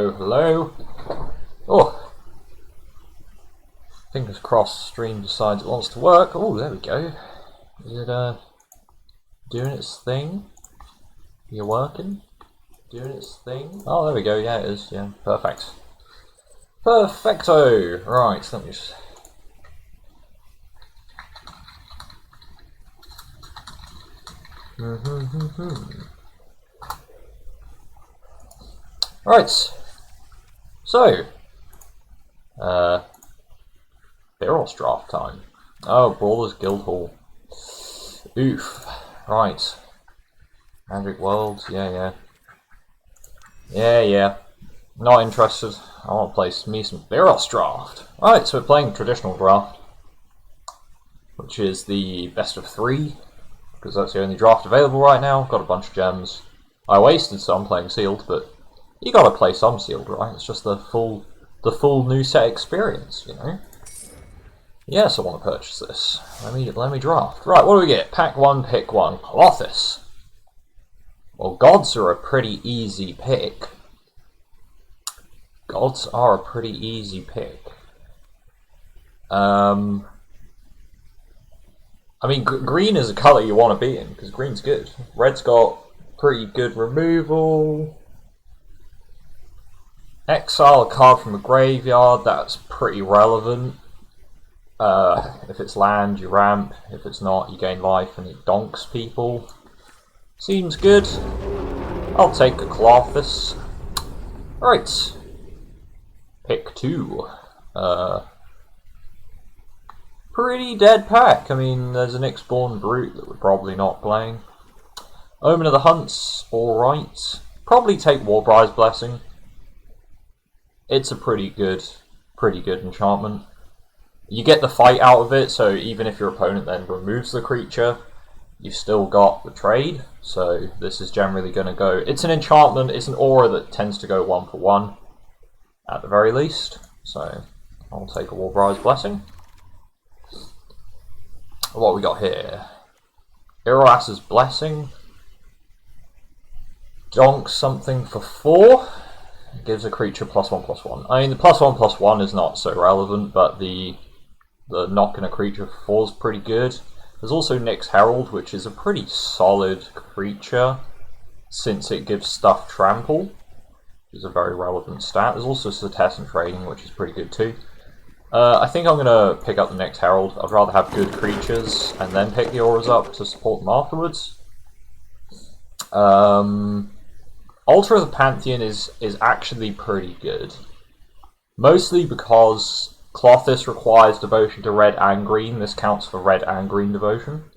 Oh, hello. Oh, fingers crossed. Stream decides it wants to work. Oh, there we go. Is it doing its thing? You're working? Doing its thing? Oh, there we go. Yeah, it is. Yeah, perfect. Perfecto. Right. Let me just. Right. So, Theros draft time. Oh, Brawler's Guildhall. Oof. Right. Magic Worlds. Yeah. Not interested. I want to play me some Theros draft. Right, so we're playing traditional draft, which is the best of 3, because that's the only draft available right now. Got a bunch of gems. I wasted some playing sealed, but you gotta play some sealed, right? It's just the full new set experience, you know. Yes, I want to purchase this. Let me draft. Right, what do we get? Pack 1, pick 1. Colossus. Well, gods are a pretty easy pick. Gods are a pretty easy pick. I mean, green is a colour you want to be in, because green's good. Red's got pretty good removal. Exile a card from a graveyard, that's pretty relevant. If it's land, you ramp. If it's not, you gain life and it donks people. Seems good. I'll take a Colossus. Right. Pick 2. Pretty dead pack. I mean, there's an Ixborn Brute that we're probably not playing. Omen of the Hunt's alright. Probably take Warbride's Blessing. It's a pretty good enchantment. You get the fight out of it, so even if your opponent then removes the creature, you've still got the trade. So this is generally going to go... It's an enchantment, it's an aura that tends to go 1 for 1, at the very least. So I'll take a Warbride's Blessing. What we got here? Iroas's Blessing. Donk something for 4. It gives a creature +1/+1. I mean, the +1/+1 is not so relevant, but the knocking a creature for 4 is pretty good. There's also Nyx's Herald, which is a pretty solid creature, since it gives stuff trample, which is a very relevant stat. There's also Certescent Trading, which is pretty good too. I think I'm going to pick up the Nyx's Herald. I'd rather have good creatures and then pick the auras up to support them afterwards. Altar of the Pantheon is actually pretty good. Mostly because Colossus requires devotion to red and green. This counts for red and green devotion.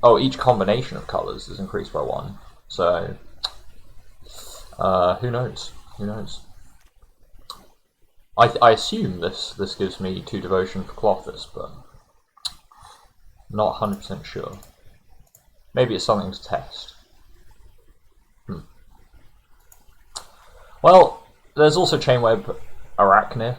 Oh, each combination of colours is increased by 1. So, who knows? Who knows? I assume this gives me 2 devotion for Colossus, but I'm not 100% sure. Maybe it's something to test. Well, there's also Chainweb Arachne.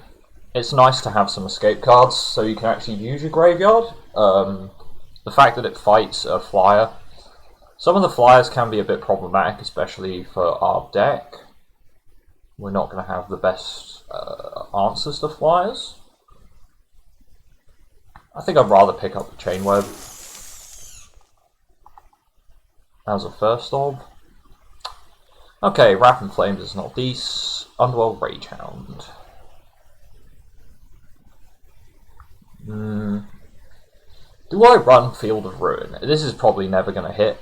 It's nice to have some escape cards, so you can actually use your graveyard. The fact that it fights a flyer. Some of the flyers can be a bit problematic, especially for our deck. We're not going to have the best answers to flyers. I think I'd rather pick up the Chainweb as a first orb. Okay, Wrath and Flames is not these. Underworld Ragehound. Do I run Field of Ruin? This is probably never going to hit.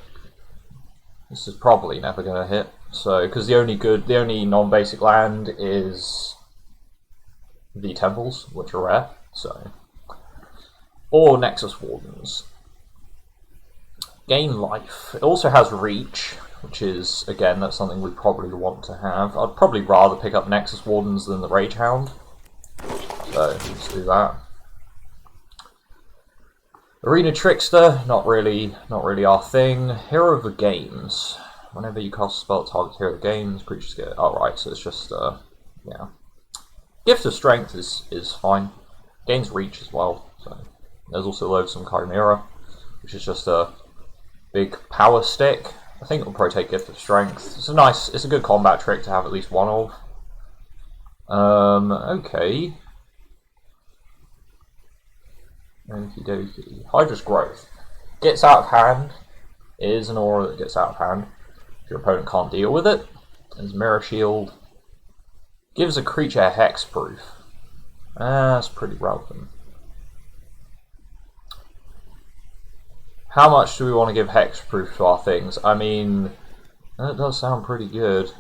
So, because the only non-basic land is the temples, which are rare. So, or Nexus Wardens. Gain life. It also has reach, which is, again, that's something we probably want to have. I'd probably rather pick up Nexus Wardens than the Ragehound. So, let's do that. Arena Trickster, not really our thing. Hero of the Games. Whenever you cast a spell, target hero of the games, creatures get... Oh, right, so it's just, yeah. Gift of Strength is fine. Gains reach as well, so... There's also Loathsome Chimera, which is just a big power stick. I think we'll probably take Gift of Strength. It's a good combat trick to have at least one of. Okay. Okie dokie. Hydra's Growth. Gets out of hand. It is an aura that gets out of hand. If your opponent can't deal with it. There's Mirror Shield. Gives a creature hexproof. That's pretty relevant. How much do we want to give hexproof to our things? I mean, that does sound pretty good.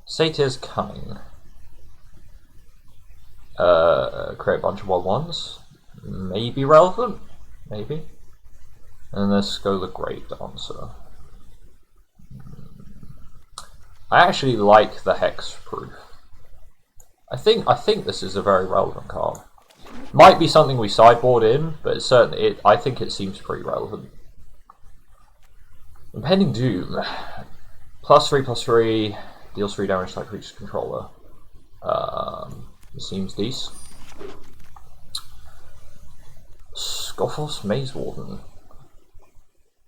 Satyr's Cunning. Create a bunch of 1/1s. Maybe relevant. Maybe. And let's go the Grave Dancer. I actually like the hexproof. I think this is a very relevant card. Might be something we sideboard in, but it's certainly I think it seems pretty relevant. Impending Doom. +3/+3 deals 3 damage to that creature's controller. It seems decent. Scoffos Maze Warden.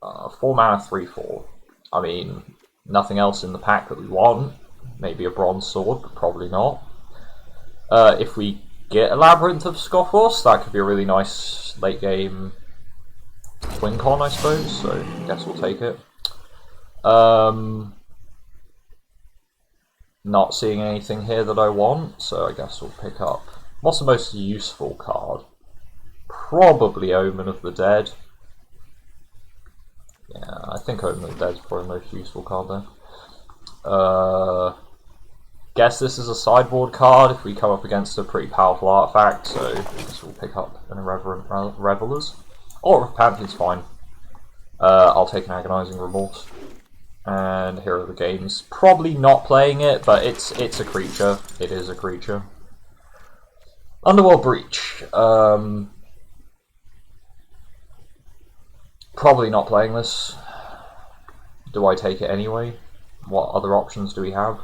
4 mana 3/4. I mean, nothing else in the pack that we want. Maybe a Bronze Sword, but probably not. If we get a Labyrinth of Scoffos, that could be a really nice late game win con, I suppose, so I guess we'll take it. Not seeing anything here that I want, so I guess we'll pick up. What's the most useful card? Probably Omen of the Dead. Yeah, I think Omen of the Dead is probably the most useful card there. Guess this is a sideboard card if we come up against a pretty powerful artifact, so I guess we'll pick up an Irreverent Revelers. Or if Pantheon's fine. I'll take an Agonizing Remorse. And here are the games. Probably not playing it, but it's a creature. It is a creature. Underworld Breach. Probably not playing this. Do I take it anyway? What other options do we have?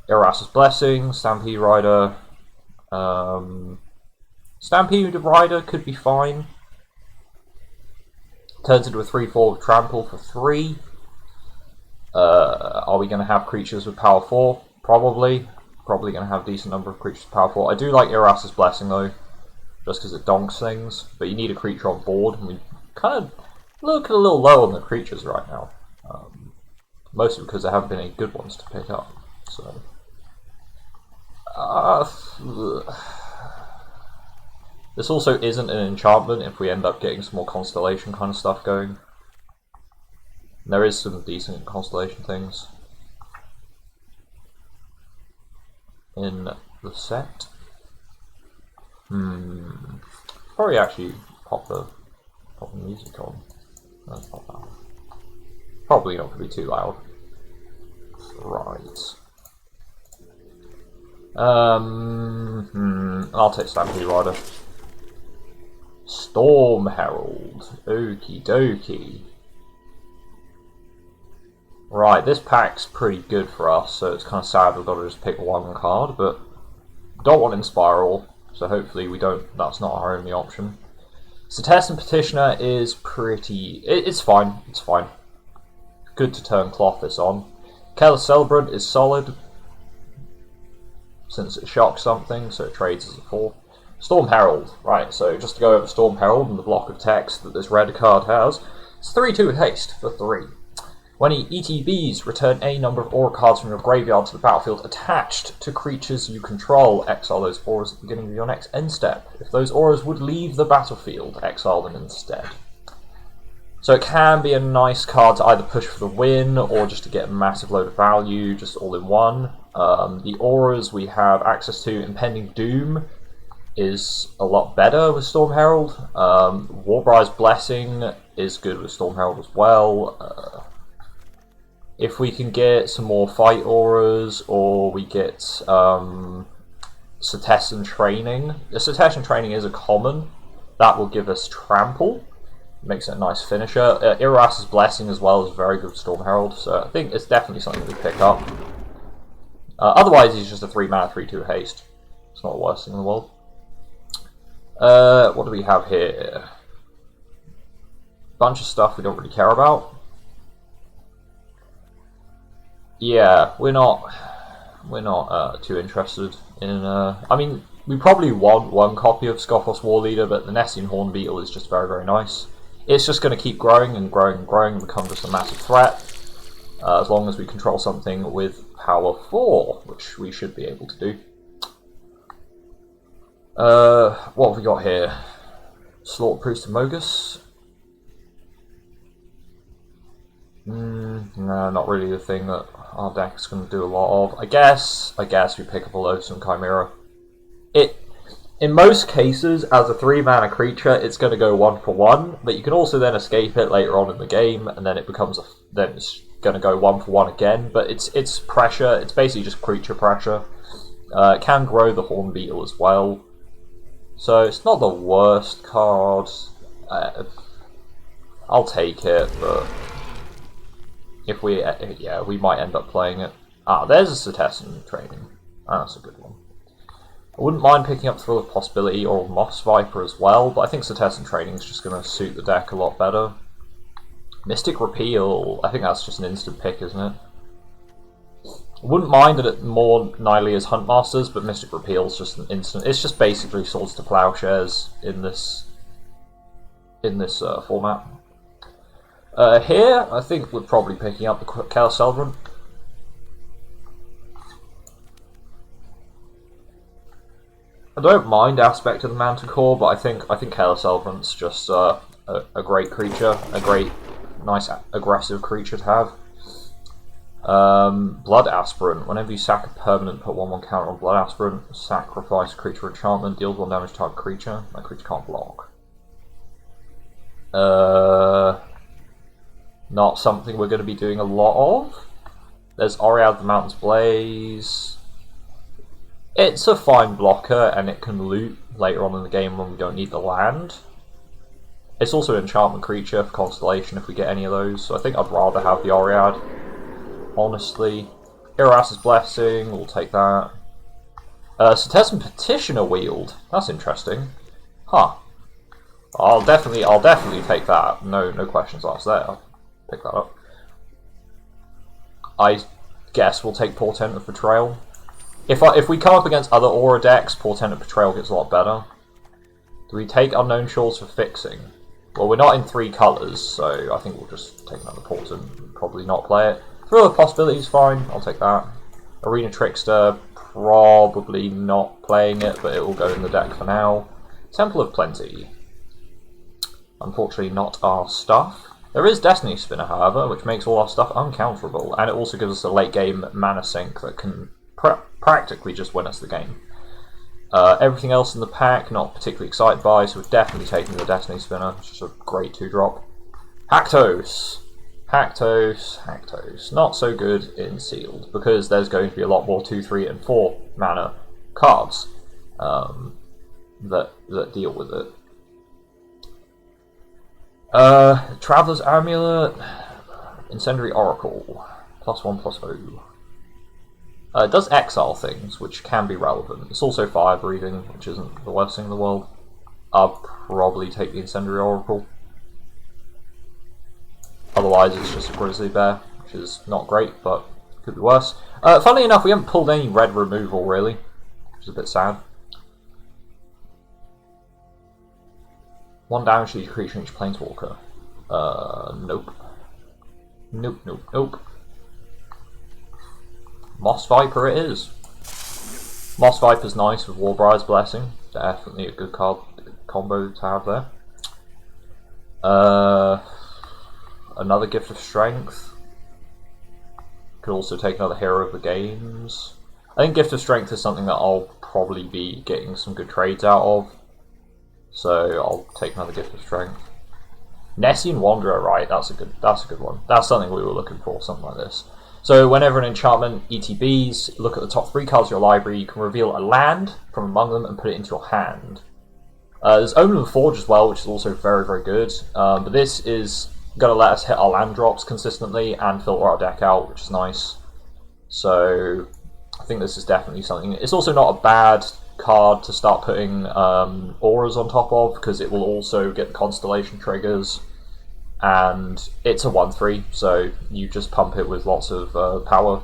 Erasa's Blessing, Stampede Rider. Stampede Rider could be fine. Turns into a 3/4 with Trample for 3. Are we going to have creatures with power 4? Probably. Probably going to have a decent number of creatures with power 4. I do like Erasa's Blessing though, just because it donks things. But you need a creature on board, and we kind of look a little low on the creatures right now. Mostly because there haven't been any good ones to pick up. So. This also isn't an enchantment if we end up getting some more Constellation kind of stuff going. There is some decent Constellation things in the set. Probably actually pop the music on. Let's pop that. Probably not going to be too loud. Right. I'll take Stampede Rider. Storm Herald. Okie dokie. Right, this pack's pretty good for us, so it's kind of sad we've got to just pick one card, but don't want Inspiral, so hopefully we don't. That's not our only option. Cetessan Petitioner is pretty. It's fine. It's fine. Good to turn Clothis on. Careless Celebrant is solid, since it shocks something, so it trades as a 4. Storm Herald. Right, so just to go over Storm Herald and the block of text that this red card has, it's 3/2 with haste for 3. When he ETBs, return any number of aura cards from your graveyard to the battlefield attached to creatures you control. Exile those auras at the beginning of your next end step. If those auras would leave the battlefield, exile them instead. So it can be a nice card to either push for the win or just to get a massive load of value, just all in one. The auras we have access to, Impending Doom, is a lot better with Storm Herald. Warbriar's Blessing is good with Storm Herald as well. If we can get some more fight auras, or we get Cetessan Training. The Cetessan Training is a common. That will give us Trample. Makes it a nice finisher. Erasa's Blessing as well is very good with Storm Herald, so I think it's definitely something we pick up. Otherwise, he's just a 3 mana 3/2 haste. It's not the worst thing in the world. What do we have here? Bunch of stuff we don't really care about. Yeah, we're not too interested in. I mean, we probably want one copy of Scoffos War Leader, but the Nessian Horn Beetle is just very, very nice. It's just going to keep growing and growing and growing and become just a massive threat, as long as we control something with power 4, which we should be able to do. What have we got here? Slaughter Priest of Mogus. No, not really the thing that our deck's going to do a lot of. I guess we pick up a Loathsome Chimera. In most cases, as a 3-mana creature, it's going to go 1-for-1, but you can also then escape it later on in the game, and then it becomes then it's going to go 1-for-1 again. But it's pressure. It's basically just creature pressure. It can grow the Horn Beetle as well, so it's not the worst card. I'll take it, but if we might end up playing it. Ah, there's a Cetessan Training. That's a good one. I wouldn't mind picking up Thrill of Possibility or Moss Viper as well, but I think Cetessan Training is just going to suit the deck a lot better. Mystic Repeal, I think that's just an instant pick, isn't it? I wouldn't mind it more Nylea Huntmasters, but Mystic Repeal is just an instant. It's just basically Swords to Plowshares in this format. Here, I think we're probably picking up the Chaos Celebrant. I don't mind Aspect of the Manticore, but I think Chaos Celebrant's just a great creature, a great, nice, aggressive creature to have. Blood Aspirant. Whenever you sack a permanent, put 1/1 counter on Blood Aspirant, sacrifice a creature enchantment, deals 1 damage to target creature. That creature can't block. Not something we're going to be doing a lot of. There's Oread the Mountain's Blaze. It's a fine blocker, and it can loot later on in the game when we don't need the land. It's also an enchantment creature for Constellation if we get any of those, so I think I'd rather have the Oread, honestly. Iras's Blessing, we'll take that. Cetessan Petitioner Wield, that's interesting. Huh. I'll definitely take that. No questions asked there. I'll pick that up. I guess we'll take Portent of Betrayal. If we come up against other Aura decks, Portent of Betrayal gets a lot better. Do we take Unknown Shores for fixing? Well, we're not in 3 colours, so I think we'll just take another Portent and probably not play it. Thrill of Possibility is fine, I'll take that. Arena Trickster, probably not playing it, but it will go in the deck for now. Temple of Plenty. Unfortunately not our stuff. There is Destiny Spinner, however, which makes all our stuff uncounterable, and it also gives us a late game mana sink that can practically just win us the game. Everything else in the pack, not particularly excited by, so we're definitely taking the Destiny Spinner. It's just a great 2-drop. Haktos. Not so good in Sealed, because there's going to be a lot more 2, 3, and 4 mana cards that deal with it. Traveler's Amulet, Incendiary Oracle, +1/+0. It does exile things, which can be relevant. It's also fire breathing, which isn't the worst thing in the world. I'll probably take the Incendiary Oracle. Otherwise, it's just a Grizzly Bear, which is not great, but could be worse. Funnily enough, we haven't pulled any red removal, really, which is a bit sad. 1 damage to each creature in each Planeswalker. Nope. Nope. Moss Viper it is. Moss Viper's nice with Warbriar's Blessing. Definitely a good card combo to have there. Another Gift of Strength. Could also take another Hero of the Games. I think Gift of Strength is something that I'll probably be getting some good trades out of. So I'll take another Gift of Strength. Nessian Wanderer, right? That's a good one. That's something we were looking for, something like this. So whenever an enchantment ETBs, look at the top 3 cards of your library. You can reveal a land from among them and put it into your hand. There's Omen of the Forge as well, which is also very, very good. But this is going to let us hit our land drops consistently and filter our deck out, which is nice. So I think this is definitely something. It's also not a bad card to start putting auras on top of, because it will also get the constellation triggers, and it's a 1/3, so you just pump it with lots of power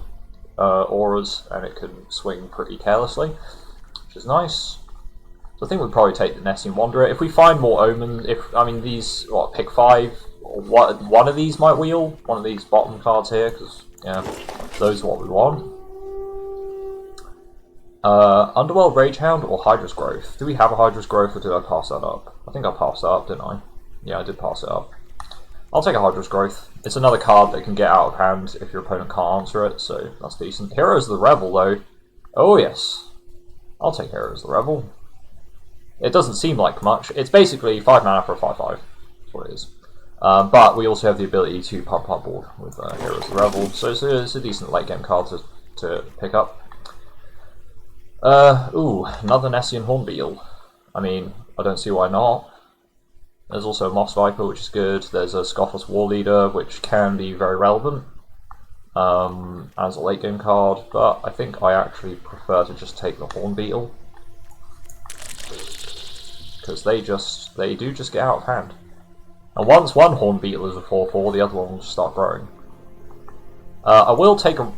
auras, and it can swing pretty carelessly, which is nice. So I think we'd probably take the Nessian Wanderer. If we find more Omen, these, pick 5, or one of these might wheel, one of these bottom cards here, because, yeah, those are what we want. Underworld Ragehound or Hydra's Growth? Do we have a Hydra's Growth, or did I pass that up? I think I passed that up, didn't I? Yeah, I did pass it up. I'll take a Hydra's Growth. It's another card that can get out of hand if your opponent can't answer it, so that's decent. Heroes of the Revel, though. Oh, yes. I'll take Heroes of the Revel. It doesn't seem like much. It's basically 5 mana for a 5/5. That's what it is. But we also have the ability to pump our board with Heroes of the Revel, so it's a decent late game card to pick up. Another Nessian Hornbeetle. I mean, I don't see why not. There's also a Moss Viper, which is good. There's a Scothless War Leader, which can be very relevant as a late game card, but I think I actually prefer to just take the Hornbeetle, because they do just get out of hand. And once one Hornbeetle is a 4/4, the other one will just start growing. I will take a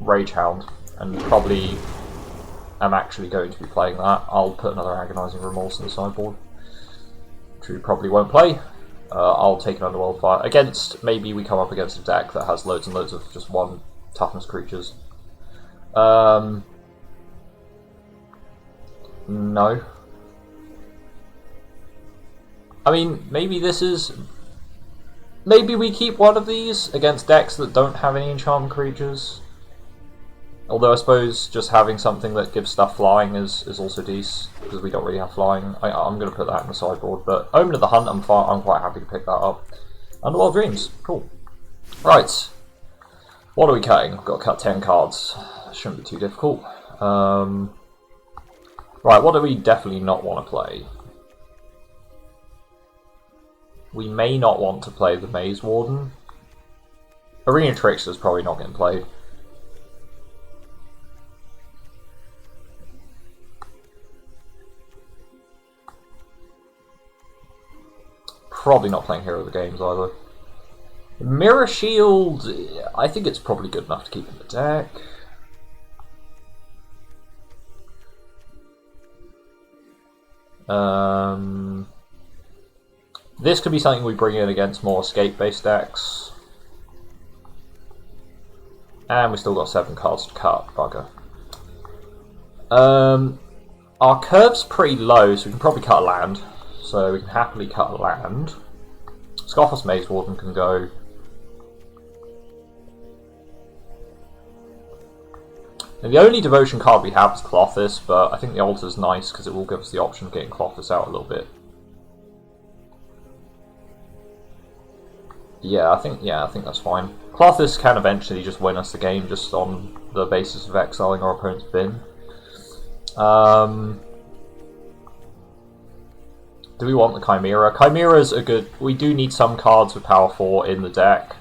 Ragehound, and probably am actually going to be playing that. I'll put another Agonizing Remorse in the sideboard, which we probably won't play. I'll take an Underworld Fire. Maybe we come up against a deck that has loads and loads of just 1 toughness creatures. No. I mean, maybe we keep one of these against decks that don't have any enchantment creatures. Although I suppose just having something that gives stuff flying is also decent, because we don't really have flying. I'm going to put that in the sideboard, but Omen of the Hunt, I'm quite happy to pick that up. Underworld Dreams, cool. Right, what are we cutting? I've got to cut 10 cards. Shouldn't be too difficult. Right, what do we definitely not want to play? We may not want to play the Maze Warden. Arena Trickster's probably not getting played. Probably not playing Hero of the Games either. Mirror Shield, I think it's probably good enough to keep in the deck. This could be something we bring in against more escape-based decks. And we still got 7 cards to cut, bugger. Our curve's pretty low, so we can probably cut a land. So we can happily cut a land. Scothless Maze Warden can go. Now, the only devotion card we have is Clothis, but I think the Altar's nice because it will give us the option of getting Clothis out a little bit. Yeah, I think that's fine. Clothis can eventually just win us the game just on the basis of exiling our opponent's bin. Do we want the Chimera? Chimeras are good. We do need some cards with Power 4 in the deck,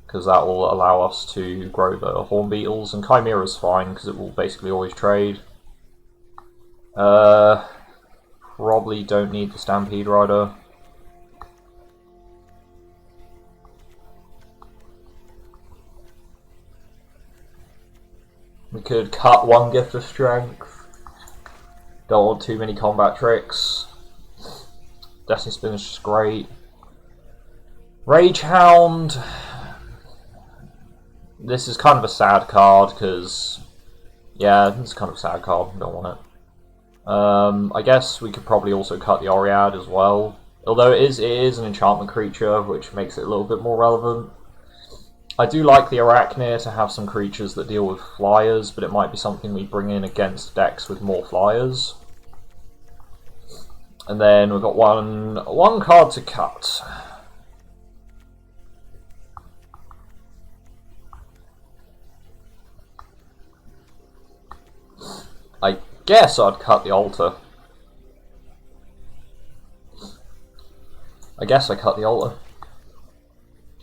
because that will allow us to grow the Hornbeetles, and Chimera's fine because it will basically always trade. Probably don't need the Stampede Rider. We could cut 1 Gift of Strength. Don't want too many combat tricks. Destiny Spin is just great. Ragehound. This is kind of a sad card because, yeah, it's kind of a sad card. Don't want it. I guess we could probably also cut the Oread as well. Although it is an enchantment creature, which makes it a little bit more relevant. I do like the Arachnir to have some creatures that deal with flyers, but it might be something we bring in against decks with more flyers. And then we've got one card to cut. I guess I'd cut the Altar. I guess I cut the Altar.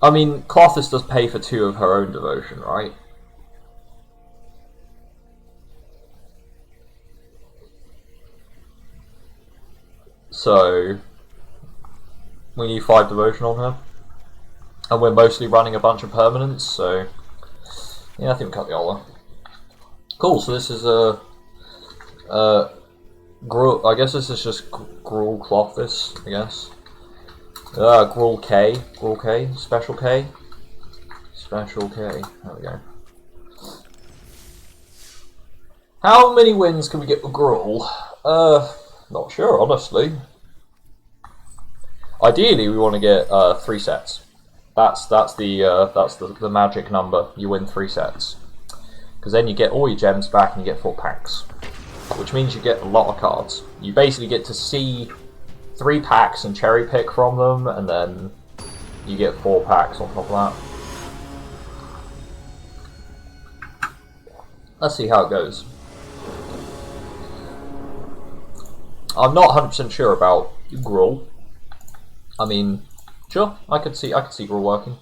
I mean, Clothis does pay for 2 of her own devotion, right? So, we need 5 devotion on her. And we're mostly running a bunch of permanents, so Yeah, I think we cut the Ola. Cool, so this is a... Gruul, I guess this is just Gruul Clothis, I guess. Gruul K, Special K. Special K, there we go. How many wins can we get with Gruul? Not sure, honestly. Ideally, we want to get 3 sets. That's the magic number. You win 3 sets, because then you get all your gems back and you get 4 packs, which means you get a lot of cards. You basically get to see 3 packs and cherry pick from them, and then you get 4 packs on top of that. Let's see how it goes. I'm not 100% sure about Gruul. I mean, sure, I could see Gruul working.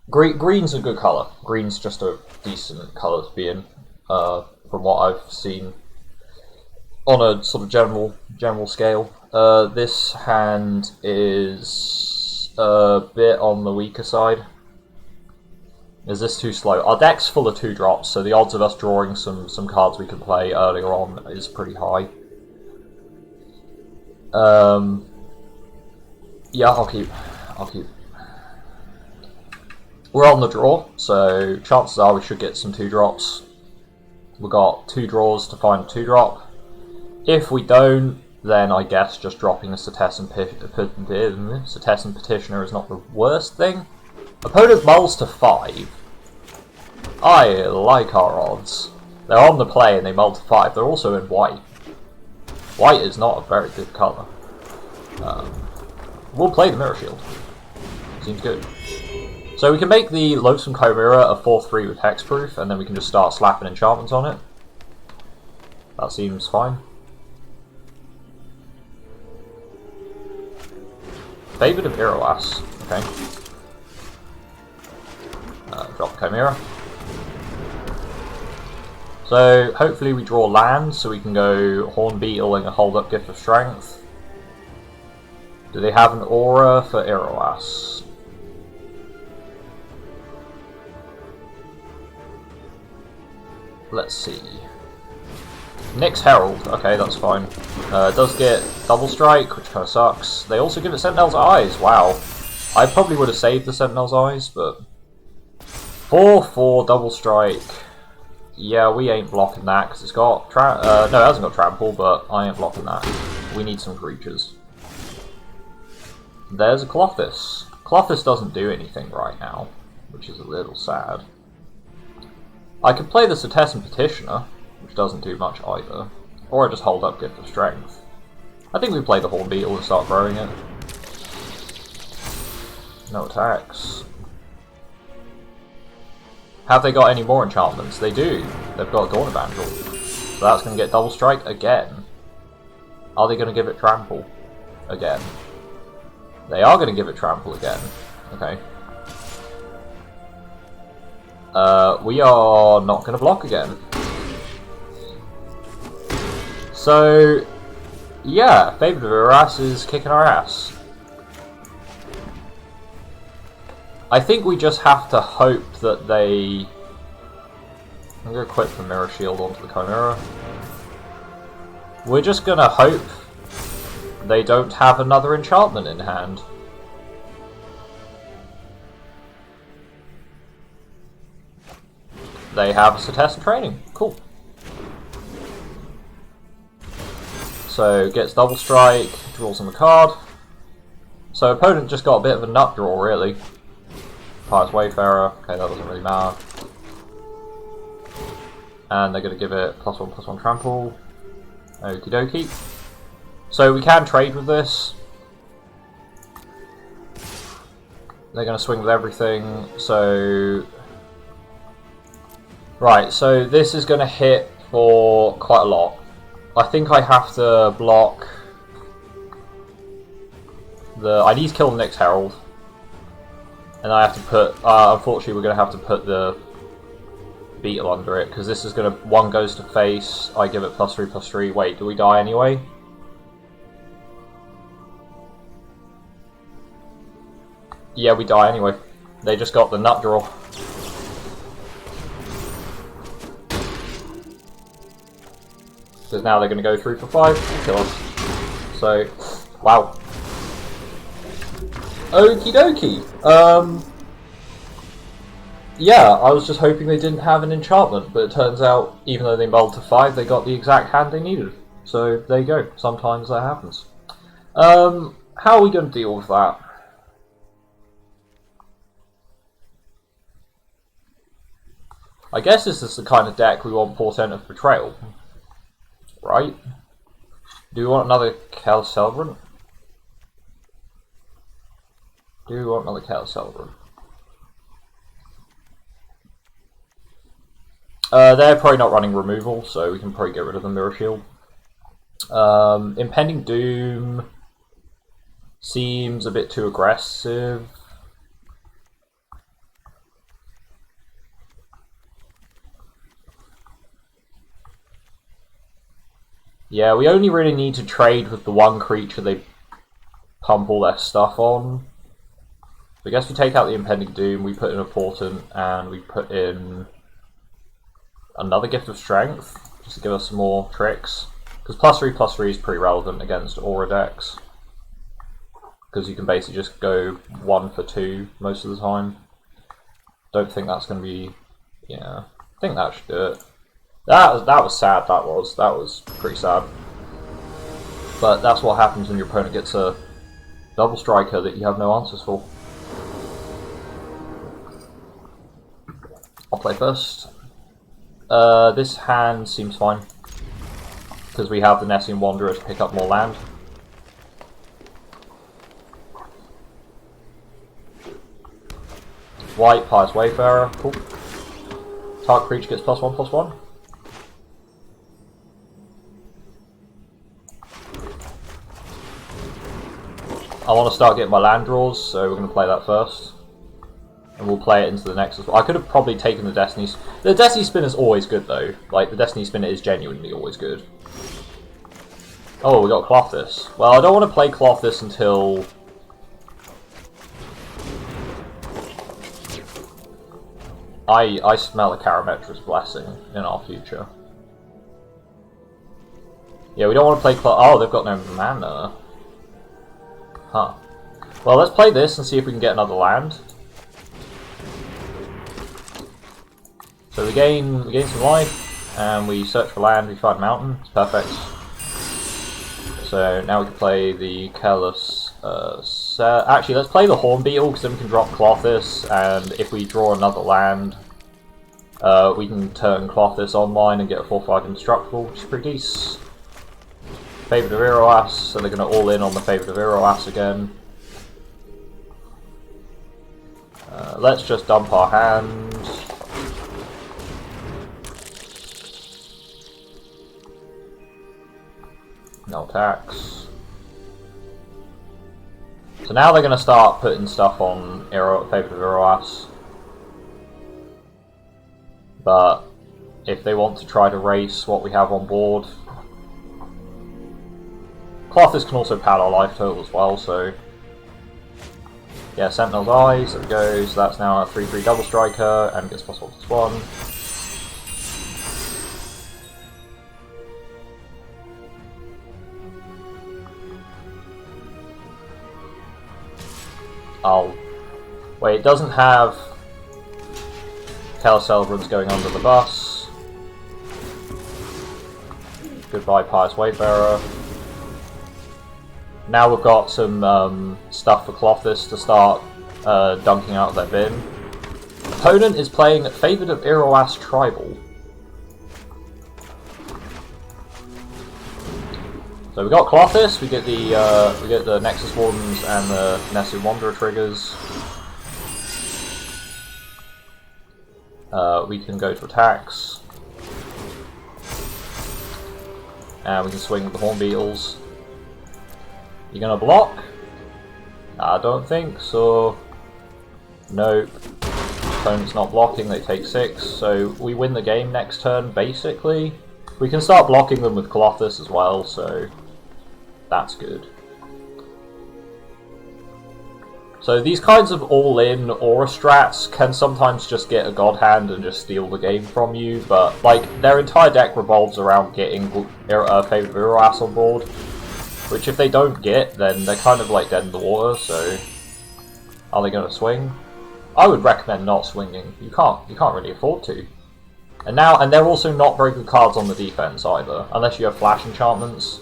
Green's a good colour. Green's just a decent colour to be in, from what I've seen on a sort of general scale. This hand is a bit on the weaker side. Is this too slow? Our deck's full of 2-drops, so the odds of us drawing some cards we can play earlier on is pretty high. Yeah, I'll keep. We're on the draw, so chances are we should get some 2-drops. We've got 2 draws to find a 2-drop. If we don't, then I guess just dropping a Cetessan Petitioner is not the worst thing. Opponent mulls to 5. I like our odds. They're on the play and they mull to 5. They're also in white. White is not a very good colour. We'll play the Mirror Shield. Seems good. So we can make the Loathsome Chimera a 4/3 with Hexproof, and then we can just start slapping enchantments on it. That seems fine. Favored of Iroas. Okay. Drop the Chimera. So hopefully we draw land, so we can go Horn Beetle and a Hold Up Gift of Strength. Do they have an aura for Iroas? Let's see. Nyx Herald. Okay, that's fine. It does get Double Strike, which kind of sucks. They also give it Sentinel's Eyes. Wow. I probably would have saved the Sentinel's Eyes, but 4/4 Double Strike. Yeah, we ain't blocking that because it's got no, it hasn't got Trample, but I ain't blocking that. We need some creatures. There's a Clothis. Clothis doesn't do anything right now, which is a little sad. I could play the Cetessan Petitioner, which doesn't do much either, or I just hold up Gift of Strength. I think we play the Horn Beetle and start growing it. No attacks. Have they got any more enchantments? They do. They've got Dawn Evangel. So that's going to get Double Strike again. Are they going to give it Trample again? They are going to give it Trample again. Okay. We are not going to block again. So, yeah, Favored of Iroas is kicking our ass. I think we just have to hope that they... I'm going to equip the Mirror Shield onto the Chimera. We're just going to hope they don't have another enchantment in hand. They have Cetessan Training. Cool. So, gets Double Strike, draws him a card. So, opponent just got a bit of a nut draw, really. Pious Wayfarer. Okay, that doesn't really matter. And they're going to give it +1/+1 Trample. Okie dokie. So we can trade with this. They're going to swing with everything. So... Right, so this is going to hit for quite a lot. I think I have to block... I need to kill the Nyx Herald. And I have to put... unfortunately, we're going to have to put the Beetle under it, because this is going to... One goes to face, I give it +3/+3. Wait, do we die anyway? Yeah, we die anyway. They just got the nut draw. Because now they're going to go 3 for 5 and kill us. So, wow. Okie dokie. Yeah, I was just hoping they didn't have an enchantment, but it turns out, even though they mulled to 5, they got the exact hand they needed. So, there you go. Sometimes that happens. How are we going to deal with that? I guess this is the kind of deck we want Portent of Betrayal. Right? Do we want another Kel Celebrant? Do we want another Kel Celebrant? They're probably not running removal, so we can probably get rid of the Mirror Shield. Impending Doom seems a bit too aggressive. Yeah, we only really need to trade with the one creature they pump all their stuff on. So I guess we take out the Impending Doom, we put in a Portent, and we put in another Gift of Strength, just to give us some more tricks. Because +3/+3 is pretty relevant against Aura decks. Because you can basically just go 1 for 2 most of the time. Don't think that's going to be... yeah, I think that should do it. That was sad, that was pretty sad. But that's what happens when your opponent gets a double striker that you have no answers for. I'll play first. This hand seems fine, because we have the Nessian Wanderer to pick up more land. White, Pious Wayfarer, cool. Target creature gets +1/+1. I want to start getting my land draws, so we're going to play that first. And we'll play it into the next as well. I could have probably taken the Destiny... the Destiny Spinner is always good, though. Like, the Destiny Spinner is genuinely always good. Oh, we got Clothis. Well, I don't want to play Clothis until... I smell a Karametra's Blessing in our future. Yeah, we don't want to play oh, they've got no mana. Huh. Well, let's play this and see if we can get another land. So we gain some life, and we search for land, we find mountain. It's perfect. So now we can play the Careless... actually, let's play the Hornbeetle, because then we can drop Clothis, and if we draw another land, we can turn Clothis online and get a 4/5 Indestructible, which is pretty decent. Favourite of Iroas, so they're going to all in on the Favourite of Iroas again. Let's just dump our hand. No attacks. So now they're going to start putting stuff on Favourite of Iroas. But if they want to try to race what we have on board... Clothis can also pad our life total as well, so... yeah, Sentinel's Eyes, there it goes. That's now a 3/3 double striker, and gets +1/+1. Oh. Wait, it doesn't have Kel Celebrants going under the bus. Goodbye, Pious Wayfarer. Now we've got some stuff for Clothis to start dunking out of their bin. Opponent is playing Favourite of Iroas Tribal. So we got Clothis, we get the Nexus Wardens and the Nessian Wanderer triggers. We can go to attacks. And we can swing with the Hornbeetles. You gonna block? I don't think so. Nope. Opponent's not blocking, they take 6, so we win the game next turn, basically. We can start blocking them with Clothis as well, so that's good. So these kinds of all-in aura strats can sometimes just get a god hand and just steal the game from you, but like their entire deck revolves around getting Favorite Viroas on board, which if they don't get, then they're kind of like dead in the water. So are they going to swing? I would recommend not swinging. You can't really afford to. And they're also not very good cards on the defense either, unless you have flash enchantments.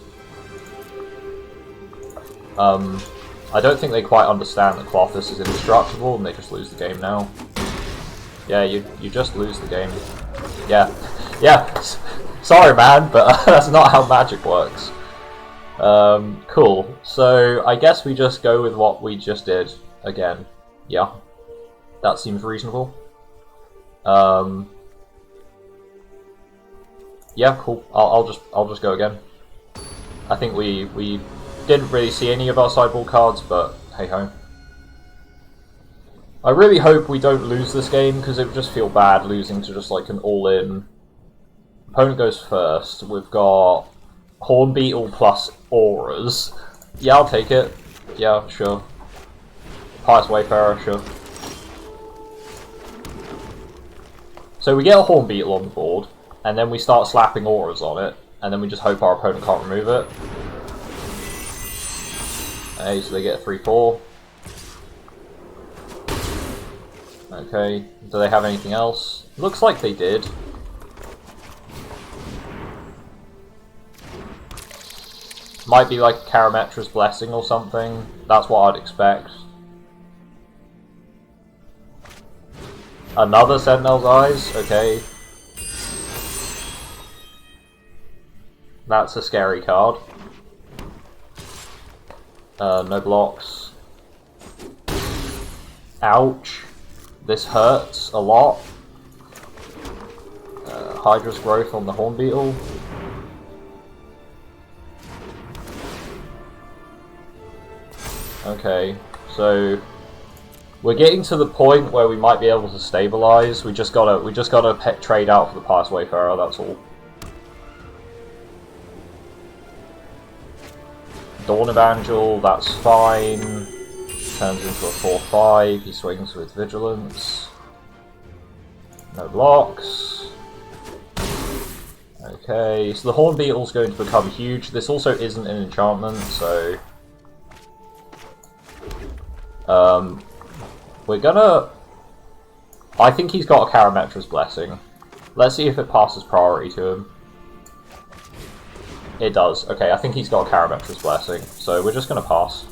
I don't think they quite understand that Clothis is indestructible, and they just lose the game now. Yeah, you just lose the game. Yeah. Sorry, man, but that's not how Magic works. Cool. So I guess we just go with what we just did again. Yeah, that seems reasonable. Yeah, cool. I'll just go again. I think we didn't really see any of our sideboard cards, but hey ho. I really hope we don't lose this game, because it would just feel bad losing to just like an all-in. Opponent goes first. We've got Hornbeetle plus Auras. Yeah, I'll take it. Yeah, sure. Pious Wayfarer, sure. So we get a Hornbeetle on the board, and then we start slapping Auras on it, and then we just hope our opponent can't remove it. Okay, so they get a 3/4. Okay, do they have anything else? Looks like they did. Might be like a Karametra's Blessing or something. That's what I'd expect. Another Sentinel's Eyes, okay. That's a scary card. No blocks. Ouch. This hurts a lot. Hydra's Growth on the Hornbeetle. Okay, so we're getting to the point where we might be able to stabilize. We just gotta trade out for the Pious Wayfarer. That's all. Dawn Evangel, that's fine. Turns into a 4/5. He swings with Vigilance. No blocks. Okay, so the Hornbeetle's going to become huge. This also isn't an enchantment, so we're gonna... I think he's got a Karametra's Blessing. Let's see if it passes priority to him. It does. Okay, I think he's got a Karametra's Blessing, so we're just gonna pass.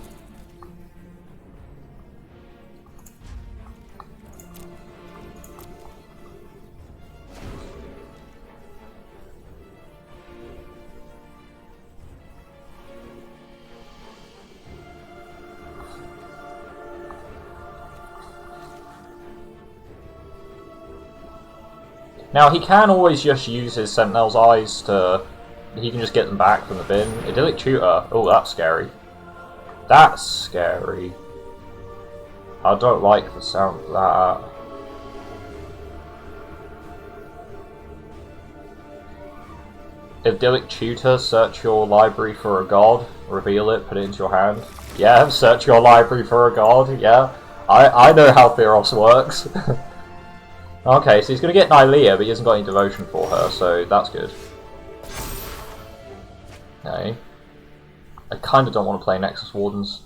Now, he can always just use his Sentinel's Eyes to... He can just get them back from the bin. Idyllic Tutor. Oh, that's scary. That's scary. I don't like the sound of that. Idyllic Tutor, search your library for a god, reveal it, put it into your hand. Yeah, search your library for a god, yeah. I know how Theros works. Okay, so he's going to get Nylea, but he hasn't got any devotion for her, so that's good. Okay. I kind of don't want to play Nexus Wardens.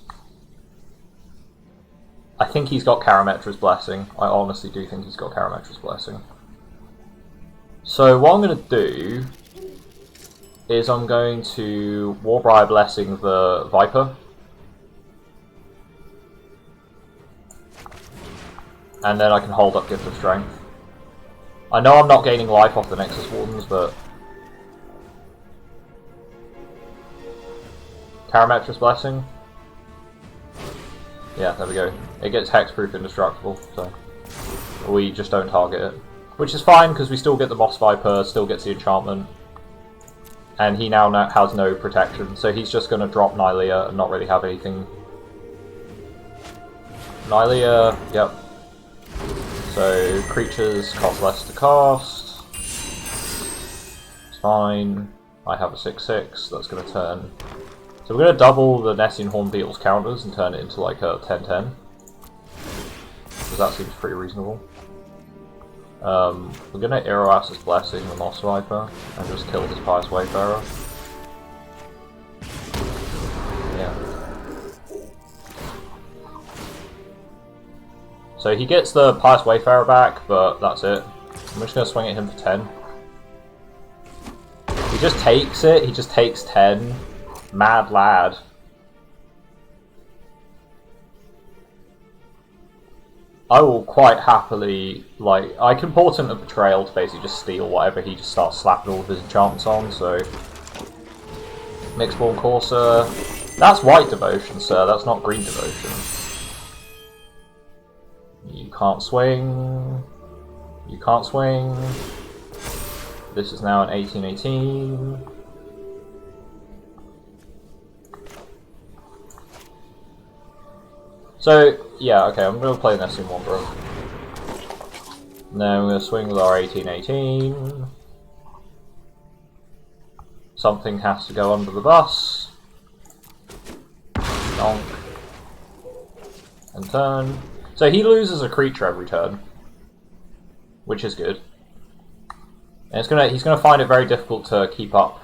I think he's got Karametra's Blessing. I honestly do think he's got Karametra's Blessing. So what I'm going to do is I'm going to Warbriar Blessing the Viper. And then I can hold up Gift of Strength. I know I'm not gaining life off the Nexus Wardens, but... Karametra's Blessing? Yeah, there we go. It gets Hexproof Indestructible, so... we just don't target it. Which is fine, because we still get the Moss Viper, still gets the enchantment. And he now has no protection, so he's just going to drop Nylea and not really have anything. Nylea, yep. So, creatures cost less to cast. It's fine. I have a 6/6, that's going to turn. So we're going to double the Nessian Hornbeetle's counters and turn it into like a 10/10. because that seems pretty reasonable. We're gonna Eroas's Blessing the Moss Viper and just kill this Pious Wayfarer. Yeah. So he gets the Pious Wayfarer back, but that's it. I'm just gonna swing at him for 10. He just takes it, he just takes 10. Mad lad. I will quite happily, like, I can Portent of Betrayal to basically just steal whatever he just starts slapping all of his enchantments on, so... Mixborn Courser. That's white devotion, sir, that's not green devotion. You can't swing. You can't swing. This is now an 1818. So, yeah, okay, I'm going to play Nesting Wanderer. And then we're going to swing with our 1818. Something has to go under the bus. Donk. And turn. So he loses a creature every turn, which is good. And he's gonna find it very difficult to keep up.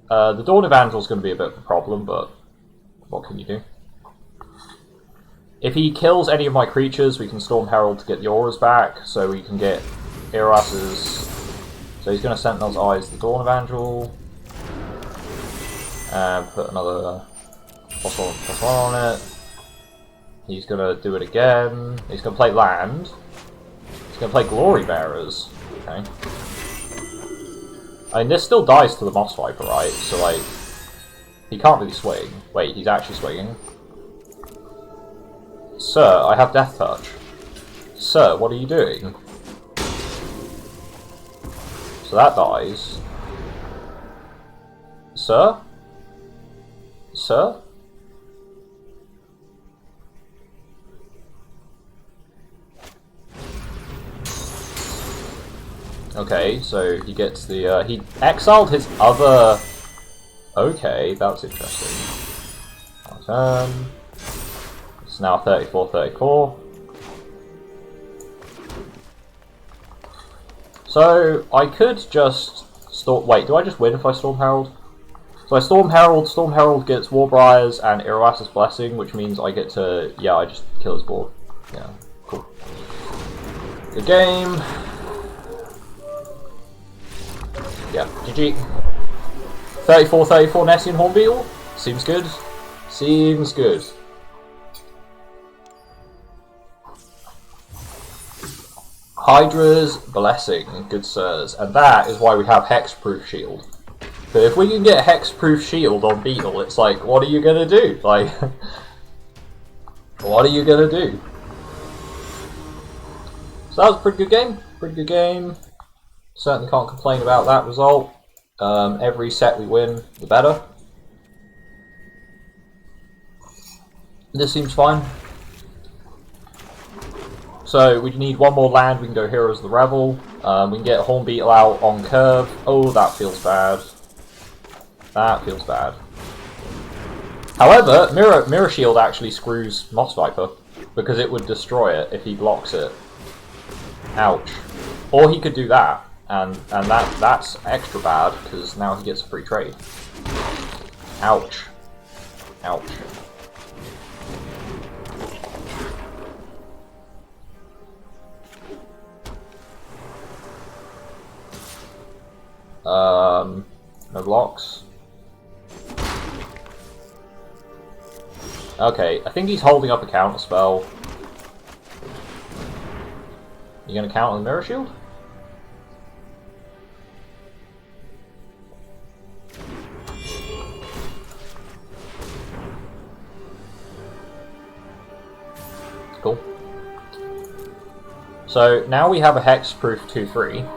The Dawn Evangel is going to be a bit of a problem, but what can you do? If he kills any of my creatures, we can Storm Herald to get the auras back, so we can get Eras's. So he's going to Sentinel's Eyes the Dawn Evangel, and put another +1/+1 on it. He's going to do it again. He's going to play land. He's going to play Glory Bearers. Okay. I mean, this still dies to the Moss Viper, right? So, like, he can't really swing. Wait, he's actually swinging. Sir, I have Death Touch. Sir, what are you doing? So that dies. Sir? Sir? Okay, so he gets the, he exiled his other... Okay, that's interesting. Our turn. It's now 34-34. So, I could just... Wait, do I just win if I Storm Herald? So I Storm Herald gets Warbriars and Iroas's Blessing, which means I get to... Yeah, I just kill his board. Yeah, cool. Good game. Yeah, GG. 34-34 Nessian Hornbeetle. Seems good. Seems good. Hydra's Blessing, good sirs. And that is why we have Hexproof Shield. But if we can get Hexproof Shield on Beetle, it's like, what are you gonna do? Like, what are you gonna do? So that was a pretty good game. Pretty good game. Certainly can't complain about that result. Every set we win, the better. This seems fine. So we need one more land, we can go Heroes of the Revel. We can get Hornbeetle out on curve. Oh, that feels bad. That feels bad. However, Mirror Shield actually screws Moss Viper, because it would destroy it if he blocks it. Ouch. Or he could do that, and that's extra bad, because now he gets a free trade. Ouch. Ouch. No blocks. Okay, I think he's holding up a counter spell. You gonna count on the Mirror Shield? Cool. So now we have a Hexproof 2/3.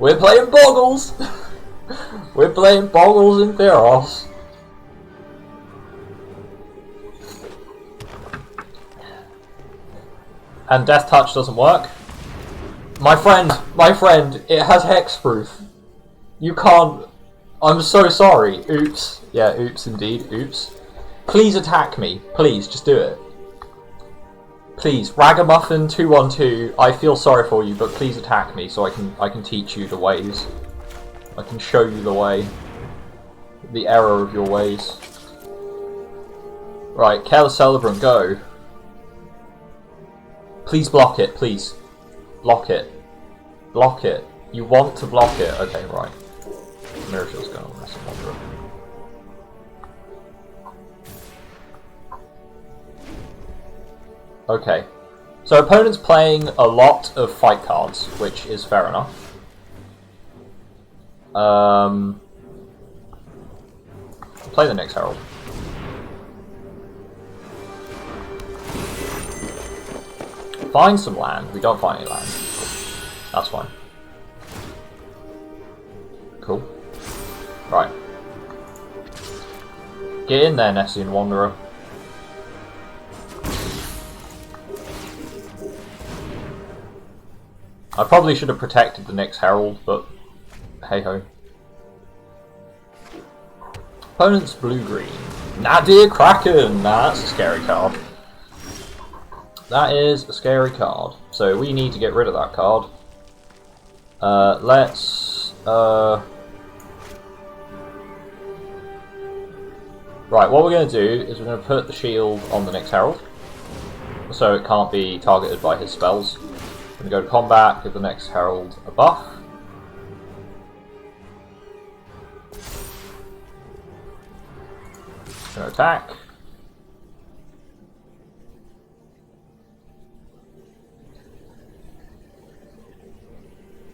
We're playing Boggles! We're playing Boggles in Theros. And Death Touch doesn't work. My friend, it has Hexproof. You can't... I'm so sorry. Oops. Yeah, oops indeed. Oops. Please attack me. Please, just do it. Please, Ragamuffin 212. I feel sorry for you, but please attack me so I can teach you the ways. I can show you the way. The error of your ways. Right, Careless Celebrant, go. Please block it, please. Block it. Block it. You want to block it. Okay, right. Mirror Shield's going on. That's a Okay. So opponent's playing a lot of fight cards, which is fair enough. Play the next Herald. Find some land. We don't find any land. That's fine. Cool. Right. Get in there, Nessian Wanderer. I probably should have protected the next Herald, but hey ho. Opponent's blue-green. Nadir Kraken! Nah, that's a scary card. That is a scary card. So we need to get rid of that card. Right, what we're going to do is we're going to put the shield on the next Herald, so it can't be targeted by his spells. We're going to go to combat, give the next Herald a buff. Going to attack.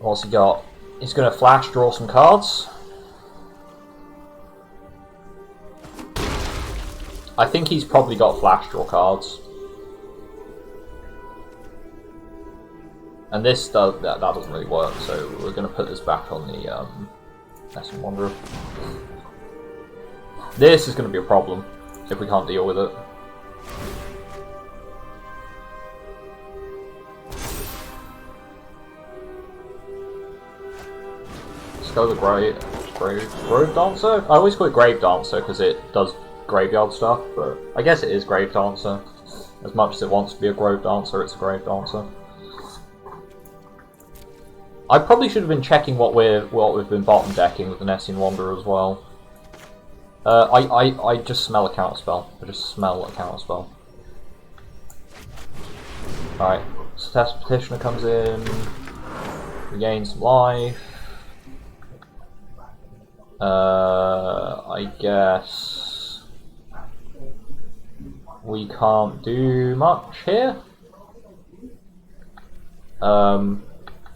What's he got? He's going to flash draw some cards. I think he's probably got flash draw cards. And this does that doesn't really work, so we're going to put this back on the Nessian Wanderer. This is going to be a problem if we can't deal with it. Let's go with Grave Dancer? I always call it Grave Dancer because it does graveyard stuff, but I guess it is Grave Dancer. As much as it wants to be a Grave Dancer, it's a Grave Dancer. I probably should have been checking what we've been bottom decking with the Nessian Wanderer as well. I just smell a counter spell. I just smell a counter spell. Alright, so Test Petitioner comes in. We gain some life. I guess we can't do much here.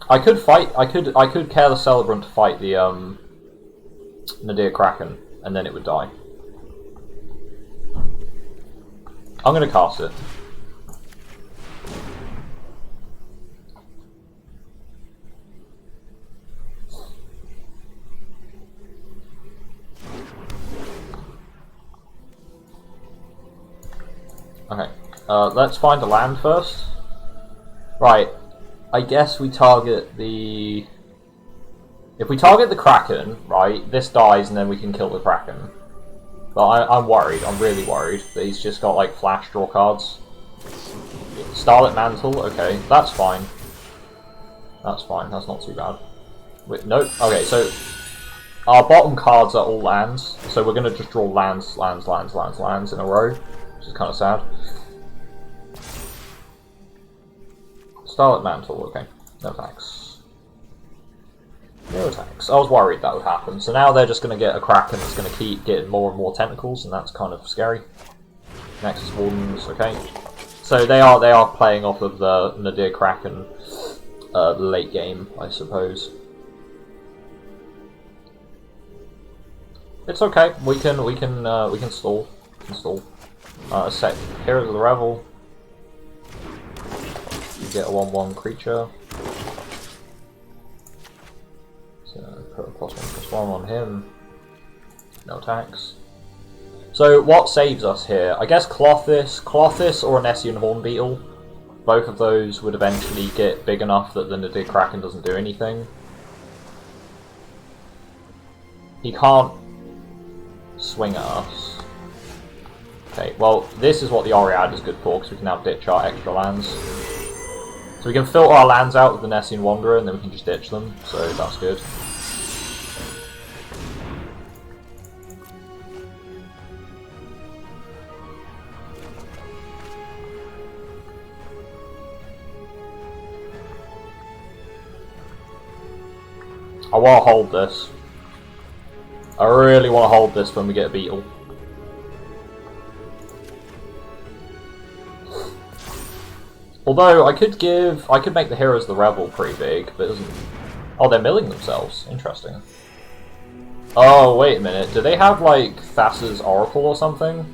I could fight. I could Careless Celebrant to fight the Nadir Kraken, and then it would die. I'm gonna cast it. Okay, let's find a land first. Right. I guess we target the... If we target the Kraken, right, this dies and then we can kill the Kraken. But I'm worried, I'm really worried that he's just got like flash draw cards. Starlit Mantle, okay, that's fine. That's fine, that's not too bad. Wait, nope, okay, so our bottom cards are all lands, so we're going to just draw lands in a row, which is kind of sad. Starlit Mantle, okay. No attacks. No attacks. I was worried that would happen. So now they're just going to get a Kraken that's going to keep getting more and more tentacles, and that's kind of scary. Nexus Wardens, okay. So they are playing off of the Nadir Kraken late game, I suppose. It's okay. We can stall. We can stall. Set Heroes of the Revel. Get a 1/1 creature. So put a +1/+1 on him. No attacks. So what saves us here? I guess Clothis or a Nessian Hornbeetle. Both of those would eventually get big enough that the Nadir Kraken doesn't do anything. He can't swing at us. Okay, well, this is what the Oriad is good for, because we can now ditch our extra lands. So we can filter our lands out with the Nessian Wanderer, and then we can just ditch them, so that's good. I want to hold this. I really want to hold this when we get a beetle. Although I could make the heroes the Revel pretty big, but it doesn't. Oh, they're milling themselves. Interesting. Oh, wait a minute. Do they have like Thassa's Oracle or something?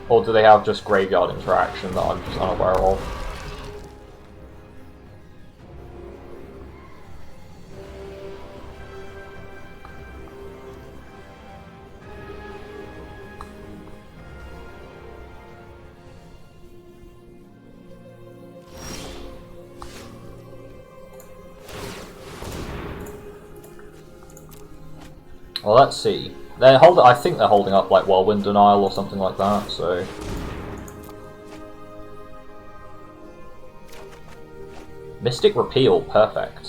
Or do they have just graveyard interaction that I'm just unaware of? Well, let's see. I think they're holding up like Whirlwind Denial or something like that, so... Mystic Repeal, perfect.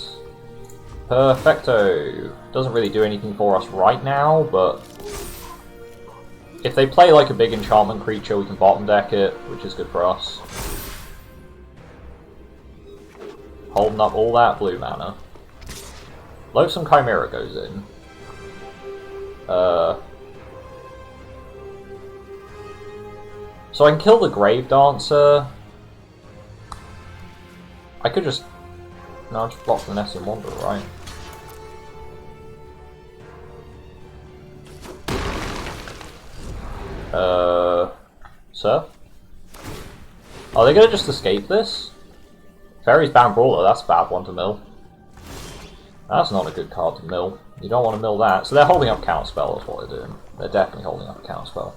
Perfecto! Doesn't really do anything for us right now, but... if they play like a big enchantment creature, we can bottom deck it, which is good for us. Holding up all that blue mana. Loathsome Chimera goes in. So I can kill the Grave Dancer. I could just... no, I'll just block the Nessian Wanderer, right? Sir? Are they gonna just escape this? Fairy's Bound Brawler, that's a bad one to mill. That's not a good card to mill. You don't want to mill that. So they're holding up Counterspell is what they're doing. They're definitely holding up Counterspell.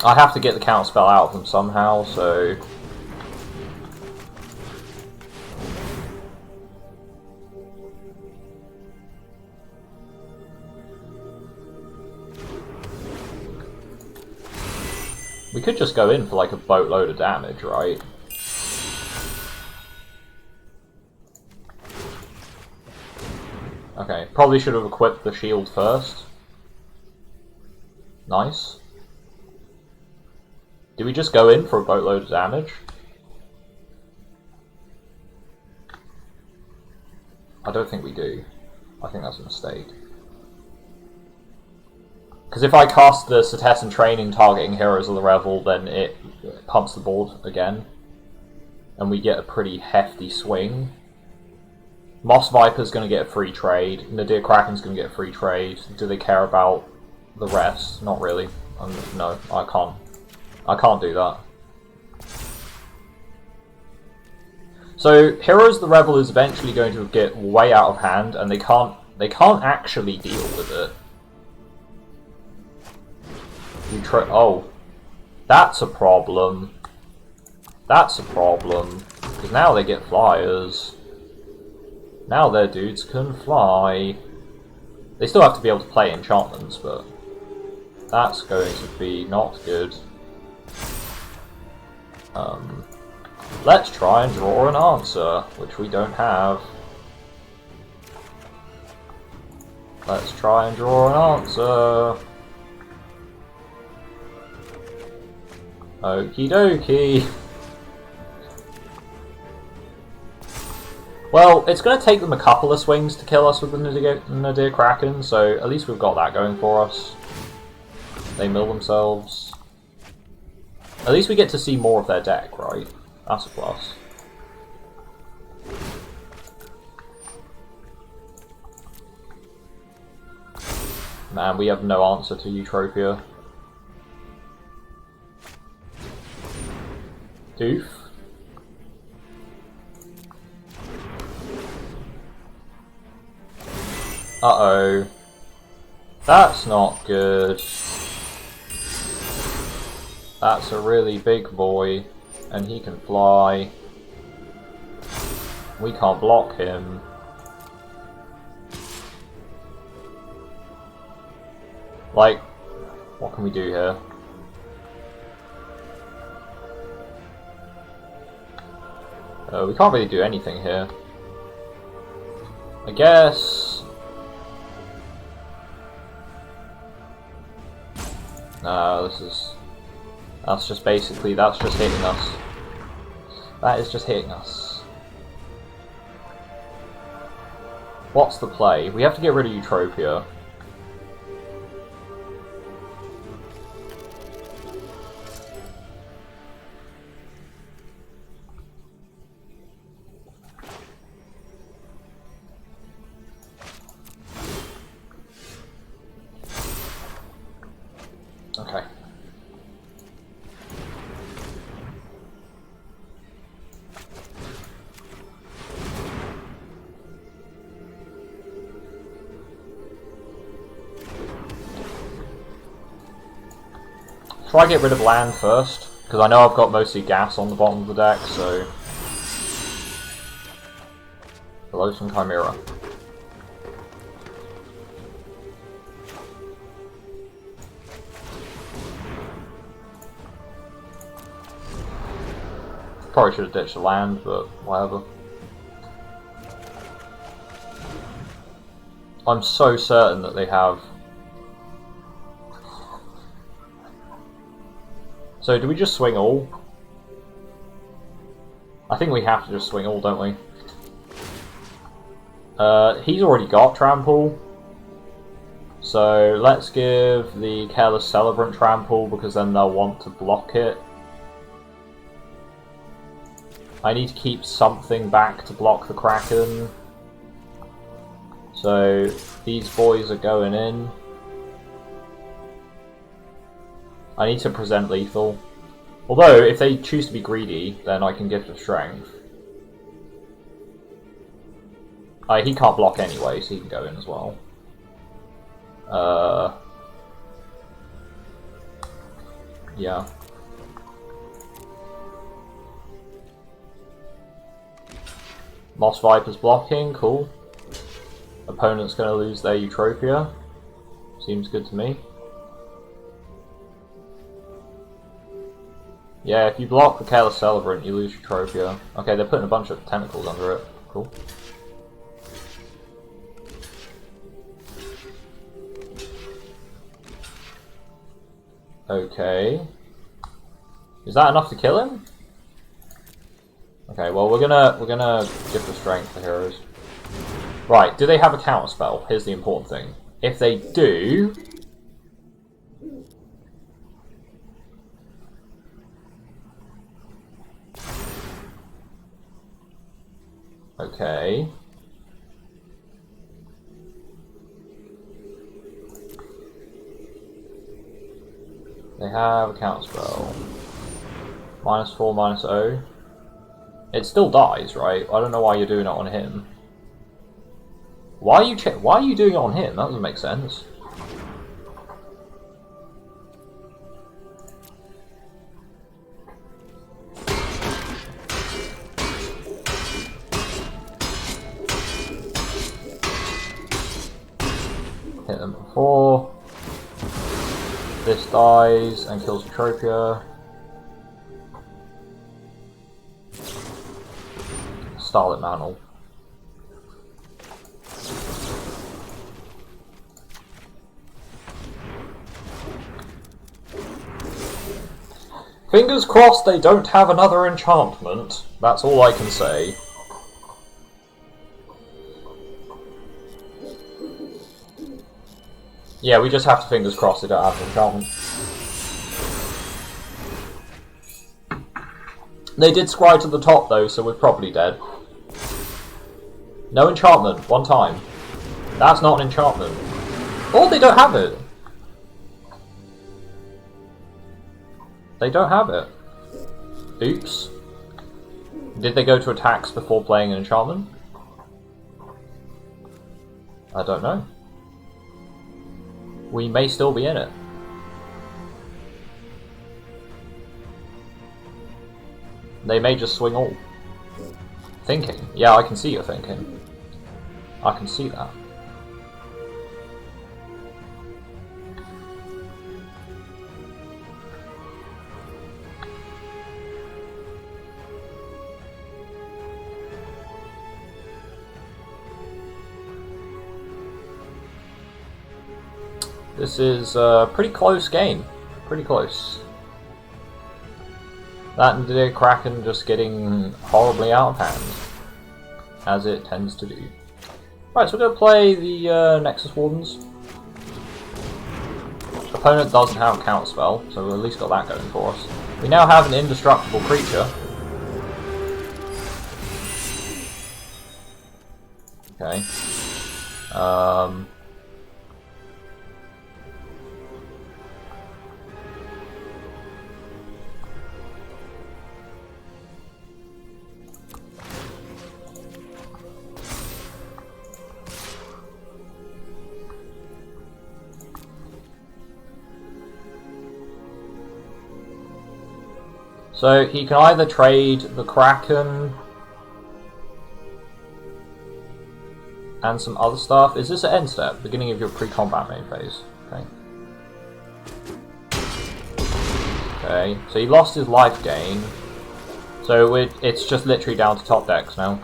I have to get the Counterspell out of them somehow, so... we could just go in for like a boatload of damage, right? Okay, probably should have equipped the shield first. Nice. Do we just go in for a boatload of damage? I don't think we do. I think that's a mistake. Because if I cast the Cetessan Training targeting Heroes of the Revel, then it pumps the board again. And we get a pretty hefty swing. Moss Viper's going to get a free trade. Nadir Kraken's going to get a free trade. Do they care about the rest? Not really. No, I can't. I can't do that. So Heroes of the Revel is eventually going to get way out of hand, and they can't actually deal with it. Oh, that's a problem. That's a problem because now they get flyers. Now their dudes can fly. They still have to be able to play enchantments, but that's going to be not good. Let's try and draw an answer, which we don't have. Let's try and draw an answer. Okie dokie. Well, it's going to take them a couple of swings to kill us with the Nadir Kraken, so at least we've got that going for us. They mill themselves. At least we get to see more of their deck, right? That's a plus. Man, we have no answer to Eutropia. Doof. Uh-oh. That's not good. That's a really big boy, and he can fly. We can't block him. Like, what can we do here? We can't really do anything here. I guess... No, this is... That's just basically, that's just hitting us. That is just hitting us. What's the play? We have to get rid of Eutropia. Okay. Try to get rid of land first, because I know I've got mostly gas on the bottom of the deck, so... Hello, some Chimera. Probably should have ditched the land, but whatever. I'm so certain that they have... So do we just swing all? I think we have to just swing all, don't we? He's already got Trample. So let's give the Careless Celebrant Trample, because then they'll want to block it. I need to keep something back to block the Kraken. So these boys are going in. I need to present lethal. Although, if they choose to be greedy, then I can Gift of Strength. He can't block anyway, so he can go in as well. Yeah. Moss Viper's blocking, cool. Opponent's going to lose their Eutropia. Seems good to me. Yeah, if you block the Careless Celebrant, you lose Eutropia. Okay, they're putting a bunch of tentacles under it. Cool. Okay. Is that enough to kill him? Okay, well we're gonna give the strength to heroes. Right, do they have a counter spell? Here's the important thing. If they do, okay. They have a counter spell. -4, -0. It still dies, right? I don't know why you're doing it on him. Why are you doing it on him? That doesn't make sense. Hit them before. This dies and kills Eutropia. Starlit Mantle. Fingers crossed they don't have another enchantment. That's all I can say. Yeah, we just have to fingers crossed they don't have an enchantment. They did scry to the top though, so we're probably dead. No enchantment, one time. That's not an enchantment. Oh, they don't have it. They don't have it. Oops. Did they go to attacks before playing an enchantment? I don't know. we may still be in it. They may just swing all. Thinking. Yeah, I can see you're thinking. I can see that. This is a pretty close game. Pretty close. That and the Kraken just getting horribly out of hand, as it tends to do. Right, so we're going to play the Nexus Wardens. Opponent doesn't have a counter spell, so we've at least got that going for us. We now have an indestructible creature. Okay. So he can either trade the Kraken and some other stuff. Is this an end step? Beginning of your pre-combat main phase. Okay. Okay, so he lost his life gain. So it's just literally down to top decks now.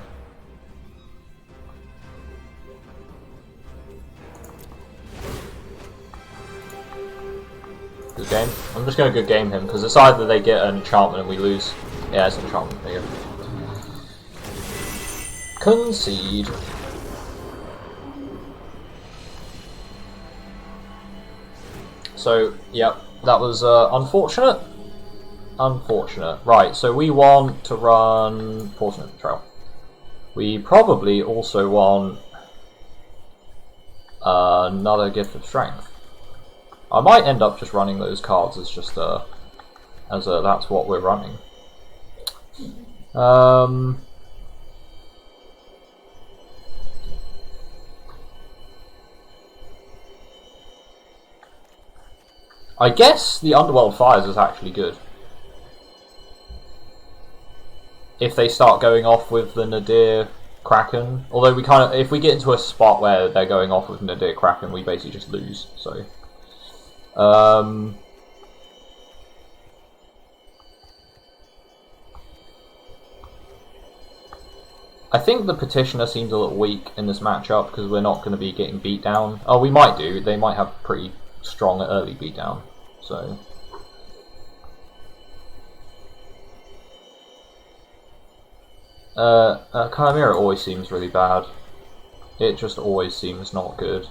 Good game. I'm just going to good game him because it's either they get an enchantment and we lose. Yeah, it's an enchantment. There you go. Concede. So, yep, that was unfortunate. Unfortunate. Right, so we want to run Fortunate Betrayal. We probably also want another Gift of Strength. I might end up just running those cards as just that's what we're running. I guess the Underworld Fires is actually good. If they start going off with the Nadir Kraken, although we kind of, if we get into a spot where they're going off with Nadir Kraken, we basically just lose. So. I think the Petitioner seems a little weak in this matchup because we're not going to be getting beat down. Oh, we might do. They might have pretty strong early beat down. So. Chimera always seems really bad. It just always seems not good.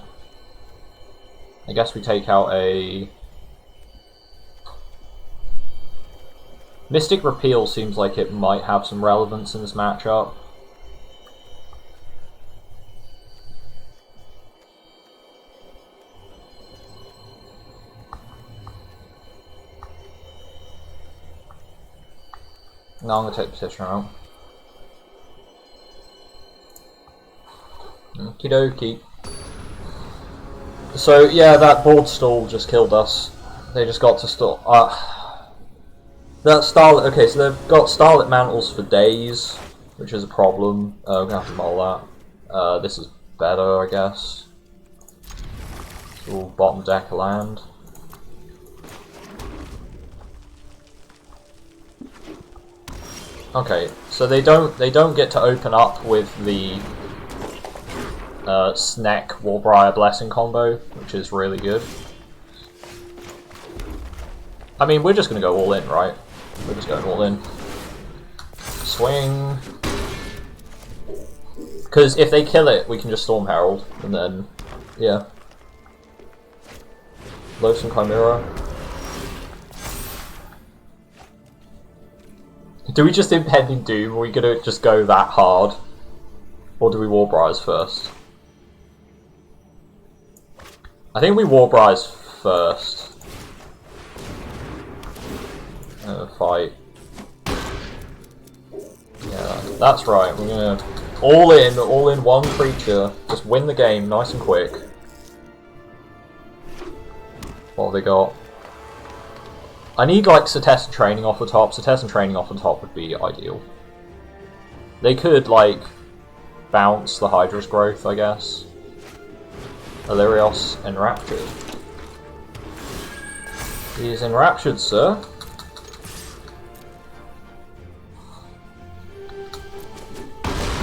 I guess we take out a... Mystic Repeal seems like it might have some relevance in this matchup. No, I'm going to take the Petitioner out. Okie dokie. So yeah, that board stall just killed us. They just got to stall. That Starlit. Okay, so they've got Starlit Mantles for days, which is a problem. We're gonna have to mull that. This is better, I guess. Ooh, bottom deck of land. Okay, so they don't get to open up with the Sneck Warbriar Blessing combo, which is really good. I mean, we're just gonna go all in, right? We're just going all in. Swing. Because if they kill it, we can just Storm Herald, and then, yeah. Loathsome Chimera. Do we just Impending Doom? Are we gonna just go that hard? Or do we Warbriars first? I think we Warbriars first. Fight. Yeah, that's right. We're gonna all in one creature. Just win the game nice and quick. What have they got? I need like Cetessan Training off the top. Cetessan Training off the top would be ideal. They could like bounce the Hydra's Growth, I guess. Illyrios Enraptured. He is enraptured, sir.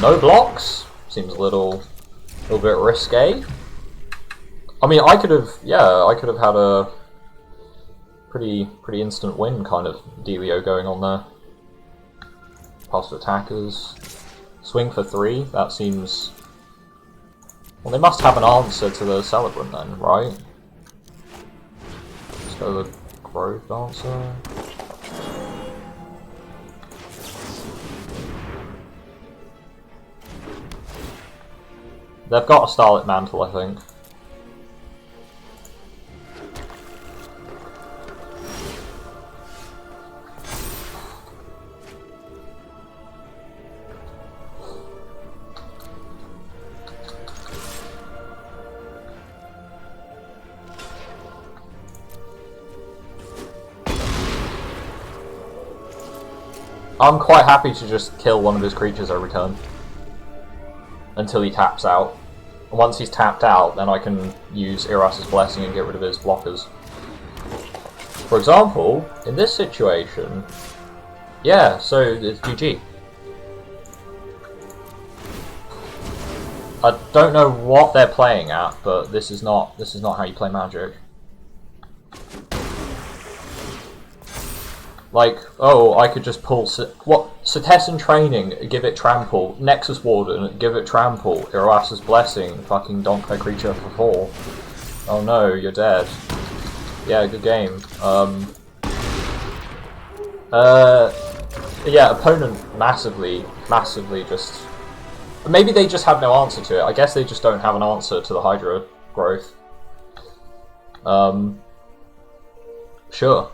No blocks. Seems a little bit risque. I mean, I could have had a pretty instant win kind of dealio going on there. Pass to attackers. Swing for 3. That seems. Well, they must have an answer to the Celebrant then, right? Let's go the Grove Dancer. They've got a Starlit Mantle, I think. I'm quite happy to just kill one of his creatures every turn. Until he taps out. And once he's tapped out, then I can use Iras's Blessing and get rid of his blockers. For example, in this situation, yeah, so it's GG. I don't know what they're playing at, but this is not how you play Magic. Like, oh, I could just pull Cetessan Training, give it Trample, Nexus Warden, give it Trample, Iras's Blessing, fucking donk their creature for 4. Oh no, you're dead. Yeah, good game. Yeah, opponent massively just. Maybe they just have no answer to it. I guess they just don't have an answer to the Hydra growth. Sure.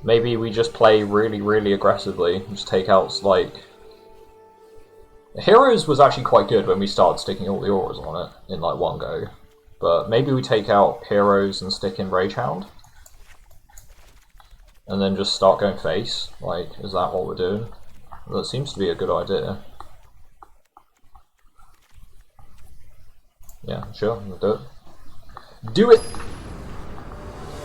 Maybe we just play really aggressively. Just take out, like... Heroes was actually quite good when we started sticking all the auras on it in, like, one go. But maybe we take out Heroes and stick in Ragehound. And then just start going face. Like, is that what we're doing? That seems to be a good idea. Yeah, sure, we'll do it. Do it!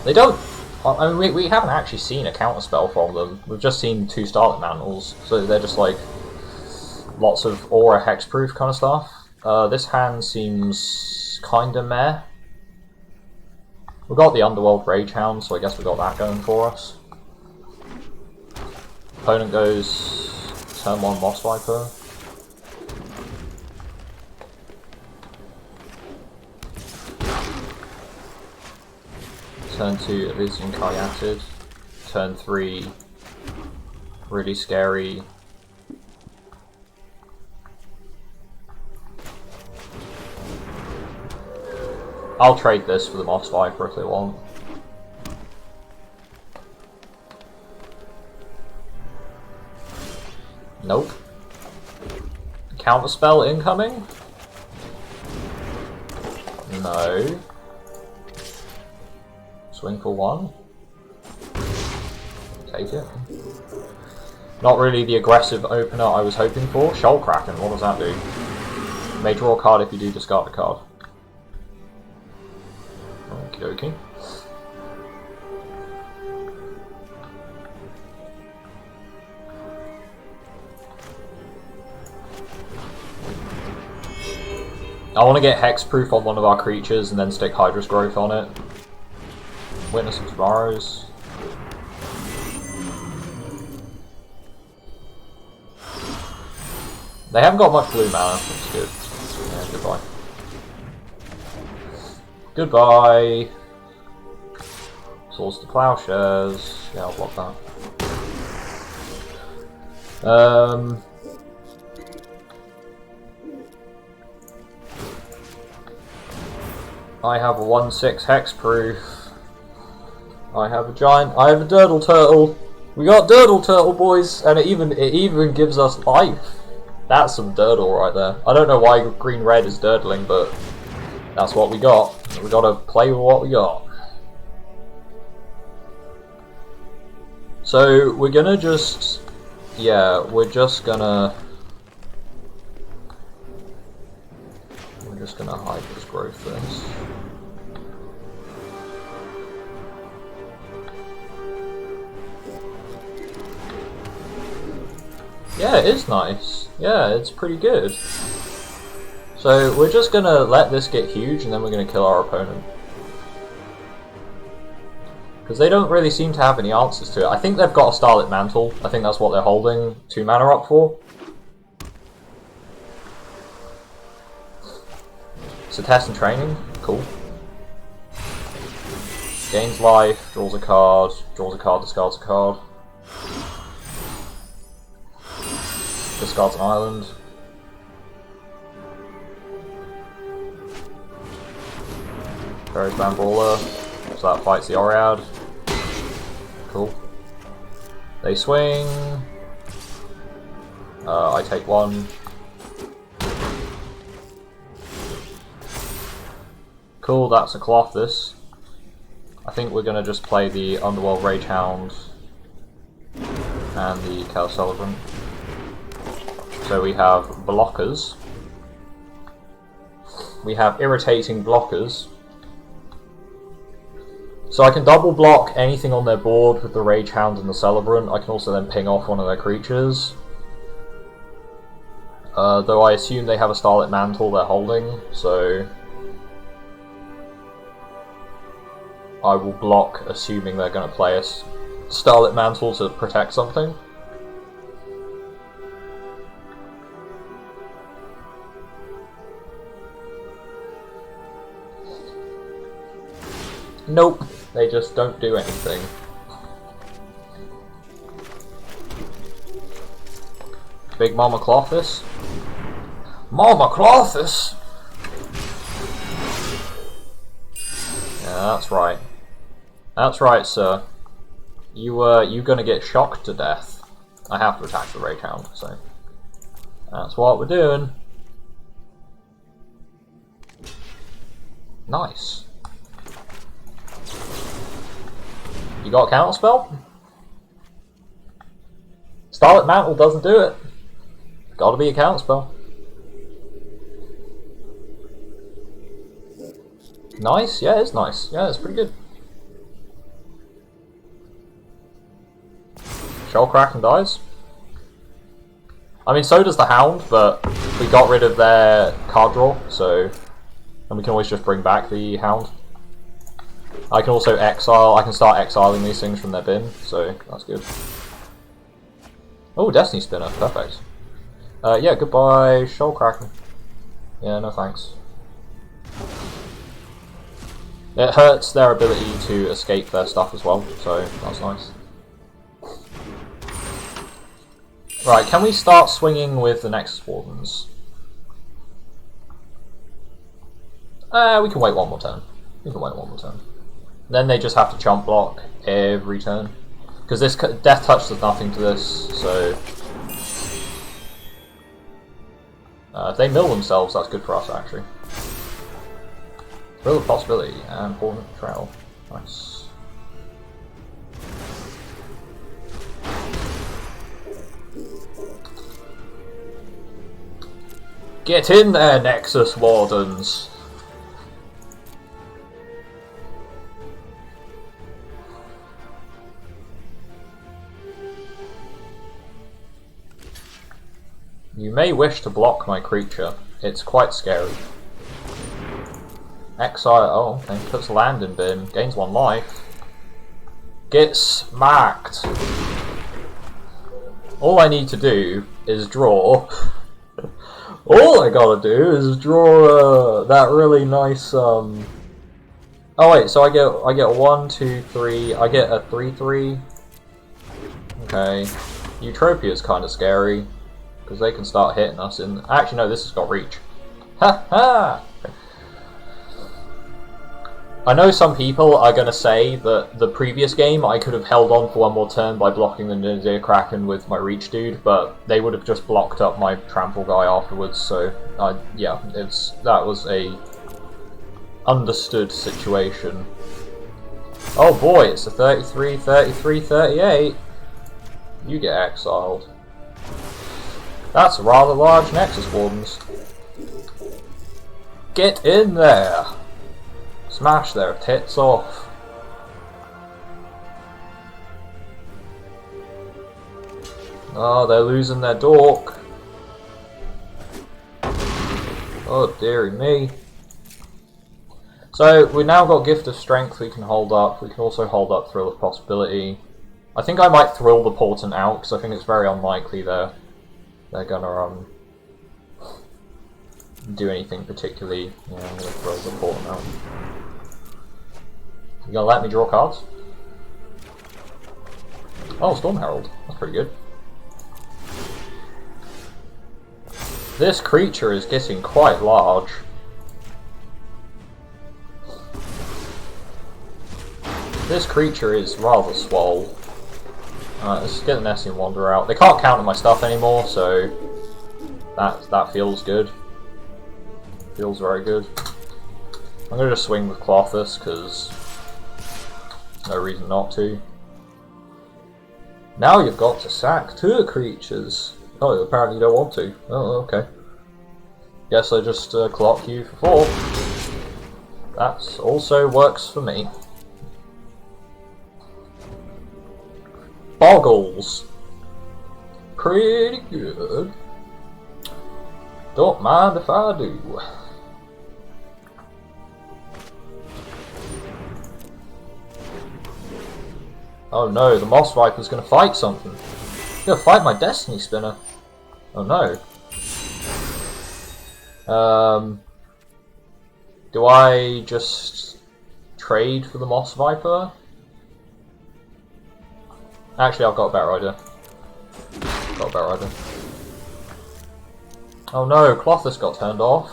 They don't! I mean, we haven't actually seen a counterspell from them. We've just seen 2 Starlit Mantles, so they're just like lots of aura hexproof kind of stuff. This hand seems kinda meh. We've got the Underworld Ragehound, so I guess we got that going for us. Opponent goes turn 1 Moss Viper. Turn 2 Elysian Caryatid. Turn 3 really scary. I'll trade this for the Moss Viper if they want. Nope. Counterspell incoming? No. Swing for 1. Take it. Not really the aggressive opener I was hoping for. Shoal Kraken, what does that do? May draw a card if you do discard a card. Okie dokie. I want to get hexproof on one of our creatures and then stick Hydra's Growth on it. Witness of Tomorrows. They haven't got much blue mana, that's good. Yeah, goodbye. Goodbye! Swords to Plowshares. Yeah, I'll block that. I have a 1/6 hexproof. I have a Durdle Turtle. We got Durdle Turtle, boys, and it even gives us life. That's some Durdle right there. I don't know why green red is durdling, but that's what we got. We gotta play with what we got. So we're gonna just, yeah, we're just gonna hide this growth first. Yeah, it is nice. Yeah, it's pretty good. So we're just gonna let this get huge and then we're gonna kill our opponent. Because they don't really seem to have any answers to it. I think they've got a Starlit Mantle. I think that's what they're holding 2 mana up for. So test and training, cool. Gains life, draws a card, discards a card. Discards an island. Buries Band Brawler, so that fights the Oread. Cool. They swing. I take 1. Cool, that's a cloth this. I think we're gonna just play the Underworld Ragehound and the Chaos Celebrant. So we have blockers. We have irritating blockers. So I can double block anything on their board with the Ragehound and the Celebrant. I can also then ping off one of their creatures. Though I assume they have a Starlit Mantle they're holding, so I will block assuming they're going to play a Starlit Mantle to protect something. Nope, they just don't do anything. Big Mama Clothis? Mama Clothis? Yeah, that's right. That's right, sir. You're gonna get shocked to death. I have to attack the Ragehound, so that's what we're doing. Nice. You got a counterspell? Starlit Mantle doesn't do it. Gotta be a counterspell. Nice, yeah, it's nice. Yeah, it's pretty good. Shellcracken dies. I mean, so does the Hound, but we got rid of their card draw, so... And we can always just bring back the Hound. I can also exile, I can start exiling these things from their bin, so that's good. Oh, Destiny Spinner, perfect. Yeah, goodbye, Shellcracken. Yeah, no thanks. It hurts their ability to escape their stuff as well, so that's nice. Right, can we start swinging with the Nexus Wardens? We can wait one more turn. We can wait one more turn. Then they just have to chump block every turn. Because this Death Touch does nothing to this, so... if they mill themselves, that's good for us, actually. Thrill of Possibility and Hornet Trail. Nice. Get in there, Nexus Wardens! You may wish to block my creature. It's quite scary. Exile, oh okay, puts land in bin, gains 1 life. Get smacked! All I need to do is draw. All I gotta do is draw that really nice Oh wait, so I get 1, 2, 3, I get a 3/3. Okay. Eutropia's kinda scary. Because they can start hitting us in... Actually no, this has got reach. Ha ha! I know some people are going to say that the previous game I could have held on for 1 more turn by blocking the Nadir Kraken with my Reach dude, but they would have just blocked up my Trample guy afterwards, so yeah, that was a understood situation. Oh boy, it's a 33, 33, 38. You get exiled. That's a rather large Nexus Wardens. Get in there! Smash their tits off. Oh, they're losing their dork. Oh, dearie me. So, we've now got Gift of Strength we can hold up. We can also hold up Thrill of Possibility. I think I might Thrill the Portent out, because I think it's very unlikely they're gonna do anything particularly. Yeah, I'm gonna Thrill the Portent out. You gonna let me draw cards? Oh, Storm Herald. That's pretty good. This creature is getting quite large. This creature is rather swole. Let's get the Nessian Wanderer out. They can't counter my stuff anymore, so that feels good. Feels very good. I'm gonna just swing with Clothis because no reason not to. Now you've got to sack 2 creatures. Oh, apparently you don't want to. Oh, okay. Guess I just clock you for 4. That also works for me. Boggles. Pretty good. Don't mind if I do. Oh no, the Moss Viper's gonna fight something. He's gonna fight my Destiny Spinner. Oh no. Do I just trade for the Moss Viper? Actually, I've got a better idea. Oh no, Clothis got turned off.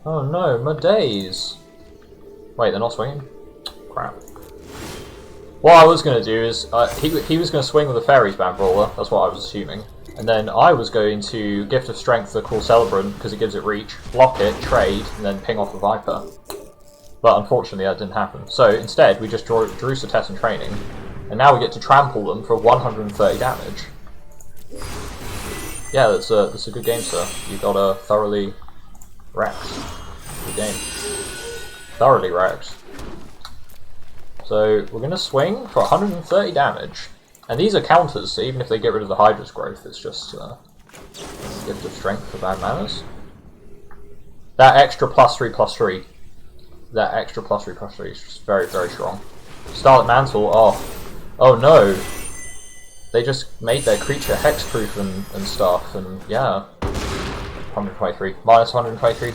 Oh no, my days. Wait, they're not swinging? Crap. What I was going to do is, he was going to swing with a Fairies Band Brawler, that's what I was assuming. And then I was going to Gift of Strength the Cruel Celebrant, because it gives it reach, block it, trade, and then ping off the Viper. But unfortunately that didn't happen. So instead, we just drew Setessan Training, and now we get to trample them for 130 damage. Yeah, that's a good game, sir. You got a thoroughly wrecked. Good game. Thoroughly wrecked. So we're going to swing for 130 damage. And these are counters, so even if they get rid of the Hydra's growth, it's just Gift of Strength for bad manners. That extra +3/+3. That extra +3/+3 is just very, very strong. Starlit Mantle, oh no. They just made their creature hexproof and stuff, and yeah. 123. Minus 123.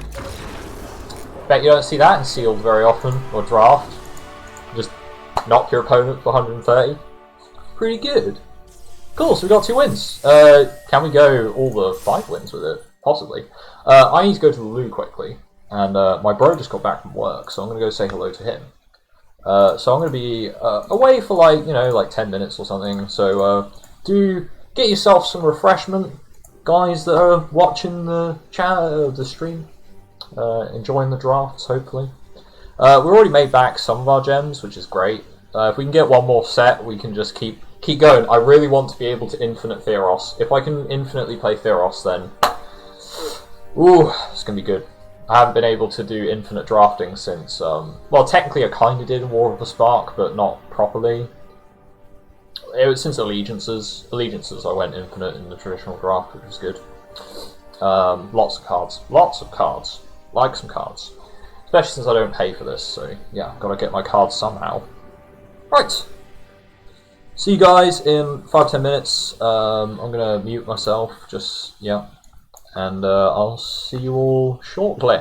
Bet you don't see that in Sealed very often, or Draft. Just knock your opponent for 130. Pretty good. Cool, so we got 2 wins. Can we go all the 5 wins with it? Possibly. I need to go to the loo quickly, and my bro just got back from work, so I'm going to go say hello to him. So I'm going to be away for like 10 minutes or something, so do get yourself some refreshment, guys that are watching the the stream, enjoying the drafts, hopefully. We've already made back some of our gems, which is great. If we can get one more set, we can just keep going. I really want to be able to infinite Theros. If I can infinitely play Theros, then ooh, it's going to be good. I haven't been able to do infinite drafting since, well, technically I kind of did in War of the Spark, but not properly. It was since Allegiances. Allegiances I went infinite in the traditional draft, which was good. Lots of cards. Like some cards. Especially since I don't pay for this, so yeah, gotta get my cards somehow. Right. See you guys in 5-10 minutes. I'm gonna mute myself, yeah. And I'll see you all shortly.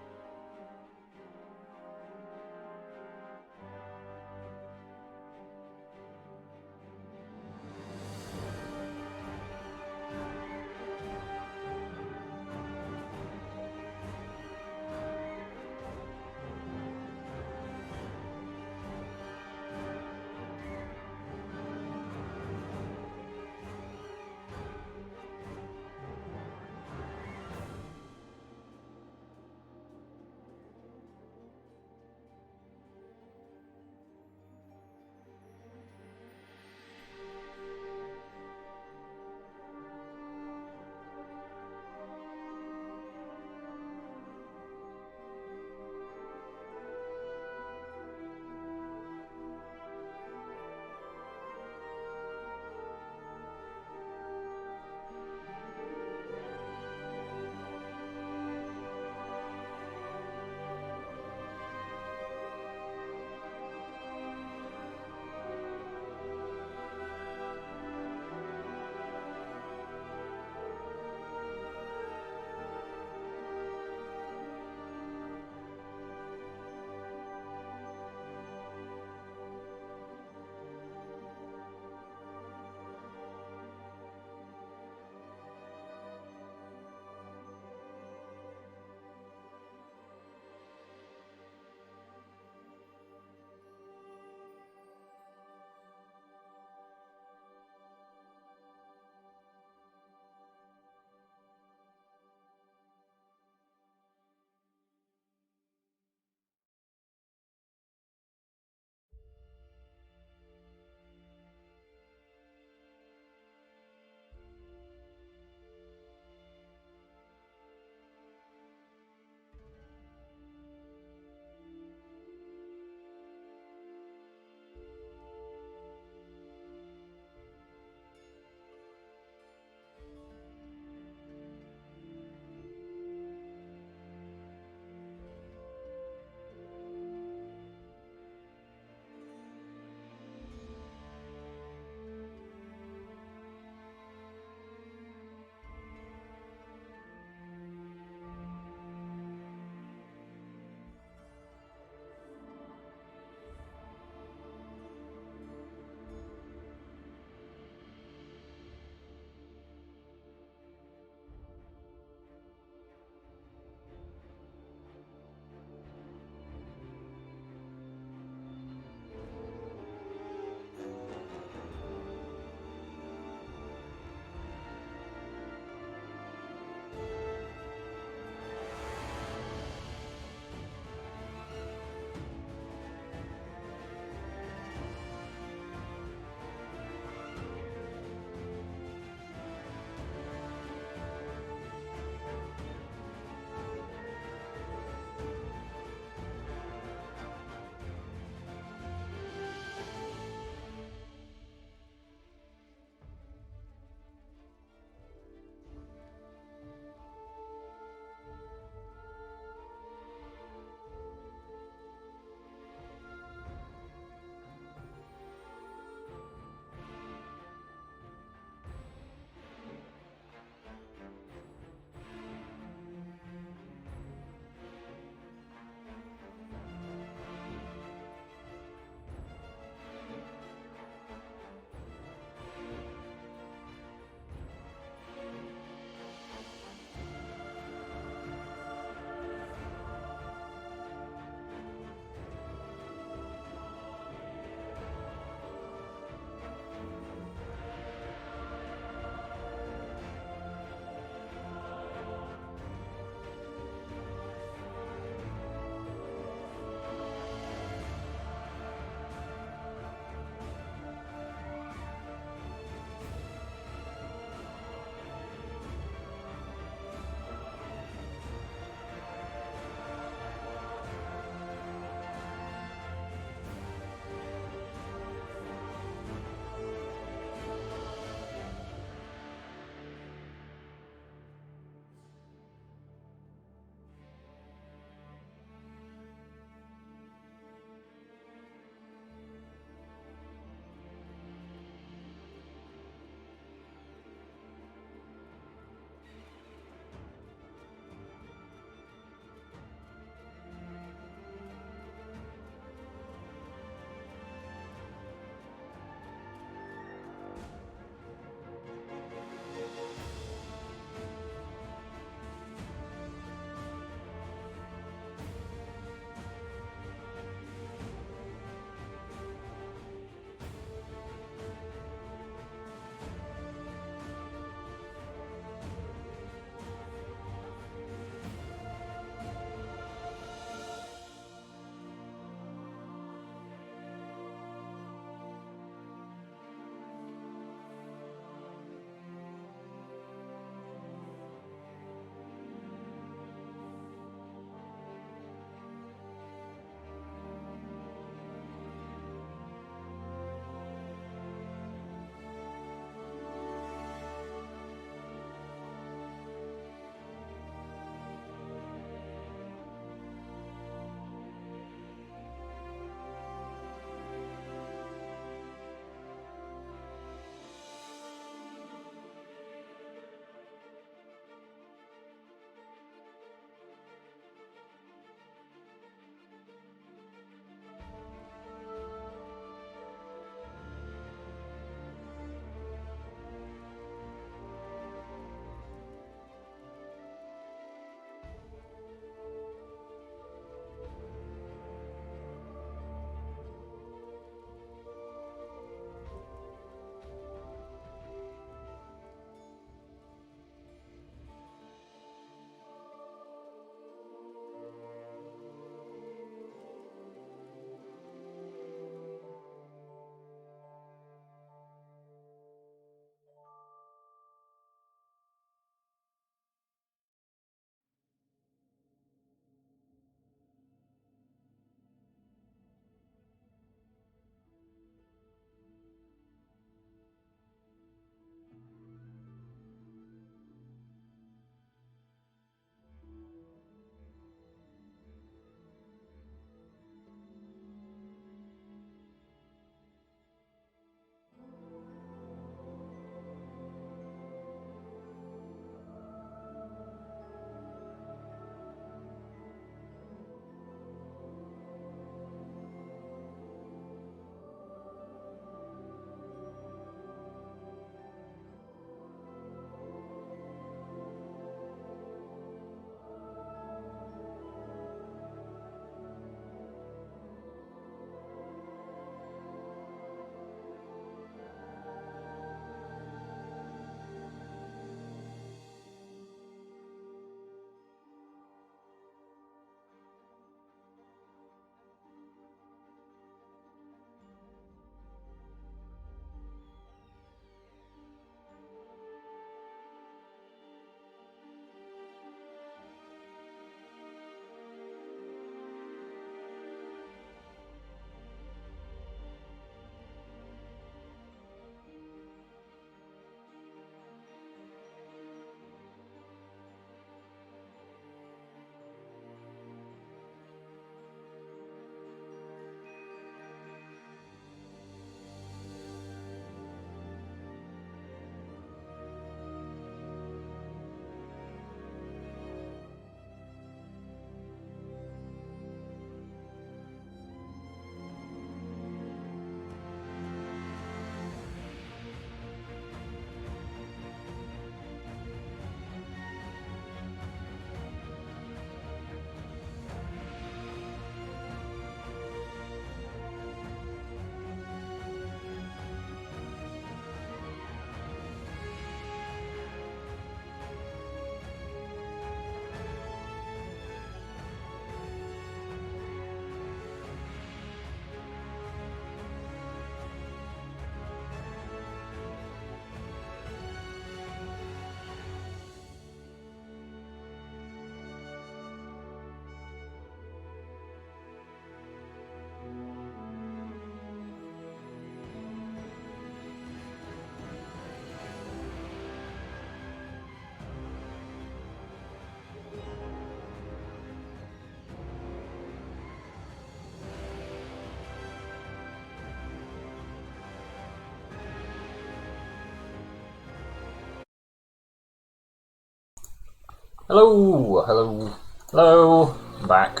Hello, hello, hello. I'm back.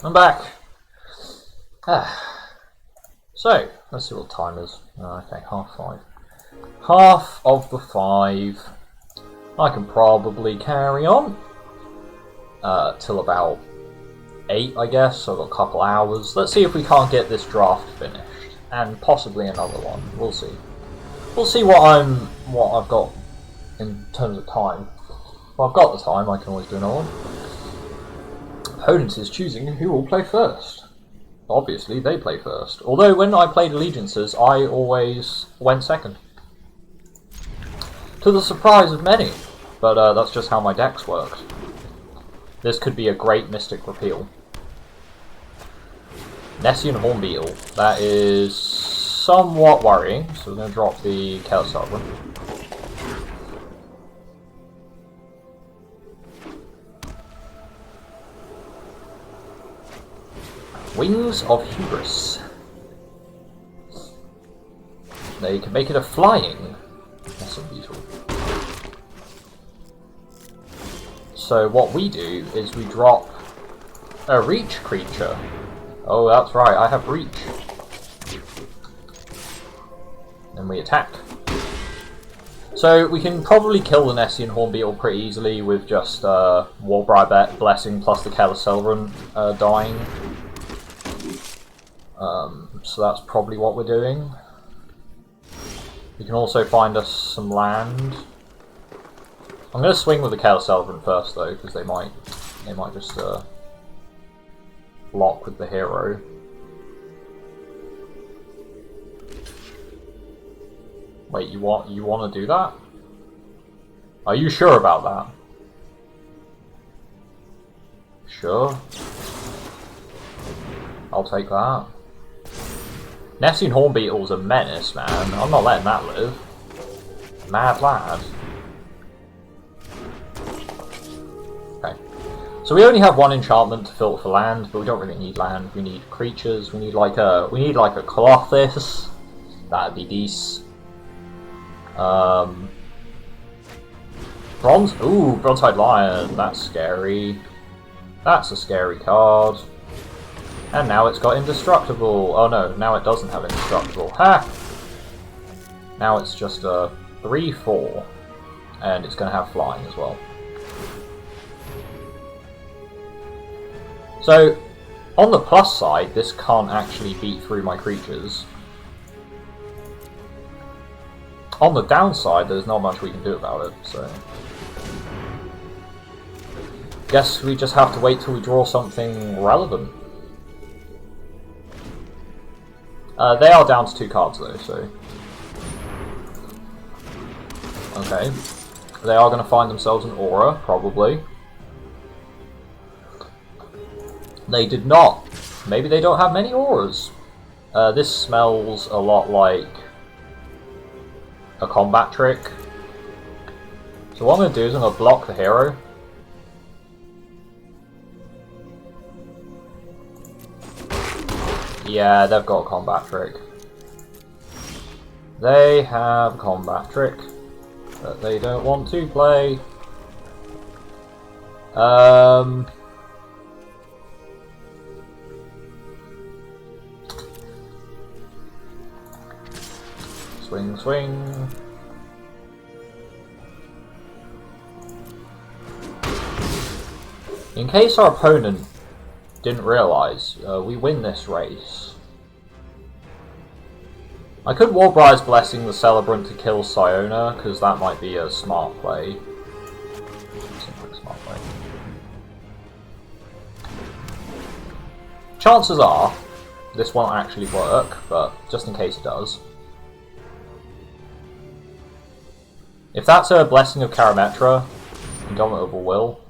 I'm back. So, let's see what time is. Okay, 5:30. Half of the 5. I can probably carry on till about 8, I guess. So I've got a couple hours. Let's see if we can't get this draft finished, and possibly another one. We'll see. We'll see what I've got in terms of time. Well, I've got the time. I can always do another one. Opponent is choosing who will play first. Obviously, they play first. Although when I played Allegiances, I always went second. To the surprise of many. But that's just how my decks worked. This could be a great Mystic Repeal. Nessian Hornbeetle. That is somewhat worrying. So we're going to drop the Chaos Sovereign. Wings of Hubris. They can make it a flying Nessian Beetle. So what we do is we drop a reach creature. Oh, that's right, I have reach. And we attack. So we can probably kill the Nessian Hornbeetle pretty easily with just Warbride Blessing plus the Calicelran dying. So that's probably what we're doing. We can also find us some land. I'm going to swing with the Calicelran first though, because they might just block with the hero. Wait, you want to do that? Are you sure about that? Sure. I'll take that. Nessian Hornbeetle's a menace, man. I'm not letting that live. Mad lad. Okay. So we only have one enchantment to filter for land, but we don't really need land. We need creatures. We need like a Colossus. That'd be decent. Bronze. Ooh, Bronze-Eyed Lion. That's scary. That's a scary card. And now it's got Indestructible. Oh no, now it doesn't have Indestructible. Ha! Now it's just a 3/4. And it's going to have flying as well. So, on the plus side, this can't actually beat through my creatures. On the downside, there's not much we can do about it, so... Guess we just have to wait till we draw something relevant. They are down to 2 cards though, so... Okay. They are going to find themselves an aura, probably. They did not. Maybe they don't have many auras. This smells a lot like a combat trick. So what I'm going to do is I'm going to block the hero. Yeah, they've got a combat trick. They have a combat trick that they don't want to play. Swing, swing. In case our opponent didn't realise, we win this race. I could Warbride's Blessing the Celebrant to kill Siona, because that might be a smart play. Seems like a smart play. Chances are, this won't actually work, but just in case it does. If that's a Blessing of Karametra, Indomitable Will.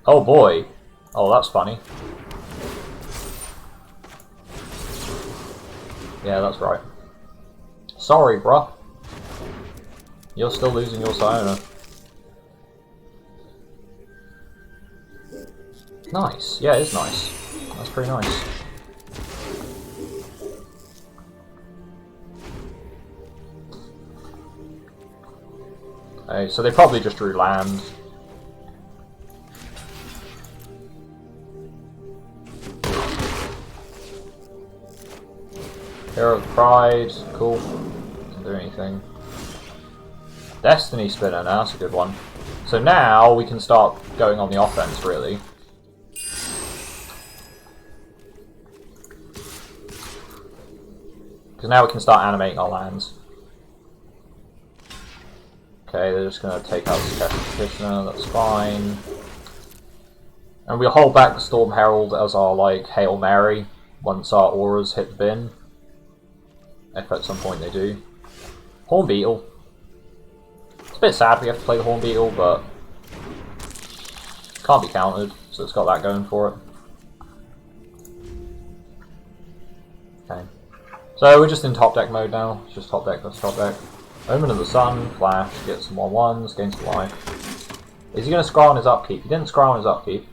Oh boy. Oh, that's funny. Yeah, that's right. Sorry, bruh. You're still losing your Siona. Nice. Yeah, it is nice. That's pretty nice. Okay, so they probably just drew land. Hero of Pride, cool. Doesn't do anything. Destiny Spinner, now that's a good one. So now we can start going on the offense, really. Because now we can start animating our lands. Okay, they're just going to take out the Petitioner, that's fine. And we'll hold back the Storm Herald as our, like, Hail Mary once our auras hit the bin. If at some point they do. Horn Beetle. It's a bit sad we have to play the Horn Beetle, but can't be countered, so it's got that going for it. Okay. So we're just in top deck mode now. It's just top deck, that's top deck. Omen of the Sun, Flash, get some 1/1s, gain some life. Is he going to scry on his upkeep? He didn't scry on his upkeep.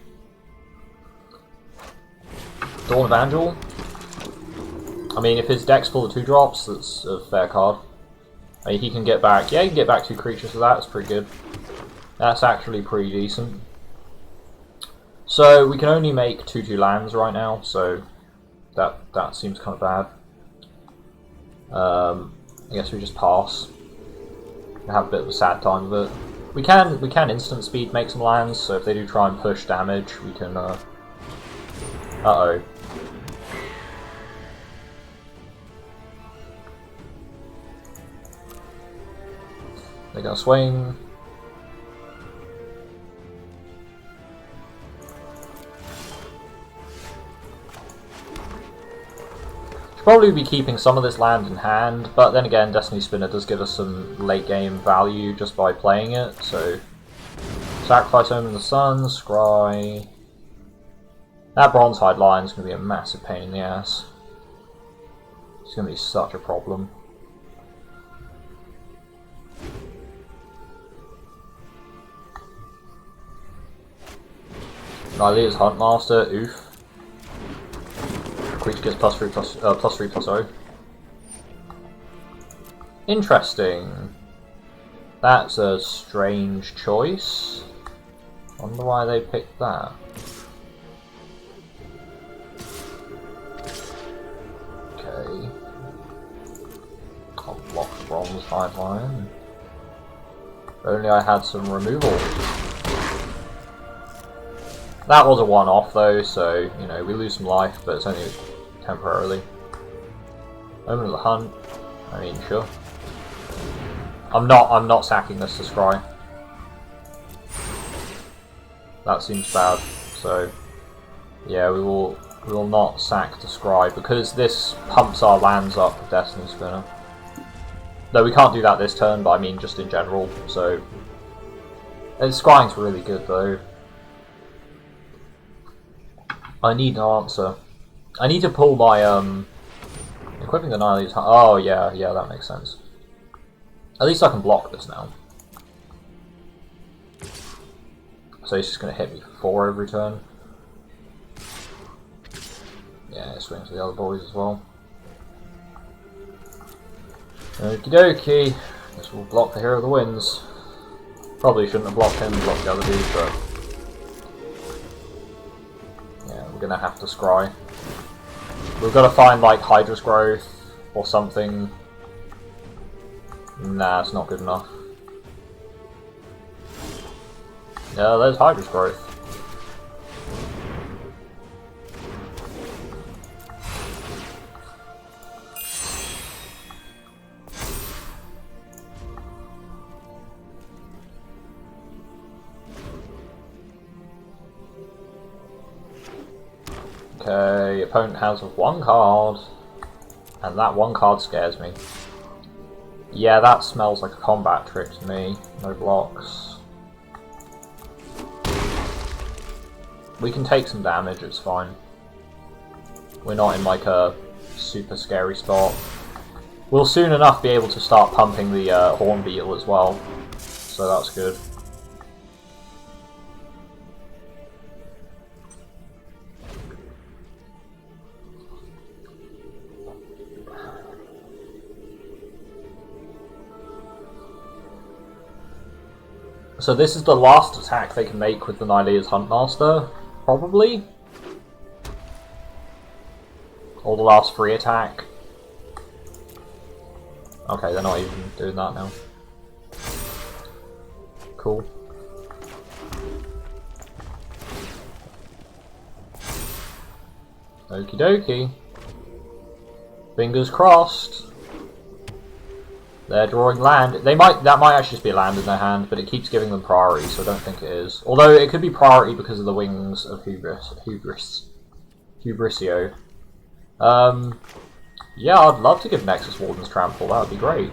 Dawn Evangel. I mean, if his deck's full of 2-drops, that's a fair card. I mean, he can get back. Yeah, he can get back 2 creatures with that. That's pretty good. That's actually pretty decent. So we can only make 2/2 lands right now. So that seems kind of bad. I guess we just pass. We have a bit of a sad time with it. We can instant speed make some lands. So if they do try and push damage, we can. Uh-oh. They're gonna swing. Should probably be keeping some of this land in hand, but then again, Destiny Spinner does give us some late game value just by playing it, so sacrifice Omen of the Sun, scry. That Bronzehide line is going to be a massive pain in the ass. It's going to be such a problem. Nylea's Huntmaster, oof. Creature gets +3/+0. Interesting. That's a strange choice. Wonder why they picked that. Okay. I'll block the Bronzehide line. If only I had some removal. That was a one-off though, so, you know, we lose some life, but it's only temporarily. Omen of the Hunt. I mean, sure. I'm not sacking this to scry. That seems bad. So yeah, we will not sack to scry because this pumps our lands up with Destiny Spinner. Though we can't do that this turn, but I mean just in general, so scrying's really good though. I need an answer. I need to pull my equipping the Nylea's. Oh yeah, that makes sense. At least I can block this now. So he's just gonna hit me for 4 every turn. Yeah, swing to the other boys as well. Okie dokie. Guess we'll block the Hero of the Winds. Probably shouldn't have blocked him, blocked the other dude, but yeah, we're gonna have to scry. We've got to find like Hydra's Growth or something. Nah, it's not good enough. Yeah, there's Hydra's Growth. Okay, opponent has 1 card, and that 1 card scares me. Yeah, that smells like a combat trick to me. No blocks. We can take some damage, it's fine. We're not in like a super scary spot. We'll soon enough be able to start pumping the Horn Beetle as well, so that's good. So this is the last attack they can make with the Nylea's Huntmaster, probably? Or the last free attack. Okay, they're not even doing that now. Cool. Okie dokie. Fingers crossed. They're drawing land. That might actually just be a land in their hand, but it keeps giving them priority, so I don't think it is. Although it could be priority because of the wings of Hubrisio. Yeah, I'd love to give Nexus Wardens Trample. That would be great.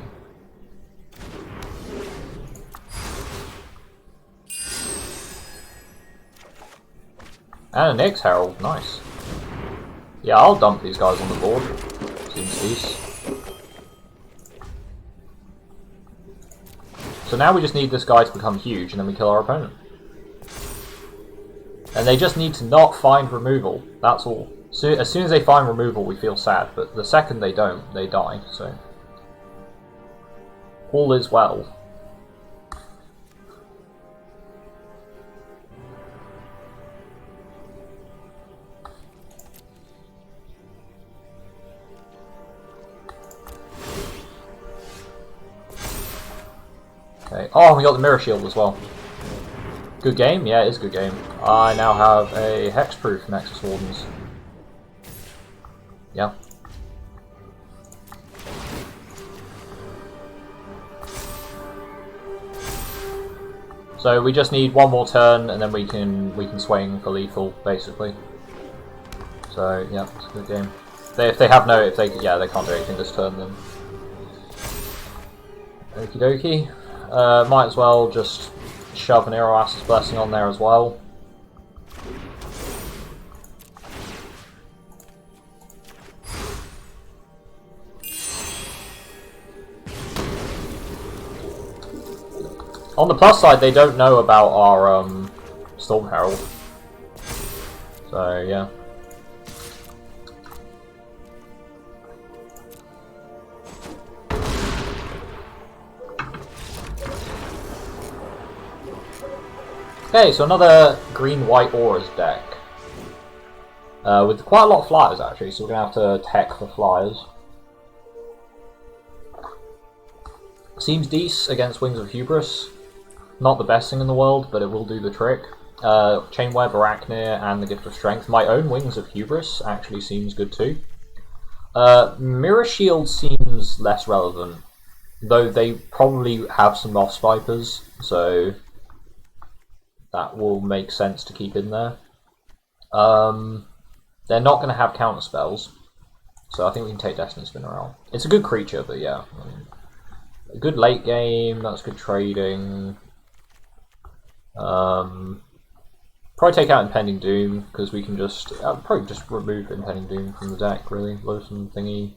And a Nyx Herald, nice. Yeah, I'll dump these guys on the board. Seems decent. So now we just need this guy to become huge, and then we kill our opponent. And they just need to not find removal, that's all. So, as soon as they find removal, we feel sad, but the second they don't, they die, so... all is well. Okay. Oh, we got the Mirror Shield as well. Good game? Yeah, it is a good game. I now have a Hexproof Nexus Wardens. Yeah. So we just need one more turn, and then we can swing for lethal, basically. So yeah, it's a good game. They can't do anything this turn then. Okie dokie. Might as well just shove an Iroas's Blessing on there as well. On the plus side, they don't know about our Storm Herald. So yeah. Okay, so another green-white auras deck. With quite a lot of flyers actually, so we're going to have to tech for flyers. Seems decent against Wings of Hubris. Not the best thing in the world, but it will do the trick. Chainweb, Arachnir, and the Gift of Strength. My own Wings of Hubris actually seems good too. Mirror Shield seems less relevant, though they probably have some Moss Vipers, so that will make sense to keep in there. They're not going to have counter spells, so I think we can take Destiny Spinner out. It's a good creature, but yeah. I mean, a good late game, that's good trading. Probably take out Impending Doom, because we can just... probably just remove Impending Doom from the deck, really. Lotion thingy.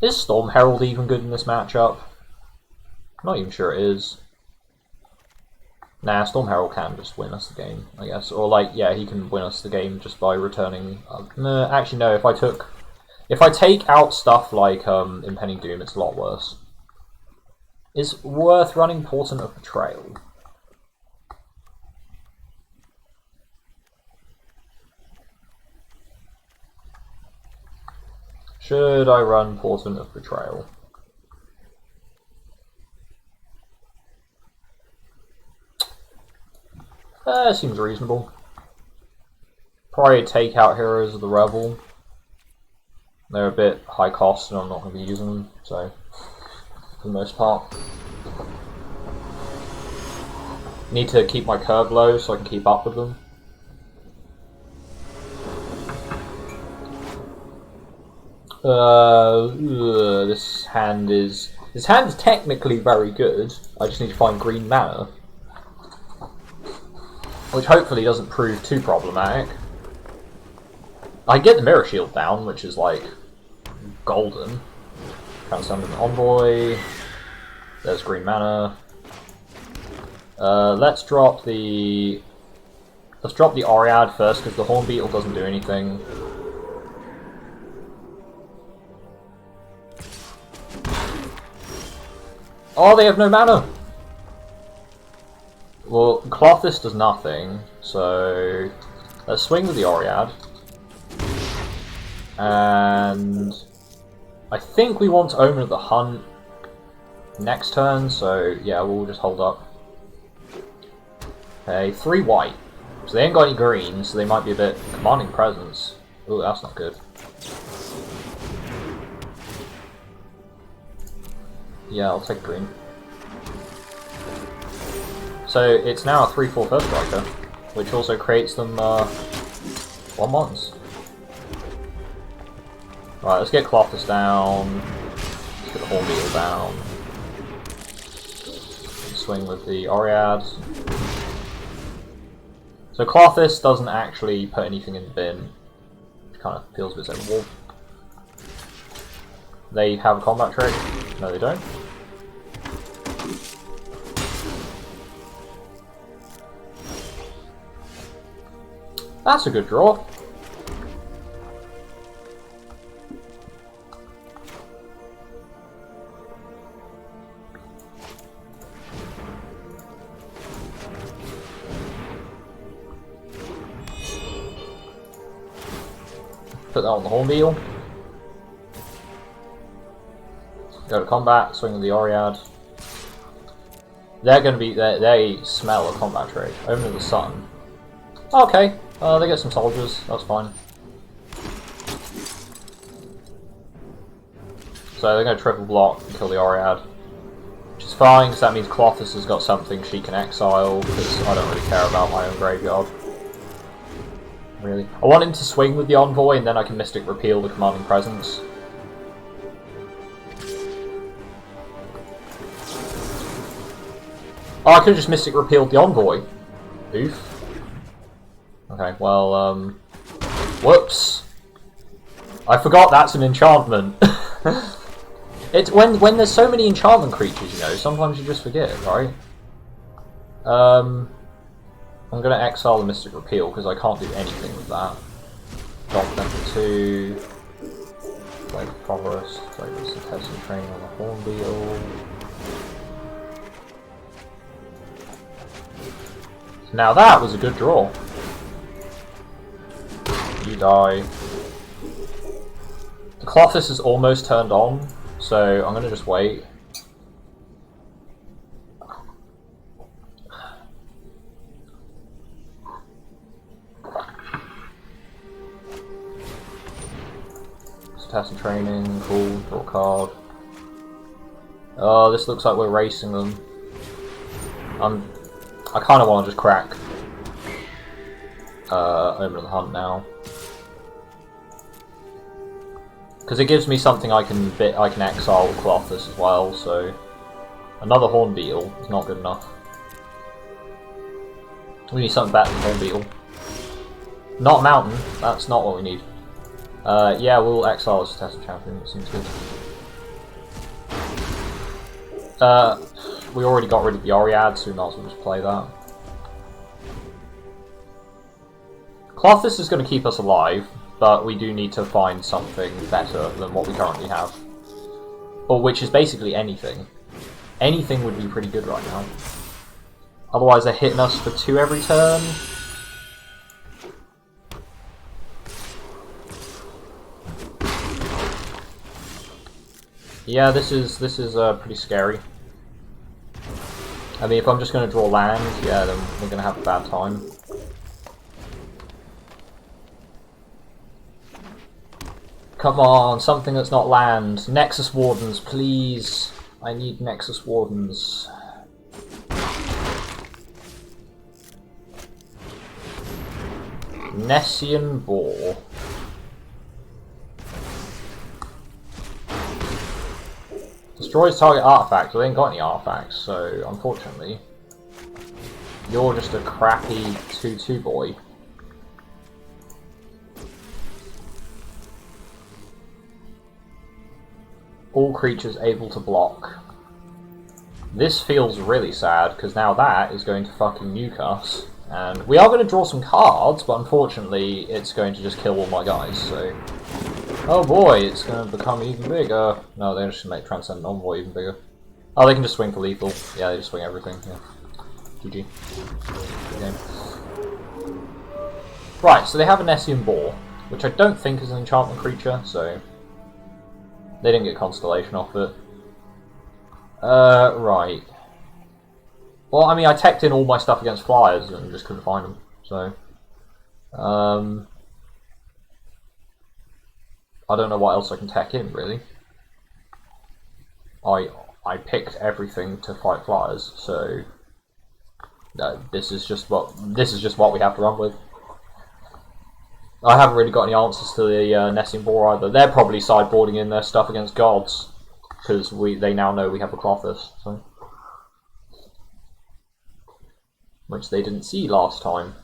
Is Storm Herald even good in this matchup? I'm not even sure it is. Nah, Storm Herald can just win us the game, I guess. Or, like, yeah, he can win us the game just by returning... actually, no, if I take out stuff like Impending Doom, it's a lot worse. Is worth running Portent of Betrayal? Should I run Portent of Betrayal? Seems reasonable. Probably take out Heroes of the Revel. They're a bit high cost and I'm not going to be using them, so for the most part. Need to keep my curve low so I can keep up with them. This hand is technically very good. I just need to find green mana, which hopefully doesn't prove too problematic. I get the Mirror Shield down, which is like golden. Transcendent Envoy. There's green mana. Let's drop the Oread first because the Horn Beetle doesn't do anything. Oh, they have no mana! Well, Clothis does nothing, so let's swing with the Oread. And I think we want to Omen of the Hunt next turn, so yeah, we'll just hold up. Okay, 3 white. So they ain't got any green, so they might be a bit commanding presence. Ooh, that's not good. Yeah, I'll take green. So it's now a 3/4 first striker, which also creates them 1/1s. Right, let's get Clothis down. Let's get the Hornbeetle down. Swing with the Oread. So Clothis doesn't actually put anything in the bin. It kind of feels a bit like a wolf. They have a combat trick? No, they don't. That's a good draw. Put that on the Hornbeetle. Go to combat, swing with the Oread. They're going to be, they smell a combat trick. Omen of the Sun. Okay, they get some soldiers, that's fine. So they're going to triple block and kill the Oread. Which is fine, because that means Clothis has got something she can exile, because I don't really care about my own graveyard. Really. I want him to swing with the Envoy, and then I can Mystic Repeal the Commanding Presence. Oh, I could have just Mystic Repealed the Envoy. Oof. Okay, well, whoops. I forgot that's an enchantment. It's when there's so many enchantment creatures, you know, sometimes you just forget, right? I'm going to exile the Mystic Repeal because I can't do anything with that. Drop them for 2. Play the Forest. Play the Testing Training on the Hornbeetle. Now that was a good draw. You die. The Clothis is almost turned on, so I'm going to just wait. Testing Training, cool, draw a card. Oh, this looks like we're racing them. I kind of want to just crack Omen of the Hunt now, because it gives me something I can exile with Clothis as well. So another Hornbeetle is not good enough. We need something better than Hornbeetle. Not Mountain. That's not what we need. Yeah, we'll exile as Testing Champion. That seems good. We already got rid of the Oread, so we might as well just play that. Clothis is going to keep us alive, but we do need to find something better than what we currently have. Or which is basically anything. Anything would be pretty good right now. Otherwise they're hitting us for 2 every turn. Yeah, this is pretty scary. I mean, if I'm just going to draw land, yeah, then we're going to have a bad time. Come on, something that's not land. Nexus Wardens, please. I need Nexus Wardens. Nessian Boar. Destroys target artifact. Well, they ain't got any artifacts, so unfortunately, you're just a crappy 2/2 boy. All creatures able to block. This feels really sad, because now that is going to fucking nuke us. And we are going to draw some cards, but unfortunately it's going to just kill all my guys, so... Oh boy, it's going to become even bigger. No, they're just going to make Transcendent Envoy even bigger. Oh, they can just swing for lethal. Yeah, they just swing everything, yeah. GG. Good game. Right, so they have a Nessian Boar, which I don't think is an enchantment creature, so... They didn't get Constellation off it. Right. Well, I mean, I teched in all my stuff against flyers and just couldn't find them. So, I don't know what else I can tech in, really. I picked everything to fight flyers, so this is just what we have to run with. I haven't really got any answers to the Nessian Boar either. They're probably sideboarding in their stuff against gods because they now know we have a Clothis, so which they didn't see last time.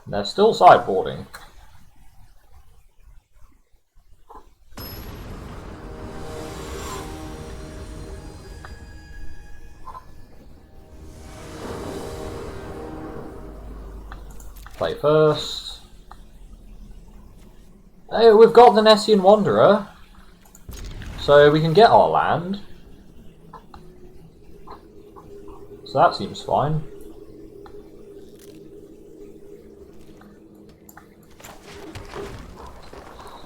They're still sideboarding. Play first. Hey, we've got the Nessian Wanderer, so we can get our land. So that seems fine.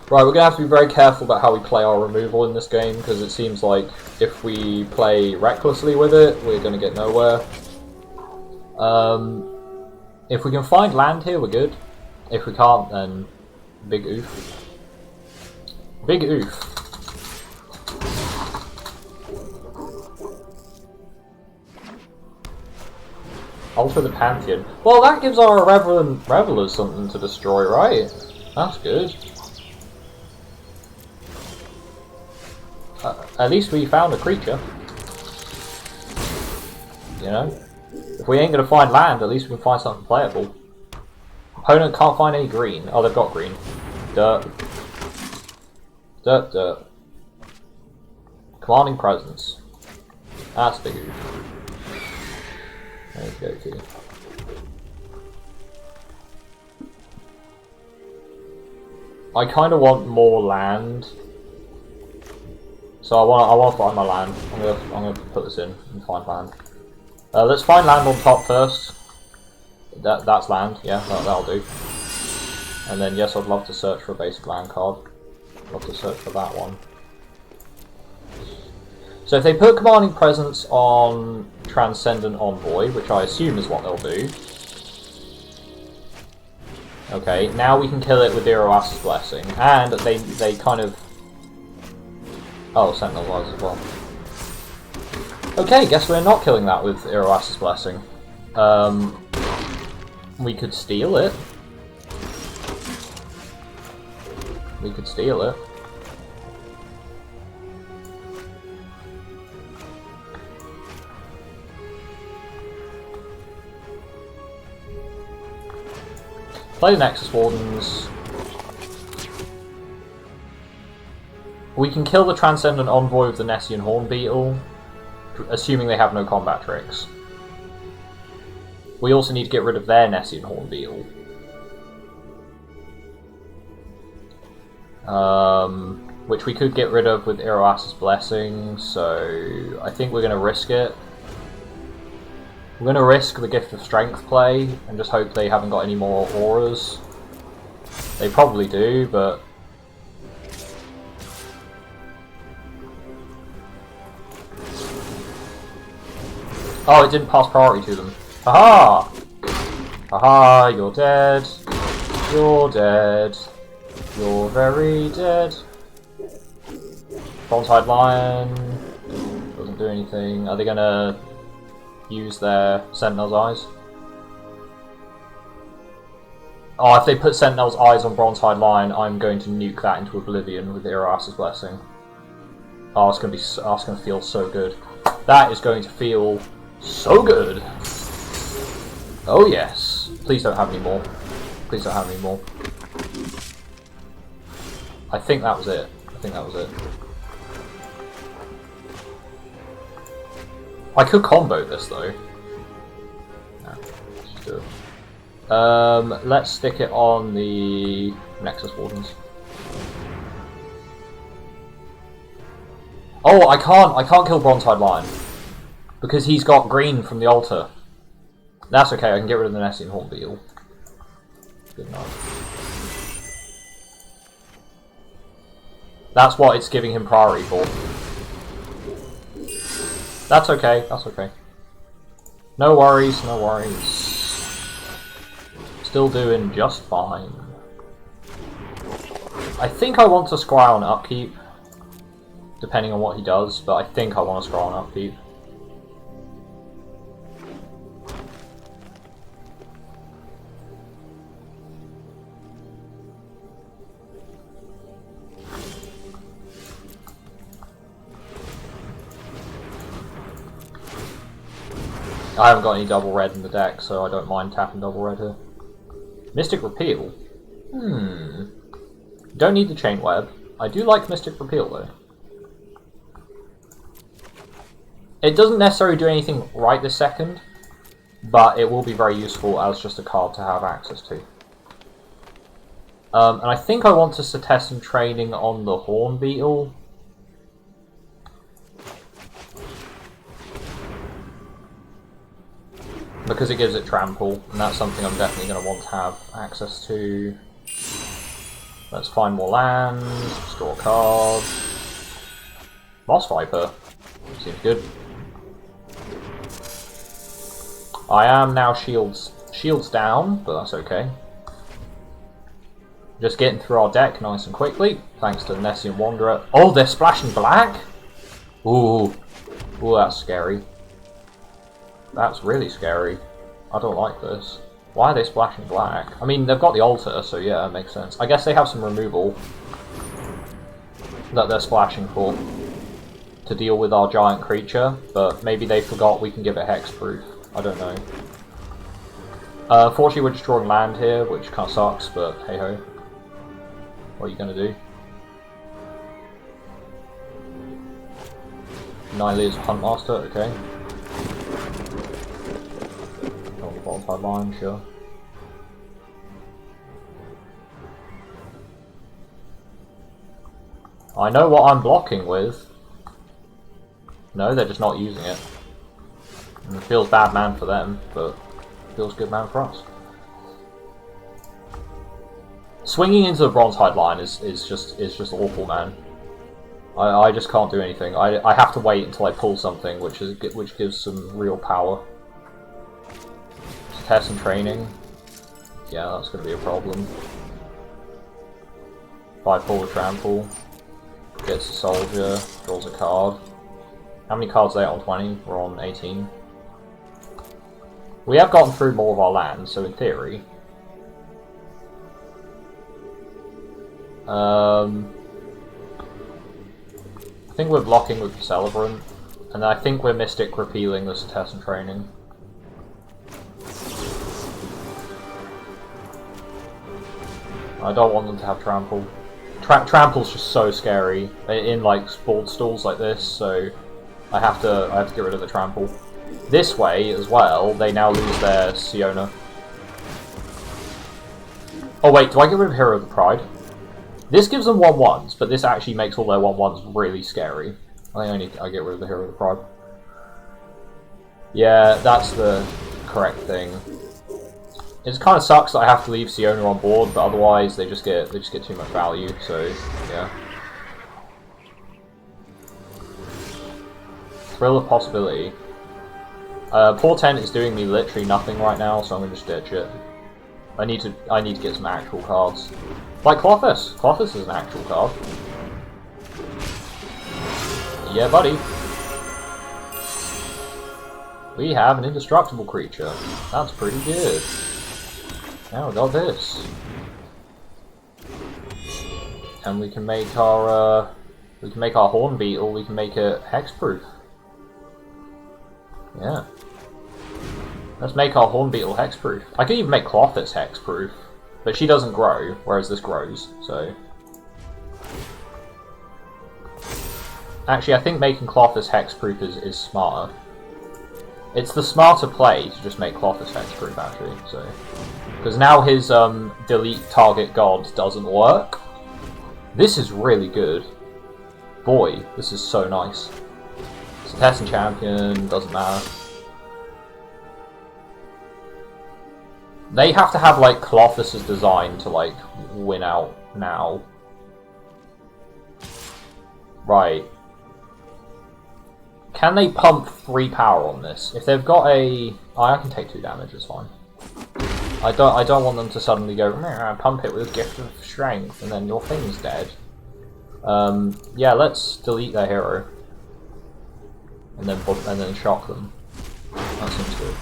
Right, we're going to have to be very careful about how we play our removal in this game, because it seems like if we play recklessly with it, we're going to get nowhere. If we can find land here, we're good. If we can't, then big oof. Big oof. Alter the Pantheon. Well, that gives our Irreverent Revelers something to destroy, right? That's good. At least we found a creature. You know? If we ain't gonna find land, at least we can find something playable. Opponent can't find any green. Oh, they've got green. Dirt. Dirt, dirt. Commanding Presence. That's big. There you go, I kind of want more land. So I want to find my land. I'm gonna put this in and find land. Let's find land on top first. That's land. Yeah, that'll do. And then yes, I'd love to search for a basic land card. Love to search for that one. So if they put Commanding Presence on Transcendent Envoy, which I assume is what they'll do. Okay, now we can kill it with Iroas's Blessing, and they kind of. Oh, Sentinel's Eyes as well. Okay, guess we're not killing that with Iroas's Blessing. We could steal it. We could steal it. Play the Nexus Wardens. We can kill the Transcendent Envoy with the Nessian Hornbeetle, assuming they have no combat tricks. We also need to get rid of their Nessian Hornbeetle. Which we could get rid of with Iroas's Blessing, so I think we're going to risk it. We're going to risk the Gift of Strength play and just hope they haven't got any more auras. They probably do, but... Oh, it didn't pass priority to them. Haha! Haha, you're dead. You're dead. You're very dead. Bronze-Hide Lion doesn't do anything. Are they gonna use their Sentinel's Eyes? Oh, if they put Sentinel's Eyes on Bronze-Hide Lion, I'm going to nuke that into oblivion with Iroas's Blessing. Oh, it's gonna feel so good. That is going to feel so good. Oh yes. Please don't have any more. Please don't have any more. I think that was it. I think that was it. I could combo this though. No. Do it. Let's stick it on the Nexus Wardens. Oh, I can't kill Bronze-Hide Lion because he's got green from the altar. That's okay. I can get rid of the Nessian Horn Beetle. Good enough. That's what it's giving him priority for. That's okay. That's okay. No worries. No worries. Still doing just fine. I think I want to scry on upkeep, depending on what he does, but I think I want to scry on upkeep. I haven't got any double red in the deck, so I don't mind tapping double red here. Mystic Repeal? Don't need the Chain Web. I do like Mystic Repeal though. It doesn't necessarily do anything right this second, but it will be very useful as just a card to have access to. And I think I want to test some training on the Horn Beetle. Because it gives it trample, and that's something I'm definitely going to want to have access to. Let's find more land, store a card. Moss Viper. Seems good. I am now shields down, but that's okay. Just getting through our deck nice and quickly, thanks to the Nessian Wanderer. Oh, they're splashing black? Ooh. Ooh, that's scary. That's really scary. I don't like this. Why are they splashing black? I mean, they've got the altar, so yeah, it makes sense. I guess they have some removal that they're splashing for to deal with our giant creature, but maybe they forgot we can give it hexproof. I don't know. Unfortunately, we're just drawing land here, which kind of sucks, but hey-ho. What are you going to do? Nile is Huntmaster, okay. Bottom line, sure. I know what I'm blocking with. No, they're just not using it. And it feels bad man for them, but it feels good man for us. Swinging into the Bronze-Hide Lion is just awful, man. I just can't do anything. I have to wait until I pull something, which gives some real power. Test and training. Yeah, that's going to be a problem. Bipolar Trample. Gets a soldier. Draws a card. How many cards are they on 20? We're on 18. We have gotten through more of our land, so in theory... I think we're blocking with the Celebrant. And I think we're Mystic repealing this test and training. I don't want them to have trample. Trample's just so scary in like board stalls like this, so I have to get rid of the trample. This way as well, they now lose their Siona. Oh wait, do I get rid of Hero of the Pride? This gives them 1/1s, but this actually makes all their 1/1s really scary. I think I get rid of the Hero of the Pride. Yeah, that's the correct thing. It kind of sucks that I have to leave Siona on board, but otherwise they just get too much value. So yeah. Thrill of Possibility. Portent is doing me literally nothing right now, so I'm gonna just ditch it. I need to get some actual cards, like Clothis. Clothis is an actual card. Yeah, buddy. We have an indestructible creature. That's pretty good. Now we got this, and we can make our Horn Beetle. We can make it hexproof. Yeah, let's make our Horn Beetle hexproof. I could even make Clothis hexproof, but she doesn't grow, whereas this grows. So, actually, I think making Clothis hexproof is smarter. It's the smarter play to just make cloth effects proof, actually. So, because now his delete target god doesn't work. This is really good. Boy, this is so nice. It's a testing champion, doesn't matter. They have to have like Colossus's design to like win out now. Right. Can they pump 3 power on this? If they've got a... Oh, I can take 2 damage, it's fine. I don't want them to suddenly go, pump it with Gift of Strength, and then your thing's dead. Yeah, let's delete their hero. And then shock them. That seems good.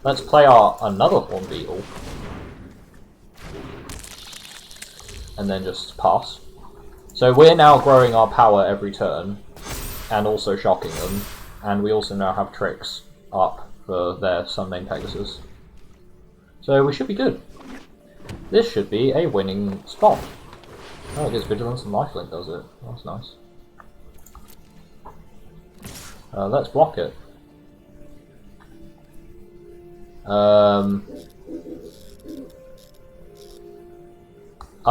Let's play our another Horn Beetle. And then just pass. So we're now growing our power every turn. And also shocking them, and we also now have tricks up for their Sunmain Pegasus. So we should be good. This should be a winning spot. Oh, it gets Vigilance and Lifelink, does it? That's nice. Let's block it. I'm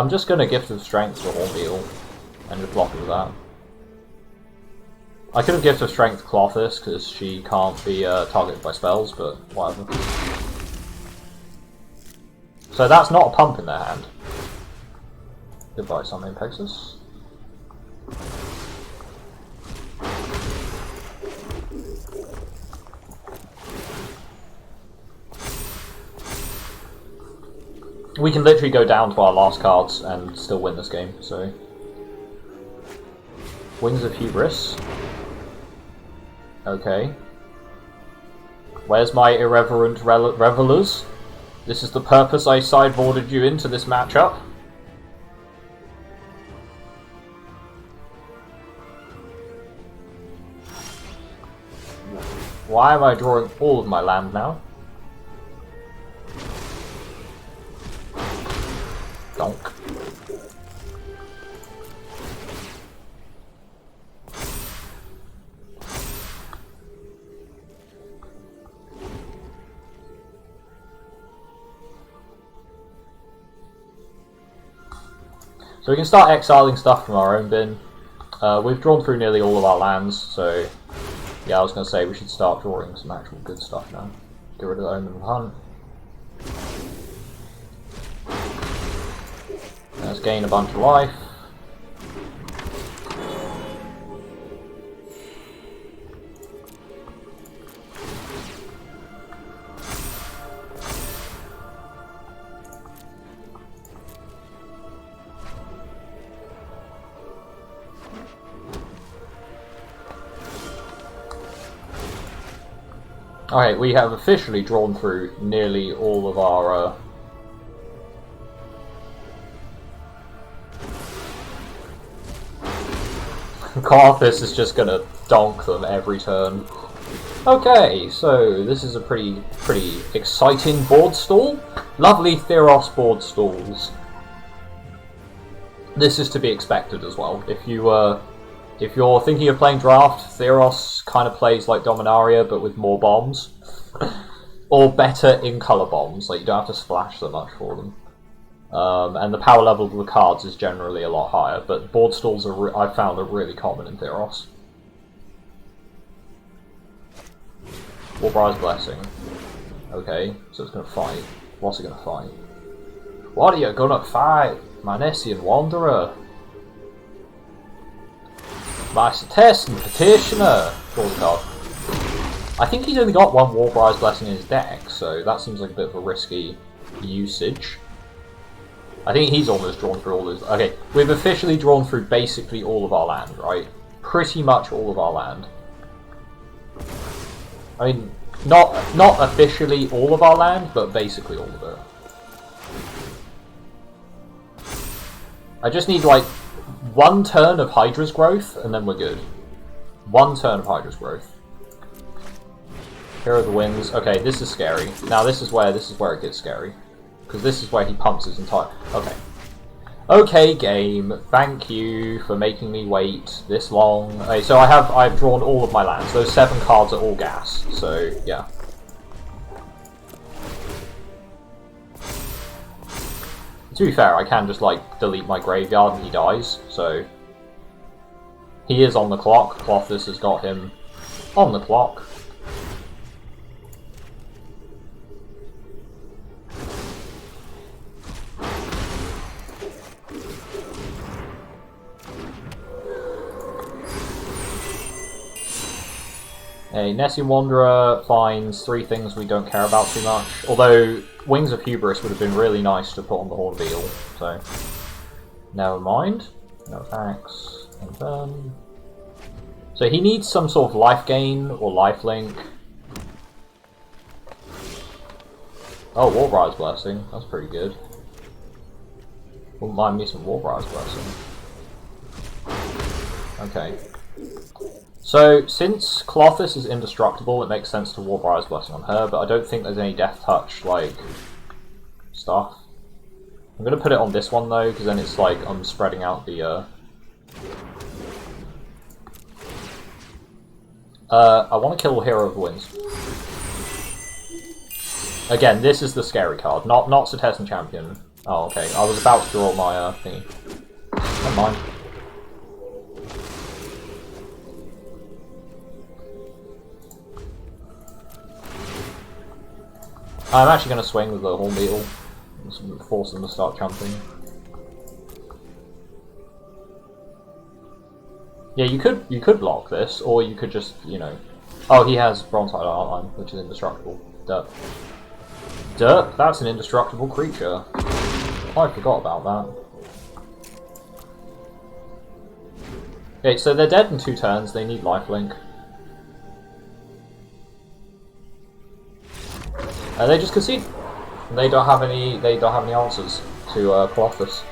just going to Gift of Strength to Horn Beetle, and just block it with that. I could have Gift of Strength Clothis, because she can't be targeted by spells, but whatever. So that's not a pump in their hand. Goodbye, Sunmain Pegasus. We can literally go down to our last cards and still win this game, so... Wings of Hubris. Okay. Where's my irreverent revelers? This is the purpose I sideboarded you into this matchup. Why am I drawing all of my land now? Donk. So we can start exiling stuff from our own bin. We've drawn through nearly all of our lands, so yeah, I was going to say we should start drawing some actual good stuff now. Get rid of the Omen of Hunt. Let's gain a bunch of life. Alright, we have officially drawn through nearly all of our Carthus is just gonna donk them every turn. Okay, so this is a pretty exciting board stall. Lovely Theros board stalls. This is to be expected as well. If you're thinking of playing Draft, Theros kind of plays like Dominaria, but with more bombs. Or better in-color bombs, like you don't have to splash so much for them. And the power level of the cards is generally a lot higher, but board stalls I've found are really common in Theros. Warbriar's Blessing. Okay, so it's gonna fight. What's it gonna fight? What are you gonna fight, my Nessian Wanderer? My Setessan Petitioner! Draw the card. I think he's only got one Warbriar's Blessing in his deck, so that seems like a bit of a risky usage. I think he's almost drawn through all his... Okay, we've officially drawn through basically all of our land, right? Pretty much all of our land. I mean, not officially all of our land, but basically all of it. I just need, like, one turn of Hydra's growth, and then we're good. One turn of Hydra's growth. Here are the Winds. Okay, this is scary. Now this is where it gets scary. Because this is where he pumps his entire... Okay. Okay, game. Thank you for making me wait this long. Okay, so I've drawn all of my lands. Those 7 cards are all gas. So yeah. To be fair, I can just like delete my graveyard and he dies. So he is on the clock. Clothis has got him on the clock. A Nessie Wanderer finds 3 things we don't care about too much. Although Wings of Hubris would have been really nice to put on the Horn of Eel, so never mind. No attacks. And then so he needs some sort of life gain or lifelink. Oh, Warbriar's Blessing. That's pretty good. Wouldn't mind me some Warbriar's Blessing. Okay. So, since Clothis is indestructible, it makes sense to Warbriar's Blessing on her, but I don't think there's any Death Touch, like, stuff. I'm gonna put it on this one, though, because then it's like I'm spreading out the, I want to kill Hero of the Winds. Again, this is the scary card, not Cetessan Champion. Oh, okay, I was about to draw my, thingy. Never mind. I'm actually going to swing with the Horn Beetle. Force them to start jumping. Yeah, you could block this, or you could just, you know... Oh, he has Bronze-Hide Outline, which is indestructible. Derp. Derp? That's an indestructible creature. I forgot about that. Okay, so they're dead in 2 turns, they need lifelink. They just concede. They don't have any. They don't have any answers to Clothis.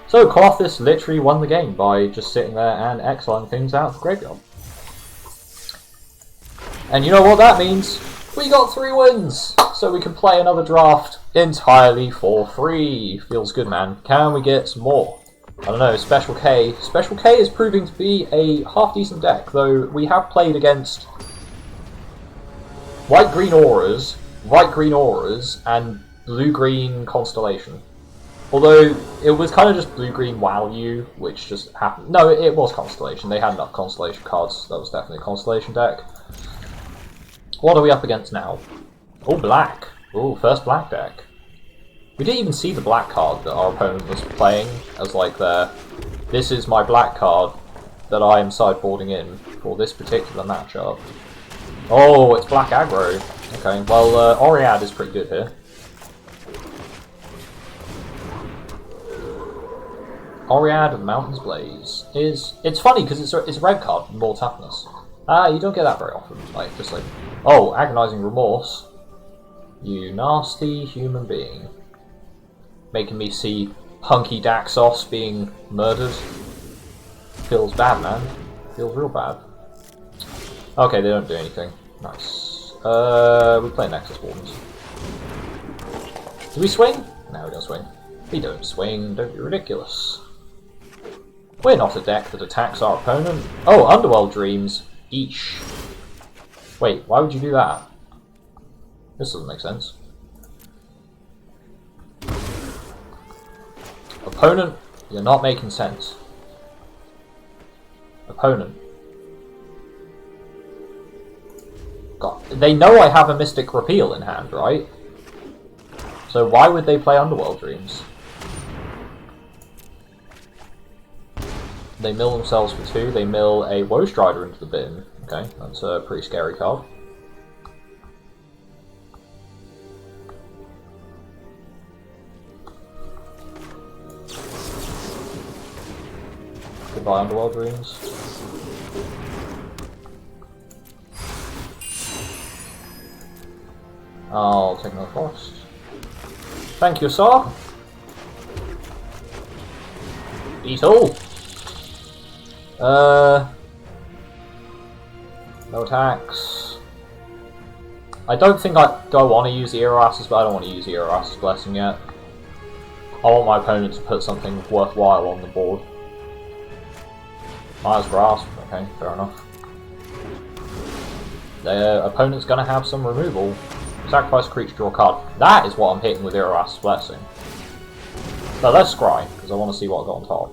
So Clothis literally won the game by just sitting there and exiling things out of the graveyard. And you know what that means? We got 3 wins, so we can play another draft entirely for free. Feels good, man. Can we get some more? I don't know. Special K. Special K is proving to be a half-decent deck, though we have played against white-green auras. White-green auras and blue-green constellation. Although it was kind of just blue-green value, which just happened. No, it was constellation. They had enough constellation cards. That was definitely a constellation deck. What are we up against now? Oh, black. Oh, first black deck. We didn't even see the black card that our opponent was playing as like their. This is my black card that I am sideboarding in for this particular matchup. Oh, it's black aggro. Okay, well, Oriad is pretty good here. Oriad of Mountain's Blaze is... It's funny, because it's a red card, more toughness. You don't get that very often. Like, just like... Oh, Agonizing Remorse. You nasty human being. Making me see hunky Daxos being murdered. Feels bad, man. Feels real bad. Okay, they don't do anything. Nice. We play Nexus Wardens. Do we swing? No, we don't swing. We don't swing, don't be ridiculous. We're not a deck that attacks our opponent. Oh, Underworld Dreams. Eesh. Wait, why would you do that? This doesn't make sense. Opponent, you're not making sense. Opponent. God, they know I have a Mystic Repeal in hand, right? So why would they play Underworld Dreams? They mill themselves for 2, they mill a Woestrider into the bin. Okay, that's a pretty scary card. Goodbye, Underworld Dreams. I'll take another forest. Thank you, sir. Beetle. No attacks. I don't think do I want to use the Erasa's, but I don't want to use the Erasa's Blessing yet. I want my opponent to put something worthwhile on the board. Mire's Grasp, okay, fair enough. Their opponent's going to have some removal. Sacrifice a creature, draw a card. That is what I'm hitting with Theros' Blessing. So let's scry, because I want to see what I got on top.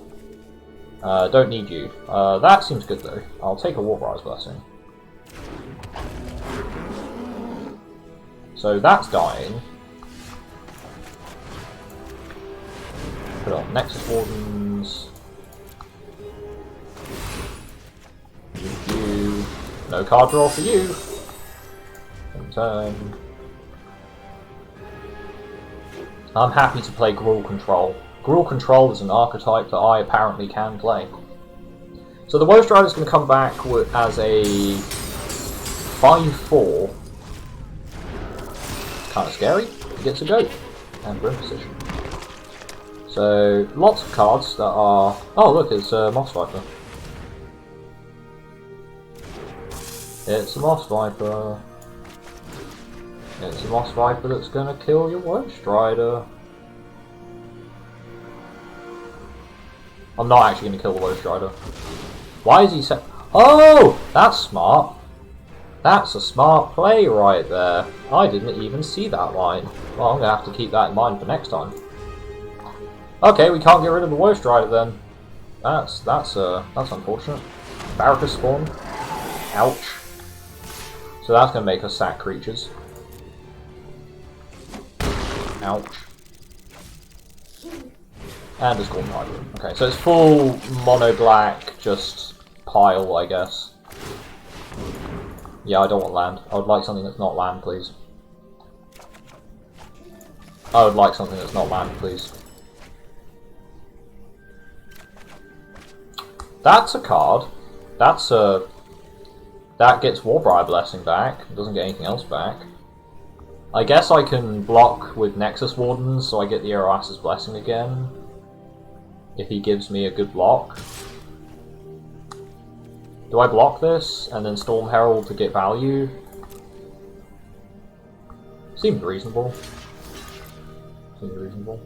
Don't need you. That seems good though. I'll take a Warbride's Blessing. So that's dying. Put on Nexus Wardens. You. No card draw for you. Turn. I'm happy to play Gruul Control. Gruul Control is an archetype that I apparently can play. So the Woe Strider is going to come back as a 5/4. Kind of scary. He gets a goat and Grim Position. So lots of cards that are. Oh look, it's Moss Viper. It's a Moss Viper. It's a Moss Viper that's gonna kill your Woe Strider. I'm not actually gonna kill the Woe Strider. Why is he set? Oh! That's smart. That's a smart play right there. I didn't even see that line. Well, I'm gonna have to keep that in mind for next time. Okay, we can't get rid of the Woe Strider then. That's unfortunate. Barracus spawn. Ouch. So that's gonna make us sack creatures. Ouch. And a Scorn Tiger. Okay, so it's full mono black, just pile, I guess. Yeah, I don't want land. I would like something that's not land, please. I would like something that's not land, please. That's a card. That's a... That gets Warbribe Blessing back. It doesn't get anything else back. I guess I can block with Nexus Wardens, so I get the Eroas's Blessing again. If he gives me a good block. Do I block this, and then Storm Herald to get value? Seems reasonable. Seems reasonable.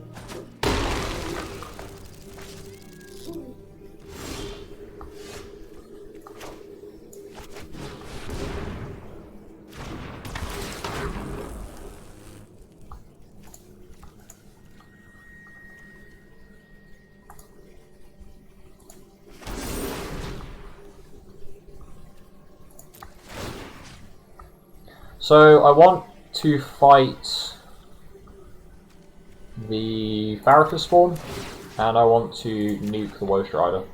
So I want to fight the Farrakhan spawn, and I want to nuke the Woe Strider.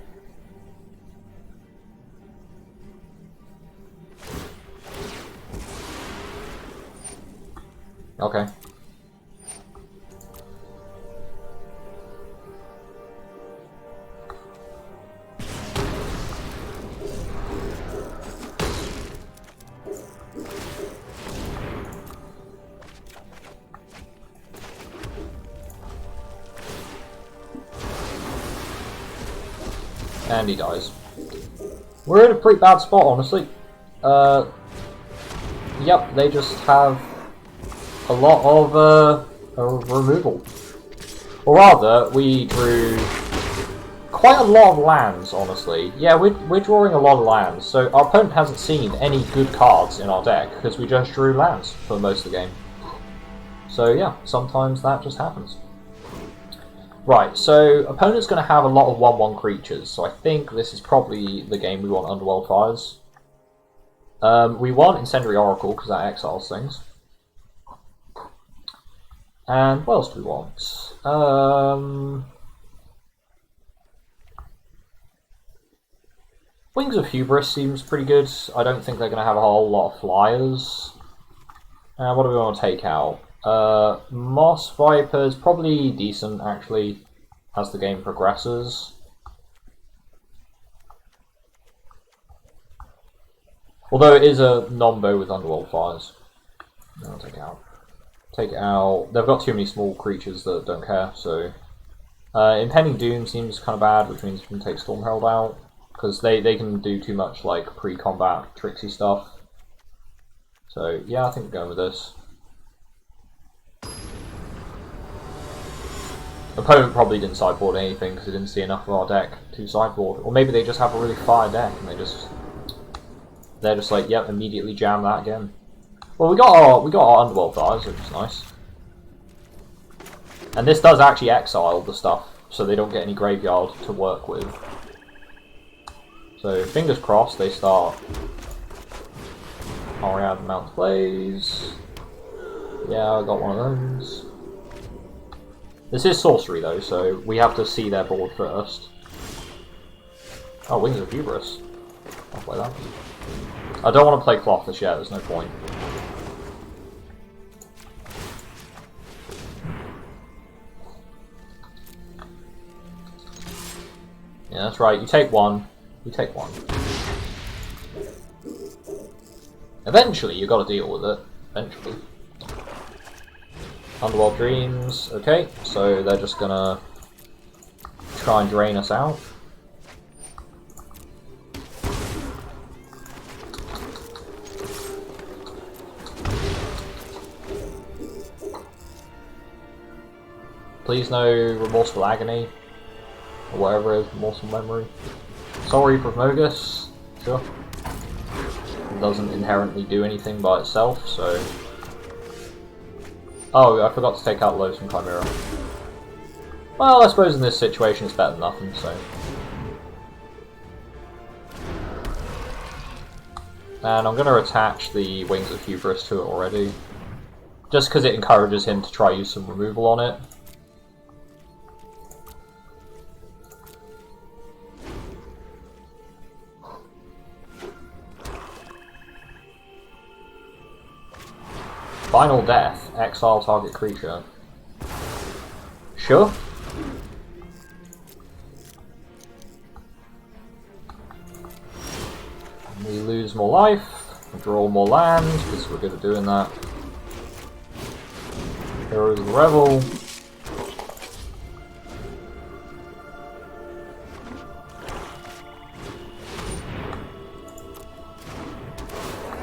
Okay. And he dies. We're in a pretty bad spot, honestly. Yep, they just have a lot of removal. Or rather, we drew quite a lot of lands, honestly. Yeah, we're drawing a lot of lands, so our opponent hasn't seen any good cards in our deck, because we just drew lands for most of the game. So yeah, sometimes that just happens. Right, so opponent's going to have a lot of 1/1 creatures, so I think this is probably the game we want Underworld Fires. We want Incendiary Oracle, because that exiles things. And what else do we want? Wings of Hubris seems pretty good. I don't think they're going to have a whole lot of flyers. What do we want to take out? Moss Viper is probably decent, actually, as the game progresses. Although it is a non-bow with Underworld Fires. I'll take it out. Take it out. They've got too many small creatures that don't care, so... Impending Doom seems kind of bad, which means we can take Storm Herald out. Because they can do too much, like, pre-combat tricksy stuff. So, yeah, I think we're going with this. Opponent probably didn't sideboard anything because they didn't see enough of our deck to sideboard. Or maybe they just have a really fire deck and they're just like, yep, immediately jam that again. Well, we got our Underworld Fires, which is nice. And this does actually exile the stuff, so they don't get any graveyard to work with. So fingers crossed they start Ariad Mount Plays. Yeah, I got one of those. This is sorcery though, so we have to see their board first. Oh, Wings of Hubris. I'll play that. I don't want to play Clothis yet, there's no point. Yeah, that's right, you take one. You take one. Eventually, you got to deal with it. Eventually. Underworld Dreams. Okay, so they're just gonna try and drain us out. Please no Remorseful Agony, or whatever it is, Remorseful Memory. Sorry, Promogus. Sure. It doesn't inherently do anything by itself, so... Oh, I forgot to take out Loathsome Chimera. Well, I suppose in this situation it's better than nothing, so... And I'm going to attach the Wings of Hubris to it already. Just because it encourages him to try use some removal on it. Final Death, exile target creature. Sure. We lose more life, we draw more land, because we're good at doing that. Heroes of the Revel.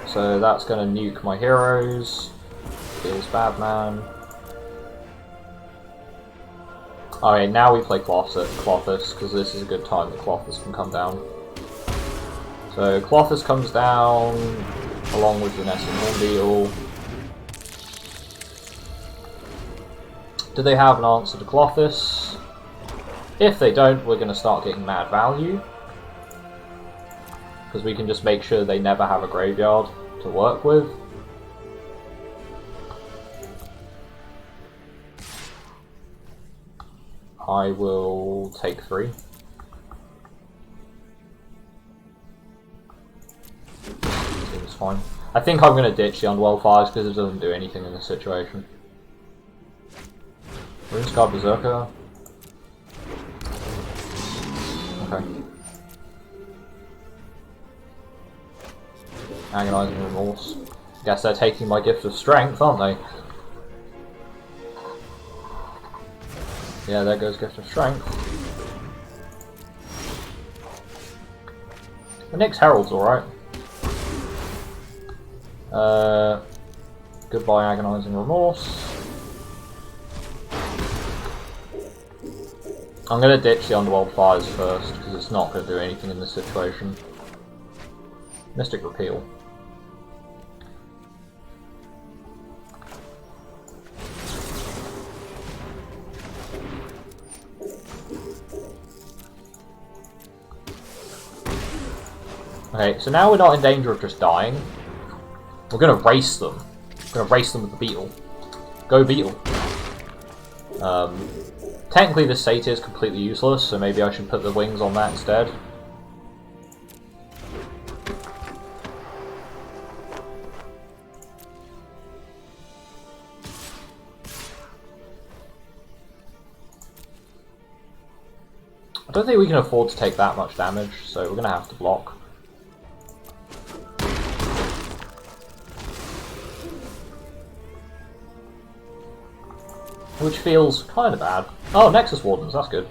So that's going to nuke my heroes. Here's Badman. Alright, now we play Clothis, because this is a good time that Clothis can come down. So Clothis comes down, along with Vanessa Hornbeetle. Do they have an answer to Clothis? If they don't, we're going to start getting mad value. Because we can just make sure they never have a graveyard to work with. I will take 3. Seems fine. I think I'm going to ditch the Underworld Fires because it doesn't do anything in this situation. Runescarred Berserker. Okay. Agonizing Remorse. Guess they're taking my Gift of Strength, aren't they? Yeah, there goes Gift of Strength. The Nyx Herald's alright. Goodbye Agonizing Remorse. I'm going to ditch the Underworld Fires first, because it's not going to do anything in this situation. Mystic Repeal. Okay, so now we're not in danger of just dying. We're going to race them. We're going to race them with the Beetle. Go Beetle. Technically this Satyr is completely useless, so maybe I should put the wings on that instead. I don't think we can afford to take that much damage, so we're going to have to block. Which feels kind of bad. Oh, Nexus Wardens, that's good.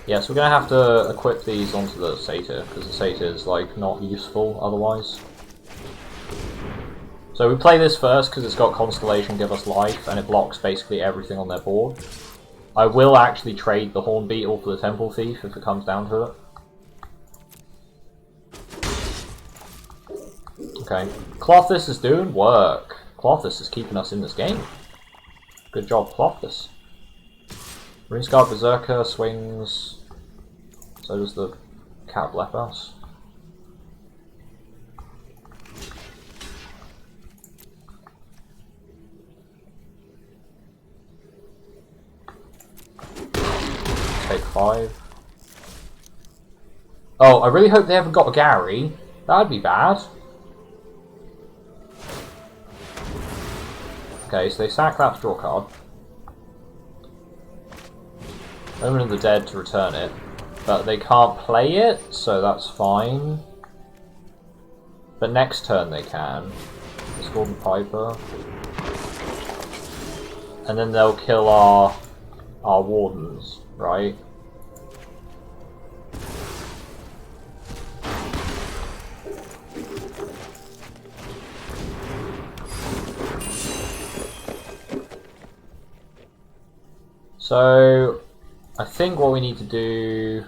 Yes, we're going to have to equip these onto the Satyr, because the Satyr is, like, not useful otherwise. So we play this first because it's got Constellation give us life, and it blocks basically everything on their board. I will actually trade the Horn Beetle for the Temple Thief if it comes down to it. Okay, Clothis is doing work. Clothis is keeping us in this game. Good job, Clothis. Runescarred Berserker swings. So does the Cat Blephhouse. Take 5. Oh, I really hope they haven't got a Gary. That'd be bad. Okay, so they sack that to draw a card. Omen of the Dead to return it. But they can't play it, so that's fine. But next turn they can. It's Golden Piper. And then they'll kill our Wardens, right? So, I think what we need to do...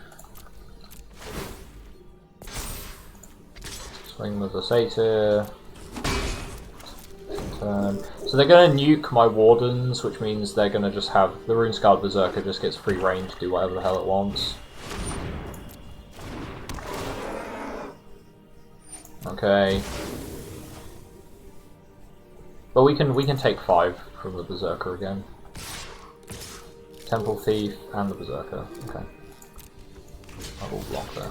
Swing with the Satyr. Turn. So they're going to nuke my Wardens, which means they're going to just have... The Runescarred Berserker just gets free reign to do whatever the hell it wants. Okay. But we can take 5 from the Berserker again. Temple Thief and the Berserker. Okay. I will block there.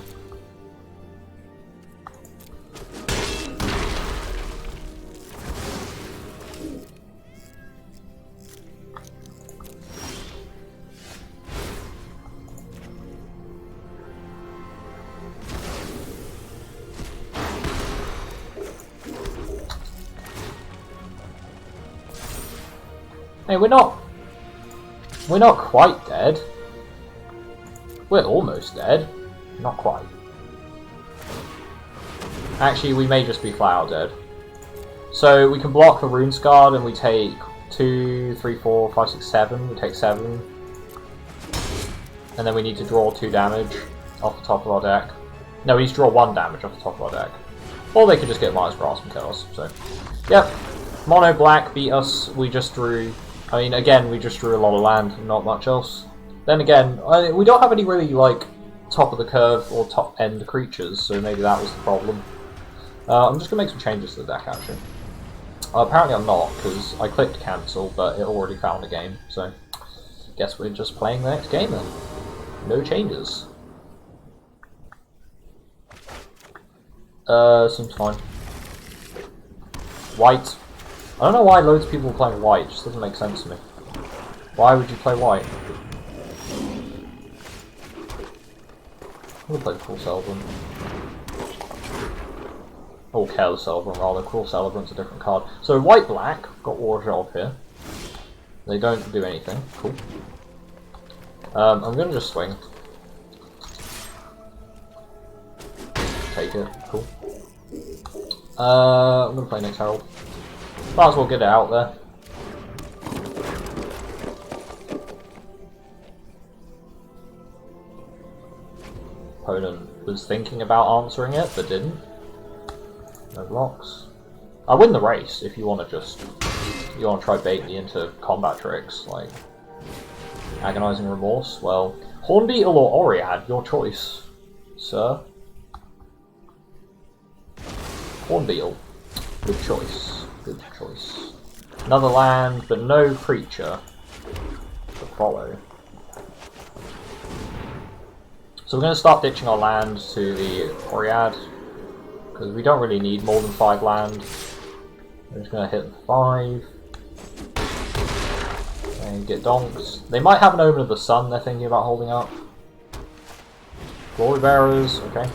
Hey, we're not quite dead. We're almost dead. Not quite. Actually, we may just be flat out dead. So we can block the Runescarred and we take 2, 3, 4, 5, 6, 7. We take 7. And then we need to draw 2 damage off the top of our deck. No, we need to draw 1 damage off the top of our deck. Or they could just get minus Grasp and kill us. So, yep. Mono black beat us. We just drew... I mean, again, we just drew a lot of land, not much else. Then again, we don't have any really, like, top of the curve or top end creatures, so maybe that was the problem. I'm just going to make some changes to the deck, actually. Apparently I'm not, because I clicked cancel, but it already found a game, so guess we're just playing the next game then. No changes. Seems fine. White. I don't know why loads of people are playing white, it just doesn't make sense to me. Why would you play white? I'm gonna play Cruel Celebrant. Or Careless Celebrant rather, Cruel Celebrant's a different card. So white-black, got Warjolf here. They don't do anything, cool. I'm gonna just swing. Take it, cool. I'm gonna play Nyx Herald. Might as well get it out there. Opponent was thinking about answering it, but didn't. No blocks. I win the race if you want to you want to try bait me into combat tricks, like Agonizing Remorse. Well, Horn Beetle or Oriad, your choice, sir. Horn Beetle, good choice. Good choice. Another land, but no creature to follow. So we're going to start ditching our land to the Oriad, because we don't really need more than 5 land. We're just going to hit 5. And get donks. They might have an Omen of the Sun they're thinking about holding up. Glory Bearers, okay.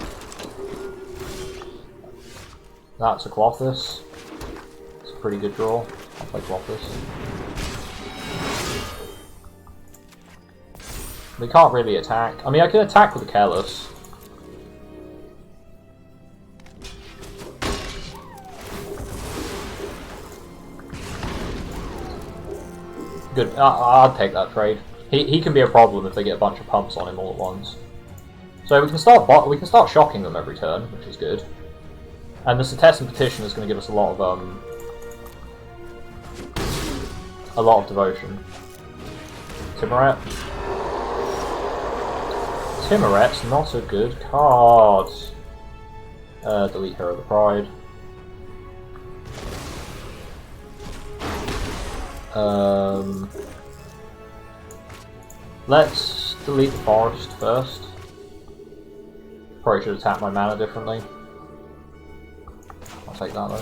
That's a Clothis. Pretty good draw. I'll play Clothis. We can't really attack. I mean, I can attack with the Careless. good. I'd take that trade. He can be a problem if they get a bunch of pumps on him all at once. So we can start shocking them every turn, which is good. And the Cetessan Petition is going to give us a lot of devotion. Timoret. Timoret's not a good card. Delete Hero of the Pride. Let's delete the forest first. Probably should attack my mana differently. I'll take that though.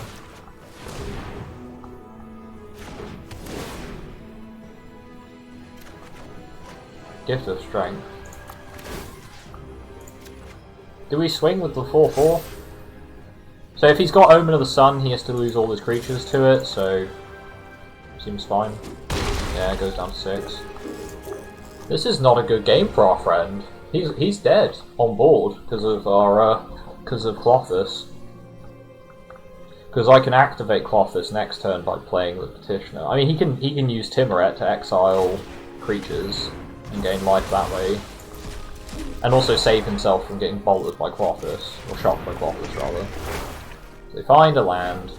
Gift of Strength. Do we swing with the 4/4? So if he's got Omen of the Sun, he has to lose all his creatures to it, so seems fine. Yeah, it goes down to 6. This is not a good game for our friend. He's dead on board because of our Clothis. Because I can activate Clothis next turn by playing the Petitioner. I mean, he can use Timoret to exile creatures and gain life that way, and also save himself from getting bolted by Clothis, or shocked by Clothis rather. So they find a land.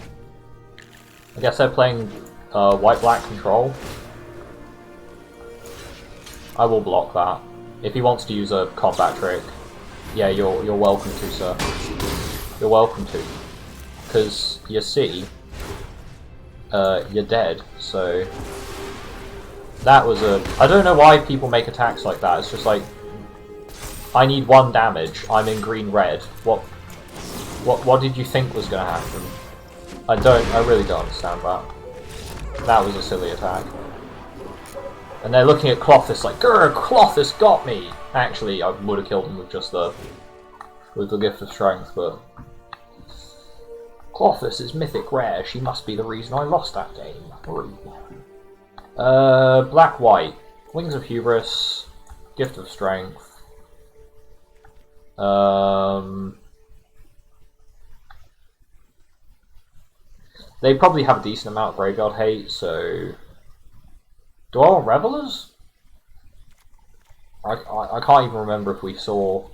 I guess they're playing white-black control. I will block that. If he wants to use a combat trick, yeah, you're welcome to, sir. You're welcome to. Because, you see, you're dead, so... That was a... I don't know why people make attacks like that, it's just like... I need 1 damage, I'm in green-red. What did you think was going to happen? I really don't understand that. That was a silly attack. And they're looking at Clothis like, grr, Clothis got me! Actually, I would have killed him with just with the Gift of Strength, but... Clothis is mythic rare, she must be the reason I lost that game. Black-white. Wings of Hubris. Gift of Strength. They probably have a decent amount of graveyard hate, so... Do I want Revelers? I can't even remember if we saw...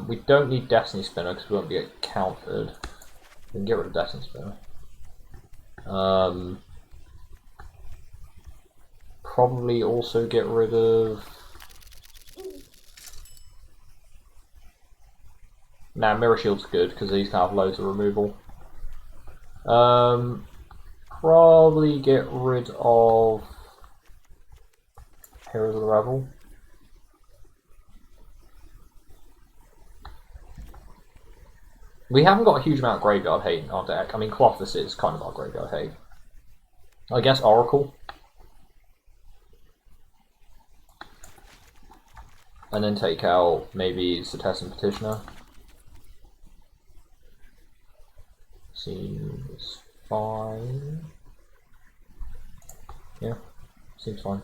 we don't need Destiny Spinner because we won't get countered. We can get rid of Destiny Spinner. Probably also get rid of... Nah, Mirror Shield's good because these can have loads of removal. Probably get rid of Heroes of the Revel. We haven't got a huge amount of graveyard hate in our deck. I mean, Clothis is kind of our graveyard hate. I guess Oracle. And then take out maybe Cetessan Petitioner. Seems fine. Yeah, seems fine.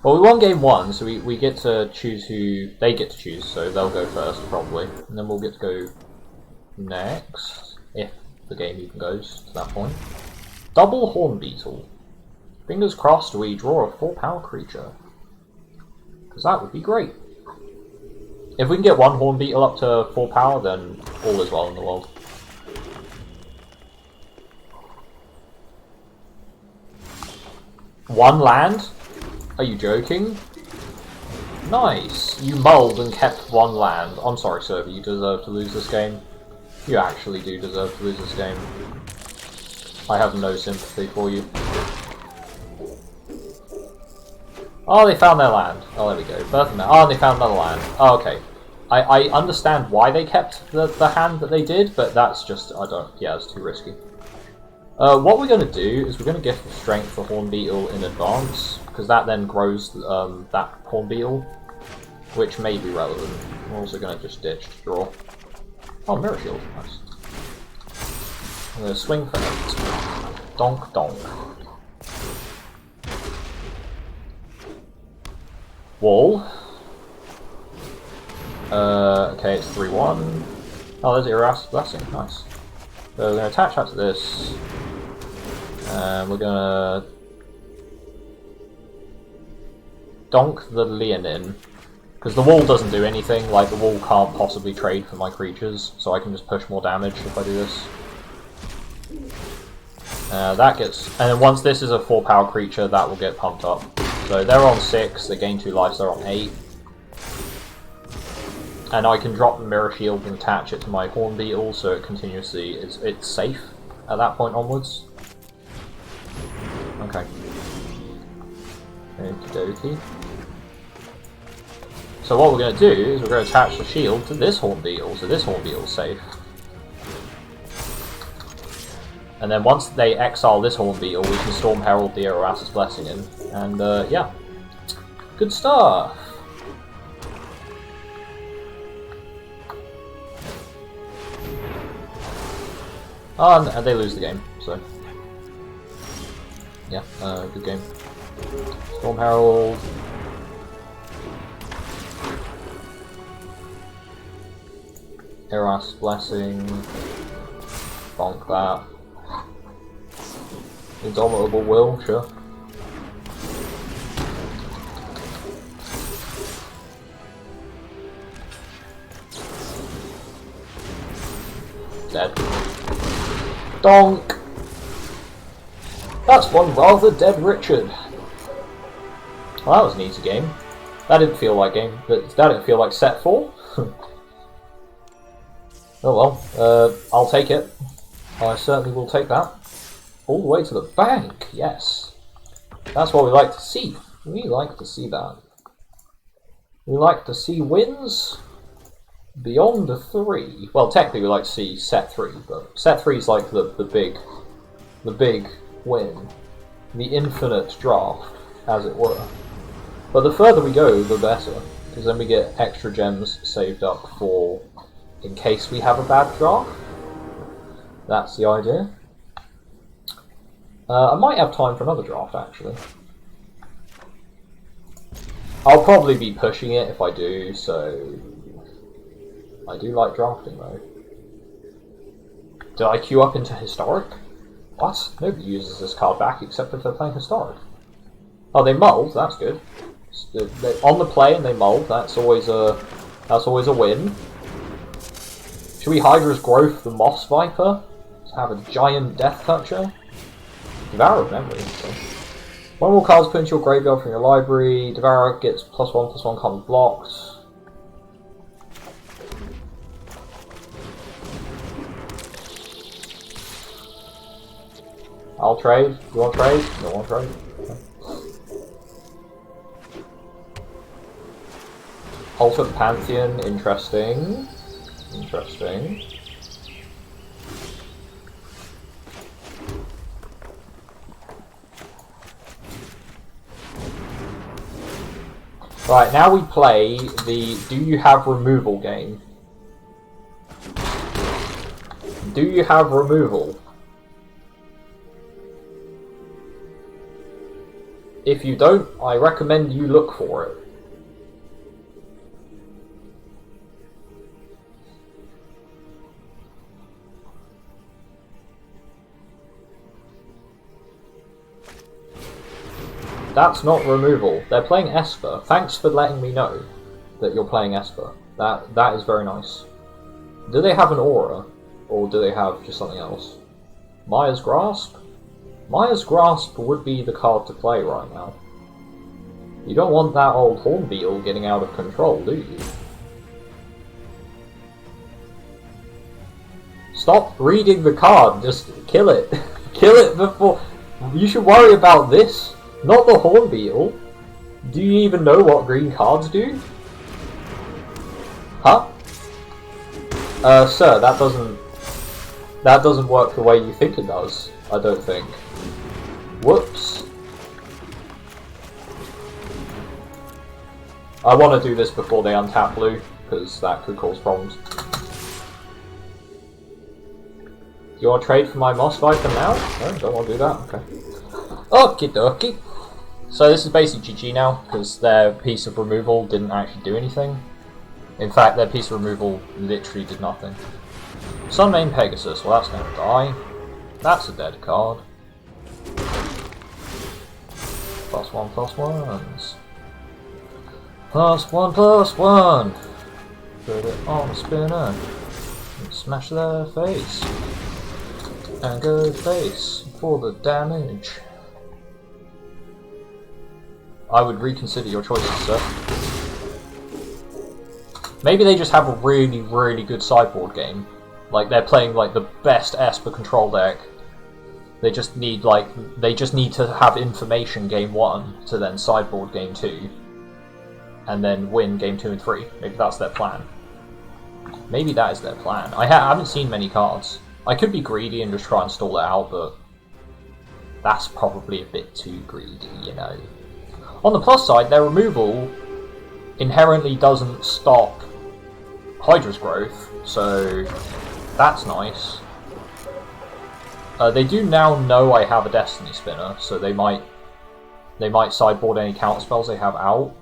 Well, we won game 1, so we get to choose who... They get to choose, so they'll go first, probably. And then we'll get to go next, if the game even goes to that point. Double Horn Beetle. Fingers crossed we draw a 4-power creature. Because that would be great. If we can get 1 Horn Beetle up to 4 power, then all is well in the world. One land? Are you joking? Nice! You mulled and kept 1 land. I'm sorry, sir, but you deserve to lose this game. You actually do deserve to lose this game. I have no sympathy for you. Oh, they found their land. Oh, there we go. Birth of Man. Oh, they found another land. Oh, okay. I understand why they kept the hand that they did, but that's just... I don't... Yeah, it's too risky. What we're going to do is we're going to Gift of Strength for Horn Beetle in advance, because that then grows that Horn Beetle, which may be relevant. We're also going to just ditch to draw. Oh, Mirror Shield. Nice. I'm going to swing for 8. Donk, donk. Wall. Okay, it's 3-1. Oh, there's Eras's Blessing. Nice. So we're going to attach that to this, and we're going to donk the Leonin, because the wall doesn't do anything, like the wall can't possibly trade for my creatures, so I can just push more damage if I do this. That gets, and then once this is a 4-power creature, that will get pumped up. So they're on 6, they gain 2 lives, they're on 8. And I can drop the Mirror Shield and attach it to my Horn Beetle, so it continuously it's safe at that point onwards. Okay. Okie dokie. So what we're going to do is we're going to attach the shield to this Horn Beetle, so this Horn Beetle's safe. And then once they exile this Horn Beetle, we can Storm Herald the Theros' Blessing in. And yeah, good stuff! Oh, and they lose the game, so yeah, good game. Storm Herald. Theros' Blessing. Bonk that. Indomitable Will, sure. Dead. Donk! That's one rather dead Richard. Well, that was an easy game. That didn't feel like game, but that didn't feel like set 4. Oh well, I'll take it. I certainly will take that. All the way to the bank, yes. That's what we like to see. We like to see that. We like to see wins beyond the 3. Well, technically we like to see set 3, but set 3 is like the big win. The infinite draft, as it were. But the further we go, the better. Because then we get extra gems saved up for in case we have a bad draft. That's the idea. I might have time for another draft, actually. I'll probably be pushing it if I do, so I do like drafting, though. Did I queue up into Historic? What? Nobody uses this card back except if they're playing Historic. Oh, they mulled, that's good. On the play and they mulled, that's always a win. Should we Hydra's Growth the Moss Viper to have a giant Death Toucher? Devour of Memory. So. One more card's put into your graveyard from your library. Devour gets +1/+1 common blocked. I'll trade. You want trade? You don't want trade? Okay. Ultimate Pantheon, interesting. Interesting. Right, now we play the Do You Have Removal game. Do you have removal? If you don't, I recommend you look for it. That's not removal. They're playing Esper. Thanks for letting me know that you're playing Esper. That is very nice. Do they have an aura? Or do they have just something else? Maya's Grasp? Maya's Grasp would be the card to play right now. You don't want that old Horn Beetle getting out of control, do you? Stop reading the card, just kill it. Kill it before... You should worry about this, not the Horn Beetle. Do you even know what green cards do? Huh? Sir, that doesn't work the way you think it does, I don't think. Whoops. I want to do this before they untap blue, because that could cause problems. Do you want to trade for my Moss Viper now? No, don't want to do that, okay. Okie dokie. So this is basically GG now, because their piece of removal didn't actually do anything. In fact, their piece of removal literally did nothing. Sunmane Pegasus, well that's going to die. That's a dead card. +1/+1s. +1/+1! Put it on a spinner. And smash their face. And go face for the damage. I would reconsider your choices, sir. Maybe they just have a really, really good sideboard game. Like they're playing like the best Esper control deck. They just need to have information game 1 to then sideboard game 2, and then win game 2 and 3. Maybe that's their plan. Maybe that is their plan. I haven't seen many cards. I could be greedy and just try and stall it out, but that's probably a bit too greedy, you know. On the plus side, their removal inherently doesn't stop Hydra's growth, so that's nice. They do now know I have a Destiny Spinner, so they might sideboard any counter spells they have out.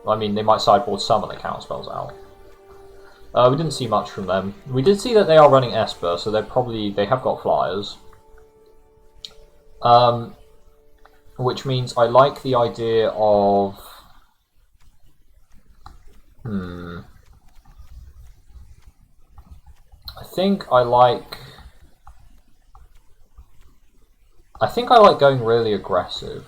I mean, they might sideboard some of the counter spells out. We didn't see much from them. We did see that they are running Esper, so they have got flyers. Which means I like the idea of... I think I like going really aggressive.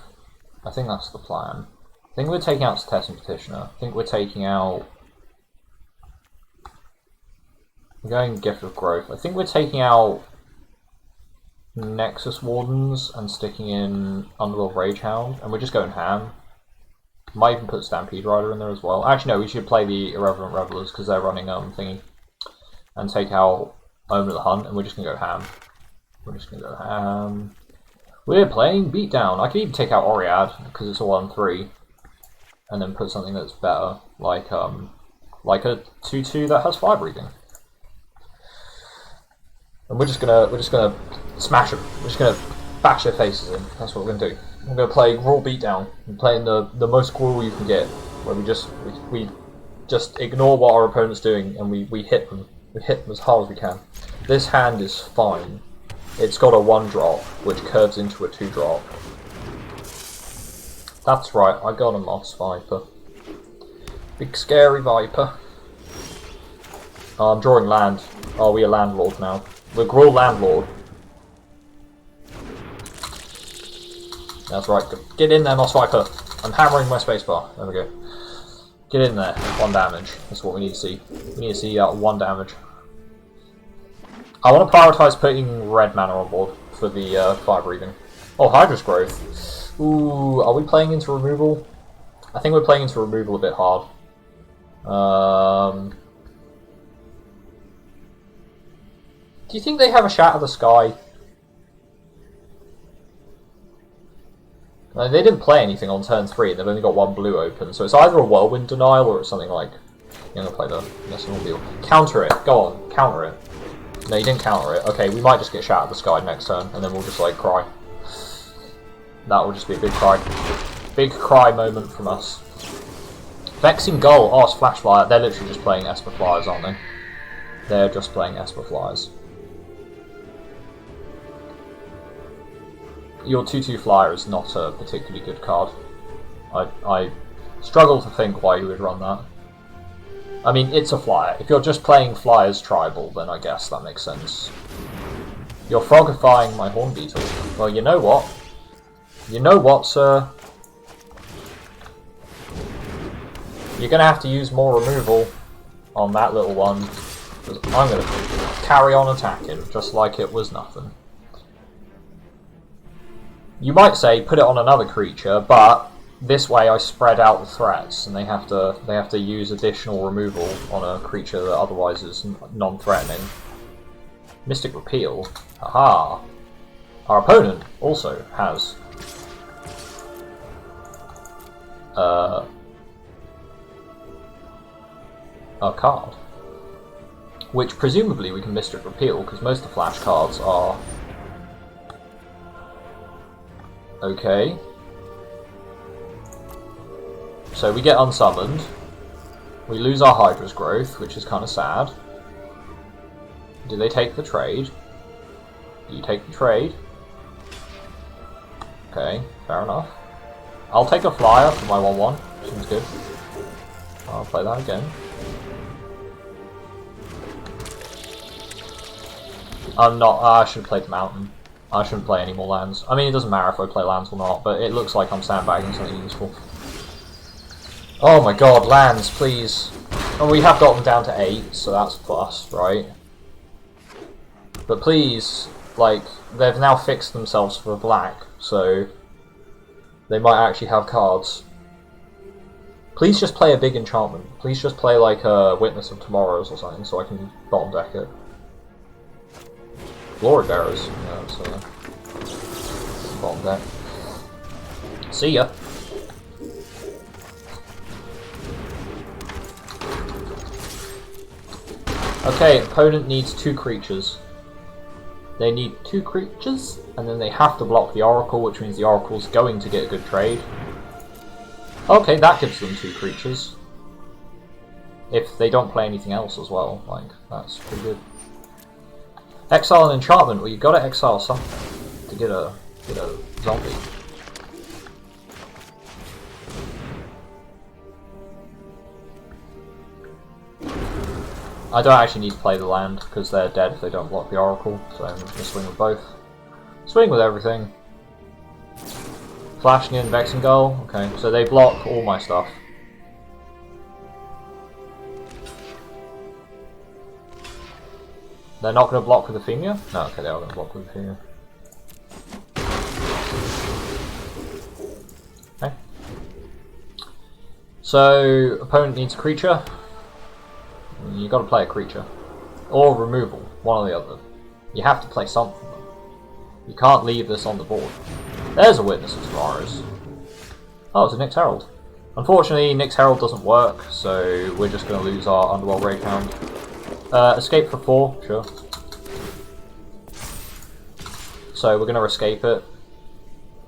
I think that's the plan. I think we're taking out Tess and Petitioner. I think we're taking out... We're going Gift of Growth. I think we're taking out Nexus Wardens and sticking in Underworld Ragehound, and we're just going ham. Might even put Stampede Rider in there as well. Actually, no, we should play the Irreverent Revelers because they're running thingy, and take out Omen of the Hunt, and we're just gonna go ham. We're playing Beatdown. I could even take out Oriad because it's a 1/3, and then put something that's better, like a 2/2 that has fire breathing. And we're just gonna smash them. We're just gonna bash their faces in. That's what we're gonna do. We're gonna play Raw Beatdown. We're playing the most gruel you can get, where we just ignore what our opponent's doing and we hit them. We hit them as hard as we can. This hand is fine. It's got a 1-drop, which curves into a 2-drop. That's right, I got a Moss Viper. Big scary Viper. I'm drawing land. Oh, we are landlord now. We're Gruul landlord. That's right. Get in there, Moss Viper. I'm hammering my spacebar. There we go. Get in there. 1 damage. That's what we need to see. We need to see 1 damage. I want to prioritise putting red mana on board for the fire breathing. Oh, Hydra's growth. Ooh, are we playing into removal? I think we're playing into removal a bit hard. Do you think they have a Shatter of the Sky? They didn't play anything on turn 3, they've only got 1 blue open, so it's either a Whirlwind Denial or it's something like... You're going to play the Messinal Deal. Counter it, go on, counter it. No, you didn't counter it. Okay, we might just get Shatter of the Sky next turn, and then we'll just, like, cry. That will just be a big cry. Big cry moment from us. Vexing Gull, oh, it's Flash Flyer. They're literally just playing Esper Flyers, aren't they? They're just playing Esper Flyers. Your 2/2 Flyer is not a particularly good card. I struggle to think why you would run that. I mean, it's a flyer. If you're just playing Flyers Tribal, then I guess that makes sense. You're frogifying my Horn Beetle. Well, you know what? You know what, sir? You're going to have to use more removal on that little one, because I'm going to carry on attacking, just like it was nothing. You might say put it on another creature, but this way I spread out the threats, and they have to use additional removal on a creature that otherwise is non-threatening. Mystic Repeal. Aha! Our opponent also has a card, which presumably we can Mystic Repeal because most of the flash cards are okay. So we get unsummoned. We lose our Hydra's growth, which is kind of sad. Do they take the trade? Do you take the trade? Okay, fair enough. I'll take a flyer for my 1/1. Seems good. I'll play that again. I'm not. I should have played the mountain. I shouldn't play any more lands. I mean, it doesn't matter if I play lands or not, but it looks like I'm sandbagging something useful. Oh my god, lands, please. And we have got them down to 8, so that's a plus, right? But please, like, they've now fixed themselves for black, so they might actually have cards. Please just play a big enchantment. Please just play like a Witness of Tomorrows or something, so I can bottom deck it. Glory Bearers, yeah, so bottom deck. See ya. Okay, opponent needs 2 creatures. They need 2 creatures, and then they have to block the Oracle, which means the Oracle's going to get a good trade. Okay, that gives them 2 creatures. If they don't play anything else as well, like, that's pretty good. Exile an enchantment, well, you've got to exile something to get a zombie. I don't actually need to play the land, because they're dead if they don't block the Oracle, so I'm just going to swing with both. Swing with everything. Flashing in Vexing Gull, okay, so they block all my stuff. They're not going to block with Ephemia? No, okay, they are going to block with Ephemia. Okay. So, opponent needs a creature. You got to play a creature. Or removal, one or the other. You have to play something. You can't leave this on the board. There's a Witness of Tomorrows. Oh, it's a Nyx Herald. Unfortunately, Nyx Herald doesn't work, so we're just going to lose our Underworld Ragehound. Escape for 4, sure. So we're going to escape it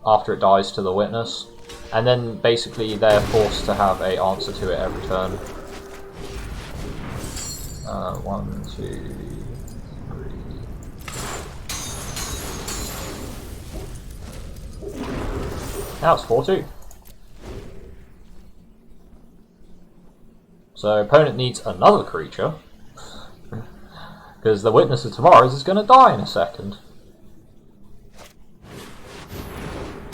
after it dies to the Witness, and then basically they're forced to have an answer to it every turn. 1, 2, 3. Now it's 4-2. So opponent needs another creature. Because the Witness of Tomorrows is going to die in a second.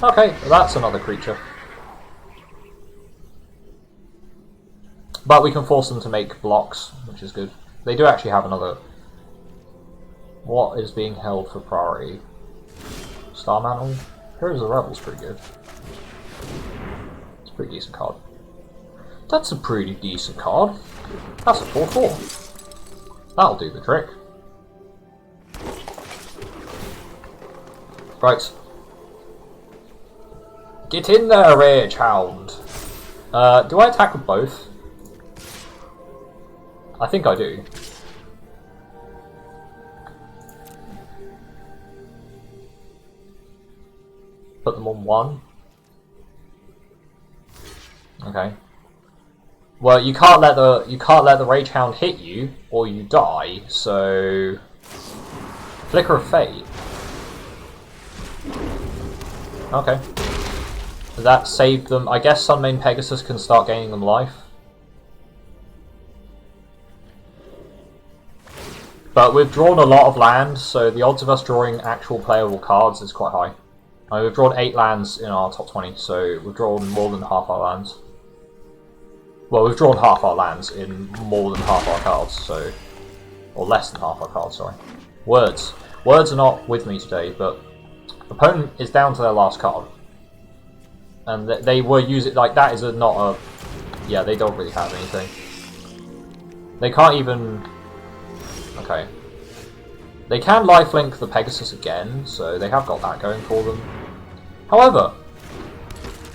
Okay, well that's another creature. But we can force them to make blocks, which is good. They do actually have another... What is being held for priority? Star Mantle? Heroes of the Rebel's pretty good. It's a pretty decent card. That's a pretty decent card. That's a 4/4. That'll do the trick. Right. Get in there, Ragehound! Do I attack with both? I think I do. Put them on 1. Okay. Well, you can't let the Ragehound hit you, or you die. So, Flicker of Fate. Okay. That saved them. I guess Sunmane Pegasus can start gaining them life. But we've drawn a lot of land, so the odds of us drawing actual playable cards is quite high. I mean, we've drawn 8 lands in our top 20, so we've drawn more than half our lands. Well, we've drawn half our lands in more than half our cards, so... Or less than half our cards, sorry. Words. Words are not with me today, but... Opponent is down to their last card. And they were using... Like, that is not a... Yeah, they don't really have anything. They can't even... Okay. They can lifelink the Pegasus again, so they have got that going for them. However,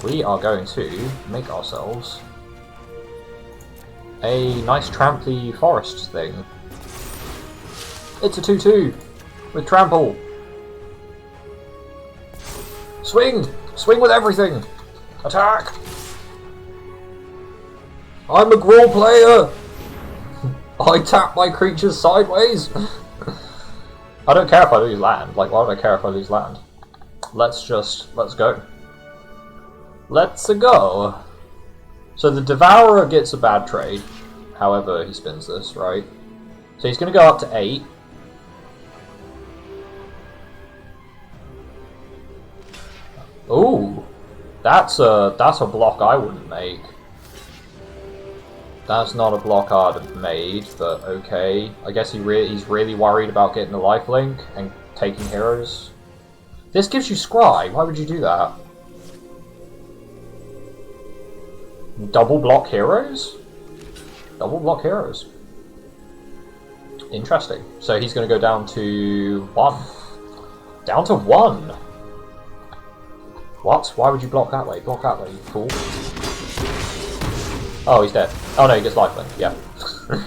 we are going to make ourselves a nice tramply forest thing. It's a 2/2 with trample. Swing! Swing with everything! Attack! I'm a Grawl player! I tap my creatures sideways! I don't care if I lose land. Like, why would I care if I lose land? Let's go. Let's go. So the Devourer gets a bad trade. However he spins this, right? So he's going to go up to 8. Ooh, that's a block I wouldn't make. That's not a block I'd have made, but okay. I guess he's really worried about getting the lifelink and taking heroes. This gives you Scry. Why would you do that? Double block heroes? Double block heroes. Interesting. So he's going to go down to 1. Down to 1. What? Why would you block that way? Block that way, you fool. Oh, he's dead. Oh no, he gets lifelink, yeah.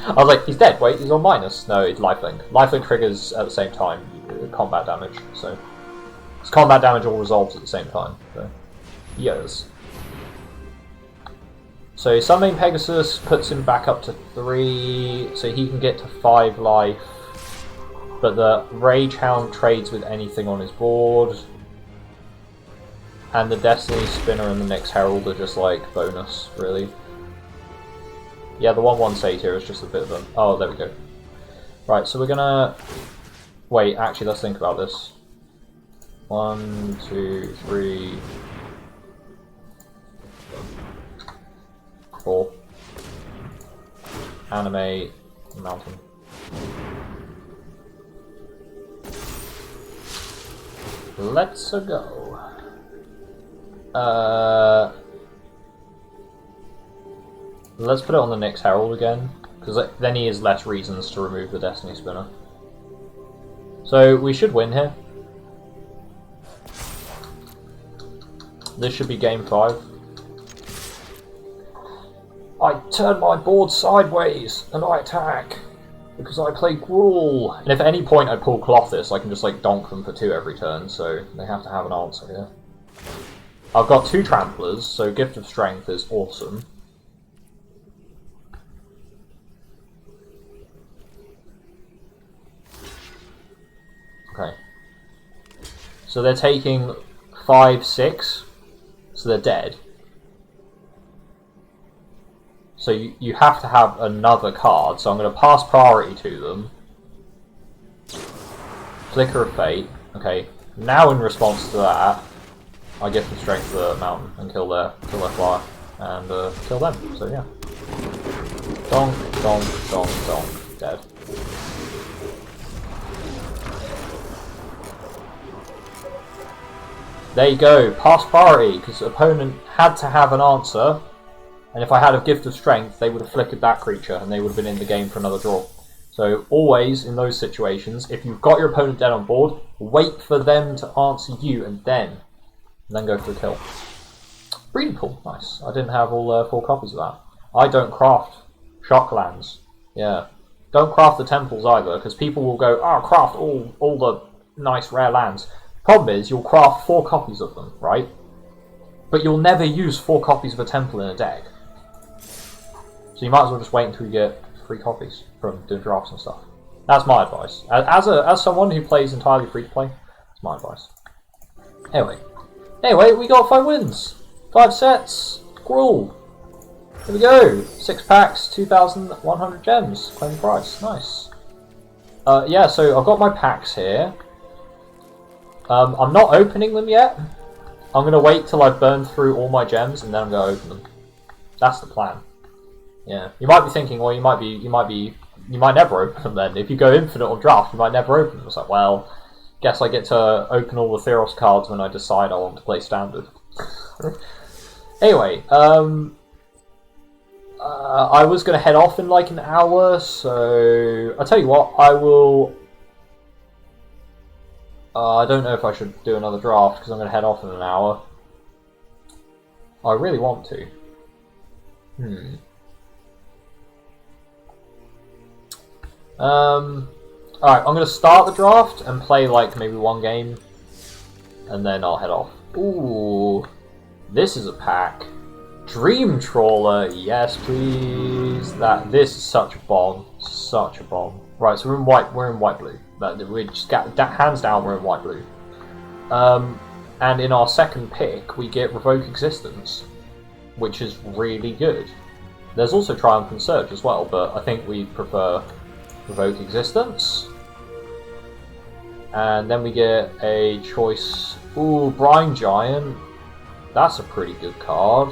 I was like, he's dead, wait, he's on minus. No, it's lifelink. Lifelink triggers at the same time, combat damage, so... It's combat damage all resolves at the same time, so... Yes. So Sunbane Pegasus puts him back up to 3, so he can get to 5 life. But the Rage Hound trades with anything on his board. And the Destiny Spinner and the Nyx Herald are just like bonus, really. Yeah, the 1/1 Satyr is just a bit of a... Oh, there we go. Right, so we're gonna... Wait, actually, let's think about this. 1, 2, 3... 4. Animate... Mountain. Let's go. Let's put it on the Nyx Herald again, because then he has less reasons to remove the Destiny Spinner. So we should win here. This should be game 5. I turn my board sideways and I attack because I play Gruul. And if at any point I pull Colossus, I can just like donk them for 2 every turn, so they have to have an answer here. I've got 2 Tramplers, so Gift of Strength is awesome. Okay. So they're taking 5, 6, so they're dead. So you have to have another card, so I'm going to pass priority to them. Flicker of Fate. Okay, now in response to that, I give them strength to the mountain and kill their flyer and kill them. So yeah, donk, donk, donk, donk, dead. There you go, pass priority, because the opponent had to have an answer, and if I had a Gift of Strength, they would have flickered that creature and they would have been in the game for another draw. So always in those situations, if you've got your opponent dead on board, wait for them to answer you and then go for the kill. Breeding Pool, nice. I didn't have all 4 copies of that. I don't craft Shocklands. Yeah. Don't craft the temples either, because people will go, oh, craft all the nice rare lands. Problem is, you'll craft 4 copies of them, right? But you'll never use 4 copies of a temple in a deck. So you might as well just wait until you get 3 copies from doing drafts and stuff. That's my advice. As someone who plays entirely free to play, that's my advice. Anyway, we got 5 wins, 5 sets, Gruul. Here we go, 6 packs, 2,100 gems, claim price, nice. Yeah, so I've got my packs here. I'm not opening them yet. I'm gonna wait till I've burned through all my gems and then I'm gonna open them. That's the plan. Yeah, you might be thinking, well, you might never open them then. If you go infinite on draft, you might never open them. It's like, well, guess I get to open all the Theros cards when I decide I want to play standard. Anyway, I was going to head off in like an hour, so I'll tell you what, I will... I don't know if I should do another draft because I'm going to head off in an hour. I really want to. Alright, I'm going to start the draft and play like maybe 1 game, and then I'll head off. Ooh, this is a pack. Dream Trawler, yes please. This is such a bomb, such a bomb. Right, so we're in white. We're in white blue. We just hands down. We're in white blue. And in our second pick, we get Revoke Existence, which is really good. There's also Triumphant Surge as well, but I think we prefer Revoke Existence. And then we get a choice. Ooh, Brine Giant. That's a pretty good card.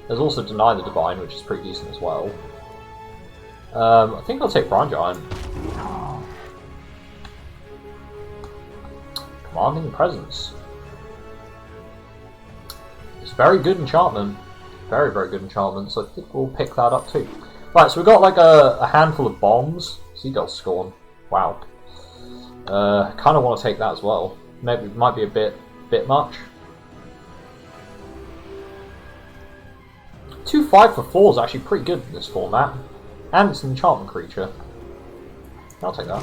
There's also Deny the Divine, which is pretty decent as well. I think I'll take Brine Giant. Commanding Presence. It's very good enchantment. Very, very good enchantment, so I think we'll pick that up too. Right, so we've got like a handful of bombs. Seagull Scorn. Wow. Kind of want to take that as well. Maybe it might be a bit much. 2/5 for 4 is actually pretty good in this format. And it's an enchantment creature. I'll take that.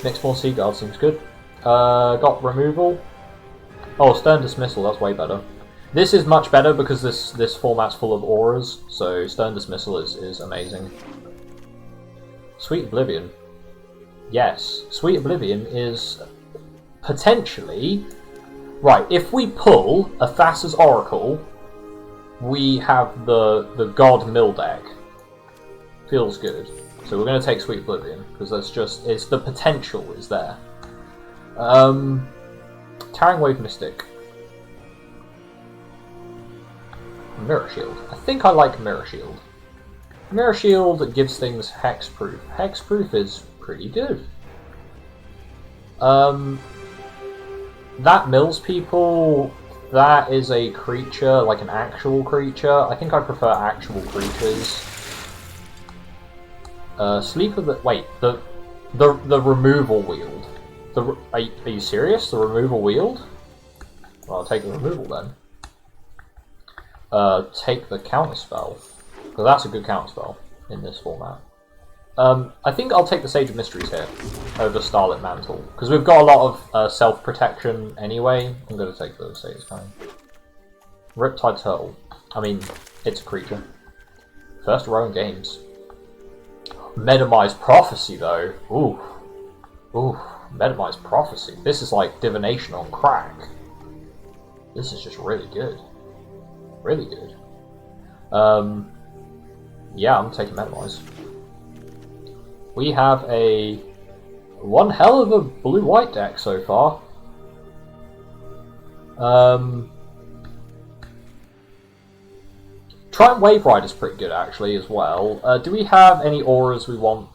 Mixborn Seagull seems good. Got removal. Oh, Stern Dismissal, that's way better. This is much better because this format's full of auras, so Stern Dismissal is amazing. Sweet Oblivion. Yes, Sweet Oblivion is potentially... Right, if we pull a Thassa's Oracle, we have the God Mill deck. Feels good. So we're going to take Sweet Oblivion, because that's just... the potential is there. Tearing Wave Mystic. Mirror Shield. I think I like Mirror Shield. Mirror Shield gives things hexproof. Hexproof is pretty good. That Mills People, that is a creature, like an actual creature. I think I prefer actual creatures. Sleep of the... Wait, the removal wield. Are you serious? The removal wield? Well, I'll take the removal then. Take the counterspell. Because that's a good counterspell in this format. I think I'll take the Sage of Mysteries here over Starlit Mantle. Because we've got a lot of self-protection anyway. I'm going to take the Sage Time. Riptide Turtle. I mean, it's a creature. First row in games. Metamized Prophecy, though. Ooh. Ooh. Metamized Prophecy. This is like divination on crack. This is just really good. Really good. Yeah, I'm taking Metamize. We have one hell of a blue-white deck so far. Triumph Wave Rider is pretty good actually as well. Do we have any auras we want?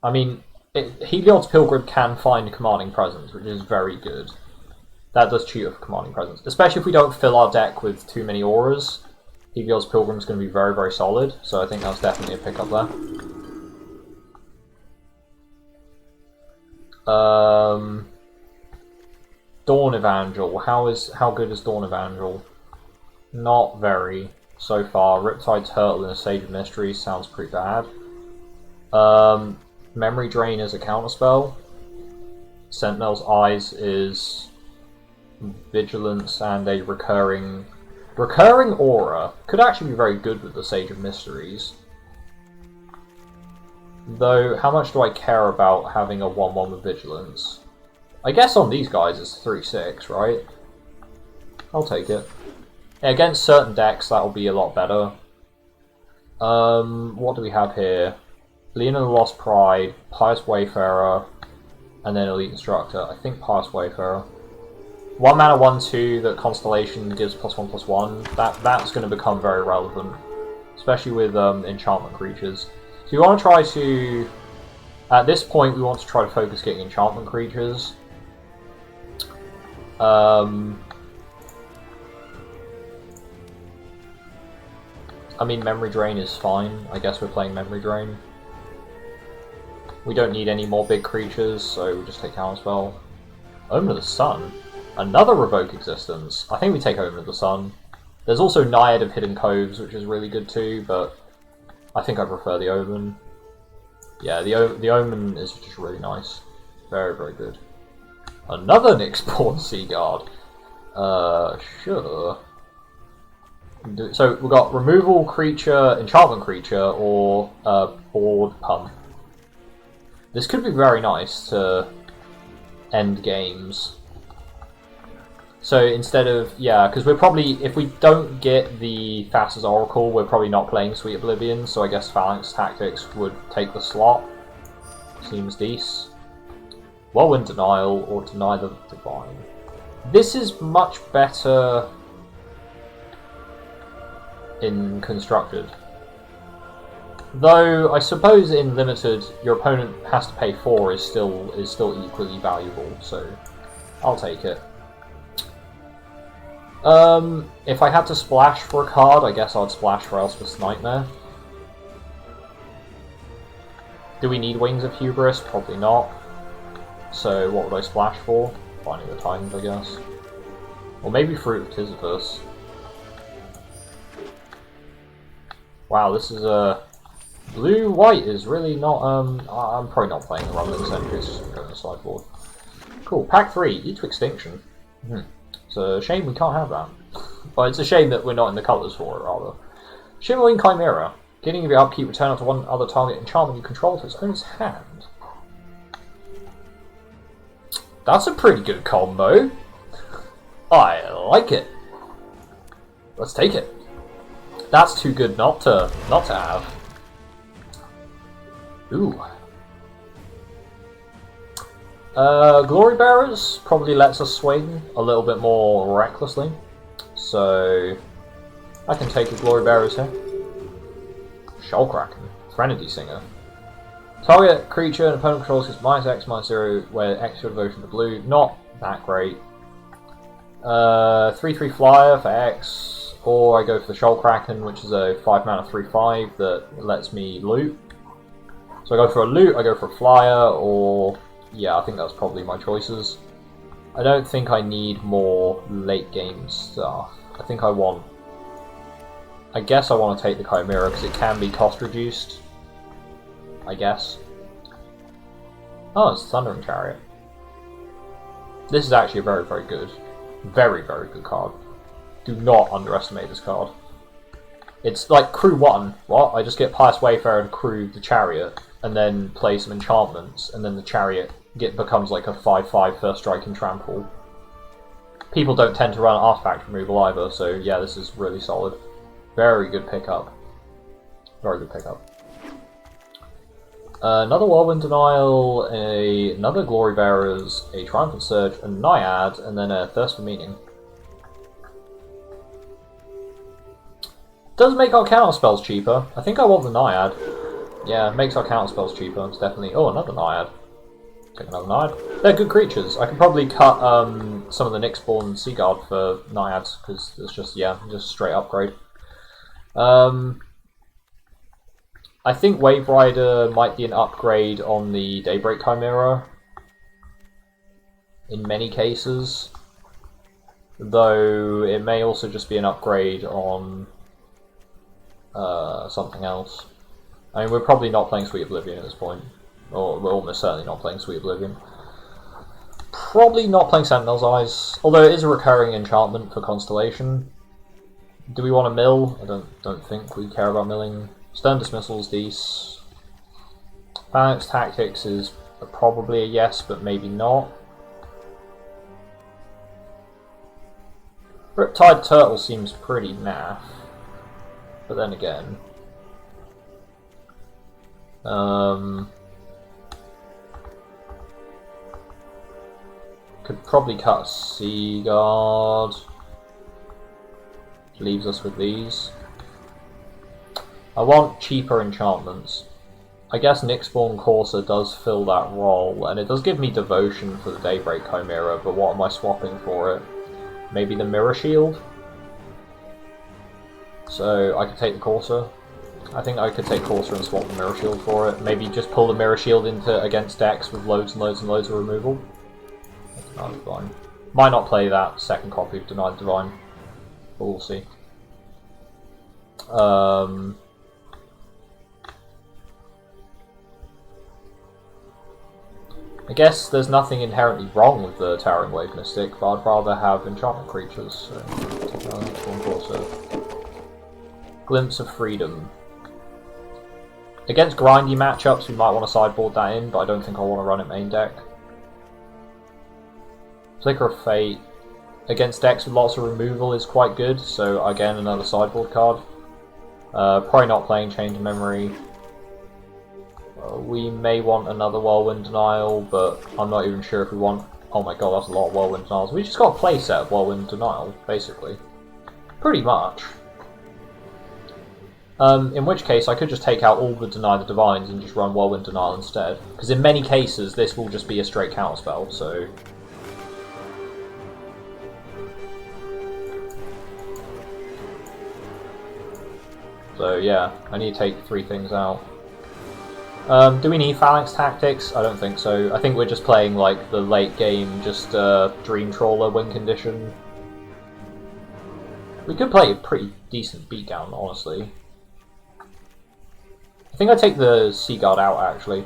I mean, Heliod's Pilgrim can find Commanding Presence, which is very good. That does cheat for Commanding Presence. Especially if we don't fill our deck with too many auras. Heliod's Pilgrim is going to be very, very solid, so I think that's definitely a pickup there. Dawn Evangel. How good is Dawn Evangel? Not very so far. Riptide Turtle and a Sage of Mysteries sounds pretty bad. Memory Drain is a counterspell. Sentinel's Eyes is Vigilance and a recurring aura. Could actually be very good with the Sage of Mysteries. Though, how much do I care about having a 1/1 with Vigilance? I guess on these guys it's 3/6, right? I'll take it. Against certain decks that'll be a lot better. What do we have here? Leon and the Lost Pride, Pious Wayfarer, and then Elite Instructor. I think Pious Wayfarer. 1 mana 1/2 that Constellation gives +1/+1. That's going to become very relevant, especially with enchantment creatures. So we want to try to, at this point, we want to try to focus getting enchantment creatures. I mean, Memory Drain is fine. I guess we're playing Memory Drain. We don't need any more big creatures, so we'll just take Counterspell. Omen of the Sun. Another Revoke Existence. I think we take Omen of the Sun. There's also Naiad of Hidden Coves, which is really good too, but I think I prefer the Omen. Yeah, the Omen is just really nice. Very, very good. Another Nyxborn Seaguard. Sure. So we've got removal creature, enchantment creature, or board pump. This could be very nice to end games. So instead of, yeah, because we're probably, if we don't get the Thassa's Oracle, we're probably not playing Sweet Oblivion, so I guess Phalanx Tactics would take the slot. Seems decent. Whirlwind Denial or Deny the Divine. This is much better in Constructed. Though I suppose in Limited, your opponent has to pay 4 is still equally valuable, so I'll take it. If I had to splash for a card, I guess I'd splash for Elspeth's Nightmare. Do we need Wings of Hubris? Probably not. So what would I splash for? Finding the Titans, I guess. Or maybe Fruit of Sisyphus. Wow, this is a... Blue-white is really not, I'm probably not playing the Rumbling Sentries, just going to the sideboard. Cool, pack 3, Eat to Extinction. It's a shame we can't have that. Well, it's a shame that we're not in the colours for it, rather. Shimmering Chimera. Beginning of your upkeep, return up to one other target enchantment you control to its owner's hand. That's a pretty good combo. I like it. Let's take it. That's too good not to have. Ooh. Glory Bearers probably lets us swing a little bit more recklessly. So I can take a Glory Bearers here. Skullkraken, Threnody Singer. Target creature and opponent controls is -X, -0, where extra devotion to blue. Not that great. 3/3 flyer for X, or I go for the Skullkraken, which is a 5 mana 3/5 that lets me loot. So I go for a loot, I go for a flyer, or yeah, I think that's probably my choices. I don't think I need more late game stuff. I guess I want to take the Chimera because it can be cost reduced. I guess. Oh, it's Thundering Chariot. This is actually a very, very good card. Do not underestimate this card. It's like crew 1. What? I just get Pious Wayfarer and crew the Chariot, and then play some enchantments, and then the Chariot becomes like a 5/5 first strike and trample. People don't tend to run artifact removal either, so yeah, this is really solid. Very good pickup. Very good pickup. Another Whirlwind Denial, another Glory Bearers, a Triumphant Surge, a Naiad, and then a Thirst for Meaning. Does make our counter spells cheaper. I think I want the Naiad. Yeah, makes our counter spells cheaper. It's definitely... Oh, another Naiad. Take another Naiad. They're good creatures. I can probably cut some of the Nyxborn Seaguard for Naiads, because it's just, yeah, just straight upgrade. I think Wave Rider might be an upgrade on the Daybreak Chimera. In many cases. Though it may also just be an upgrade on something else. I mean, we're probably not playing Sweet Oblivion at this point. Or we're almost certainly not playing Sweet Oblivion. Probably not playing Sentinel's Eyes. Although it is a recurring enchantment for Constellation. Do we want to mill? I don't think we care about milling. Stern Dismissal's these. Phalanx Tactics is probably a yes, but maybe not. Riptide Turtle seems pretty naff. But then again... could probably cut a Seaguard. Leaves us with these. I want cheaper enchantments. I guess Nyxborn Courser does fill that role, and it does give me devotion for the Daybreak Chimera, but what am I swapping for it? Maybe the Mirror Shield? So I could take the Courser. I think I could take Courser and swap the Mirror Shield for it. Maybe just pull the Mirror Shield into against decks with loads and loads and loads of removal. Denied Divine. Might not play that second copy of Denied Divine, but we'll see. I guess there's nothing inherently wrong with the Towering Wave Mystic, but I'd rather have enchantment creatures, so take another one Courser. Glimpse of Freedom. Against grindy matchups, we might want to sideboard that in, but I don't think I want to run it main deck. Flicker of Fate. Against decks with lots of removal is quite good, so again, another sideboard card. Probably not playing Change of Memory. We may want another Whirlwind Denial, but I'm not even sure if we want... Oh my god, that's a lot of Whirlwind Denials. We just got a playset of Whirlwind Denial, basically. Pretty much. In which case, I could just take out all the Deny the Divines and just run Whirlwind Denial instead. Because in many cases, this will just be a straight counterspell, so... So yeah, I need to take 3 things out. Do we need Phalanx Tactics? I don't think so. I think we're just playing like the late game, just Dream Trawler win condition. We could play a pretty decent beatdown, honestly. I think I take the Seaguard out actually,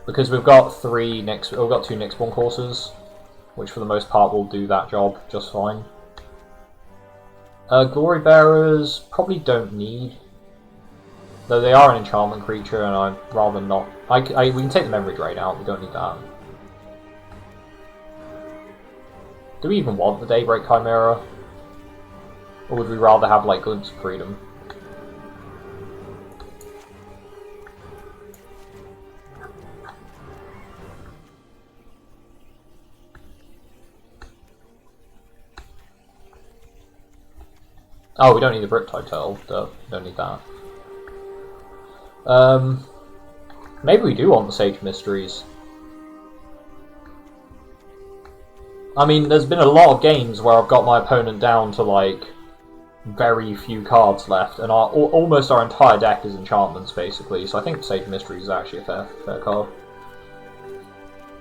because we've got 2 Nyxborn courses, which for the most part will do that job just fine. Glory Bearers probably don't need, though they are an enchantment creature, and I'd rather not. We can take the Memory Drain out. We don't need that. Do we even want the Daybreak Chimera, or would we rather have like Glimpse of Freedom? Oh, we don't need the Riptide Turtle. Don't need that. Maybe we do want the Sage Mysteries. I mean, there's been a lot of games where I've got my opponent down to like very few cards left, and almost our entire deck is enchantments basically. So I think Sage Mysteries is actually a fair card.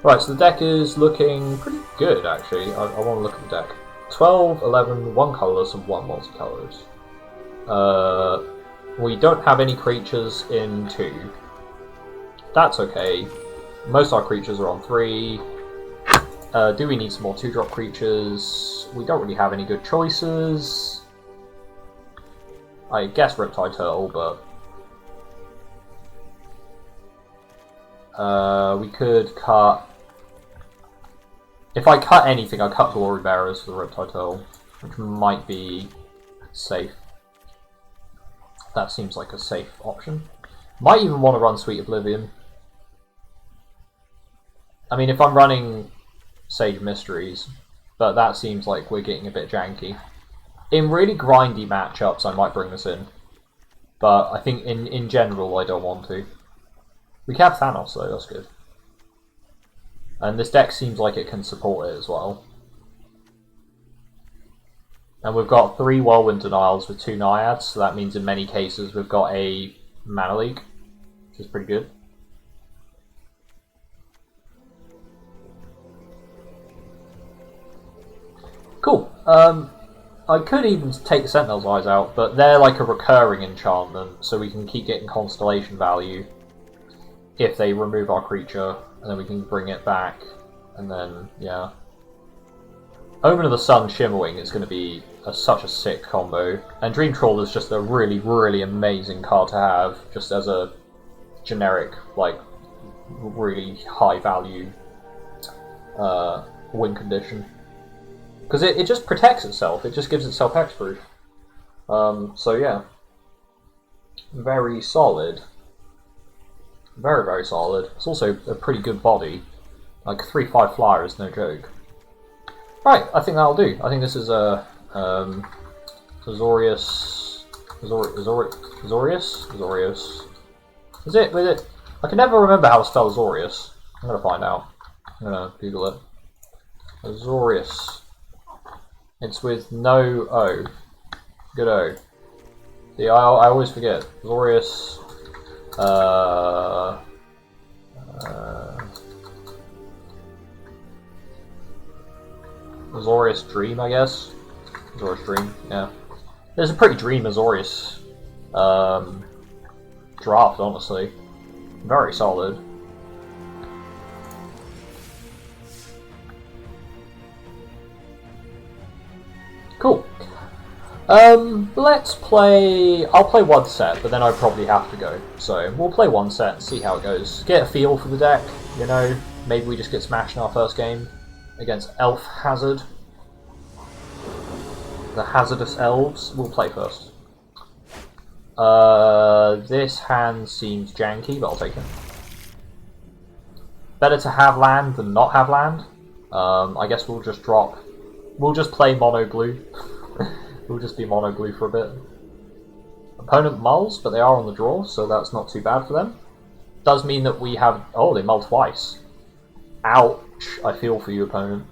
Right, so the deck is looking pretty good actually. I want to look at the deck. 12, 11, 1 colourless and 1 multicolours. We don't have any creatures in 2. That's okay. Most of our creatures are on 3. Do we need some more 2-drop creatures? We don't really have any good choices. I guess Riptide Turtle, but... we could cut... If I cut anything, I cut Glory Bearers for the Riptide Turtle, which might be safe. That seems like a safe option. Might even want to run Sweet Oblivion. I mean, if I'm running Sage Mysteries, but that seems like we're getting a bit janky. In really grindy matchups, I might bring this in, but I think in general, I don't want to. We can have Thanos though, that's good. And this deck seems like it can support it as well. And we've got 3 Whirlwind Denials with 2 Naiads, so that means in many cases we've got a Mana Leak, which is pretty good. Cool. I could even take the Sentinel's Eyes out, but they're like a recurring enchantment, so we can keep getting Constellation value if they remove our creature, and then we can bring it back, and then, yeah. Omen of the Sun Shimmerwing is going to be such a sick combo, and Dream Trawler is just a really, really amazing card to have, just as a generic, like, really high value win condition. Because it just protects itself, it just gives itself hexproof. So yeah. Very solid. Very, very solid. It's also a pretty good body. Like 3/5 flyer is no joke. Right, I think that'll do. I think this is a Azorius. Is it? With it? I can never remember how to spell Azorius. I'm gonna find out. I'm gonna Google it. Azorius. It's with no O. Good O. See, I always forget. Azorius. Azorius Dream, I guess. Azorius Dream, yeah. There's a pretty dream Azorius draft, honestly. Very solid. Cool. Let's play... I'll play one set, but then I probably have to go. So, we'll play one set and see how it goes. Get a feel for the deck, you know. Maybe we just get smashed in our first game against Elf Hazard. The Hazardous Elves. We'll play first. This hand seems janky, but I'll take it. Better to have land than not have land. I guess we'll just drop... We'll just play mono blue. We'll just be mono blue for a bit. Opponent mulls, but they are on the draw, so that's not too bad for them. Does mean that we have... Oh, they mull twice. Ouch. I feel for you, opponent.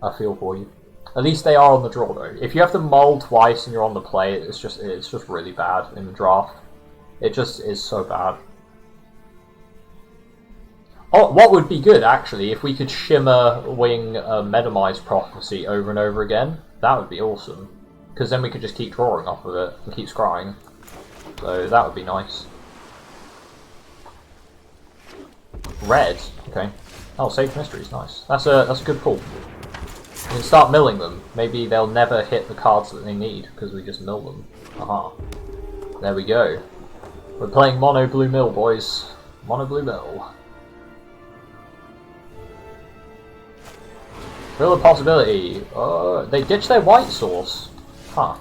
I feel for you. At least they are on the draw, though. If you have to mull twice and you're on the play, it's just really bad in the draft. It just is so bad. Oh, what would be good, actually, if we could Shimmer, Wing, Metamize Prophecy over and over again? That would be awesome. Because then we could just keep drawing off of it and keep scrying. So that would be nice. Red, okay. Oh, Sage Mysteries, nice. That's a good pull. We can start milling them. Maybe they'll never hit the cards that they need because we just mill them. Aha. There we go. We're playing mono blue mill, boys. Mono blue mill. Real possibility. They ditched their white source. Huh.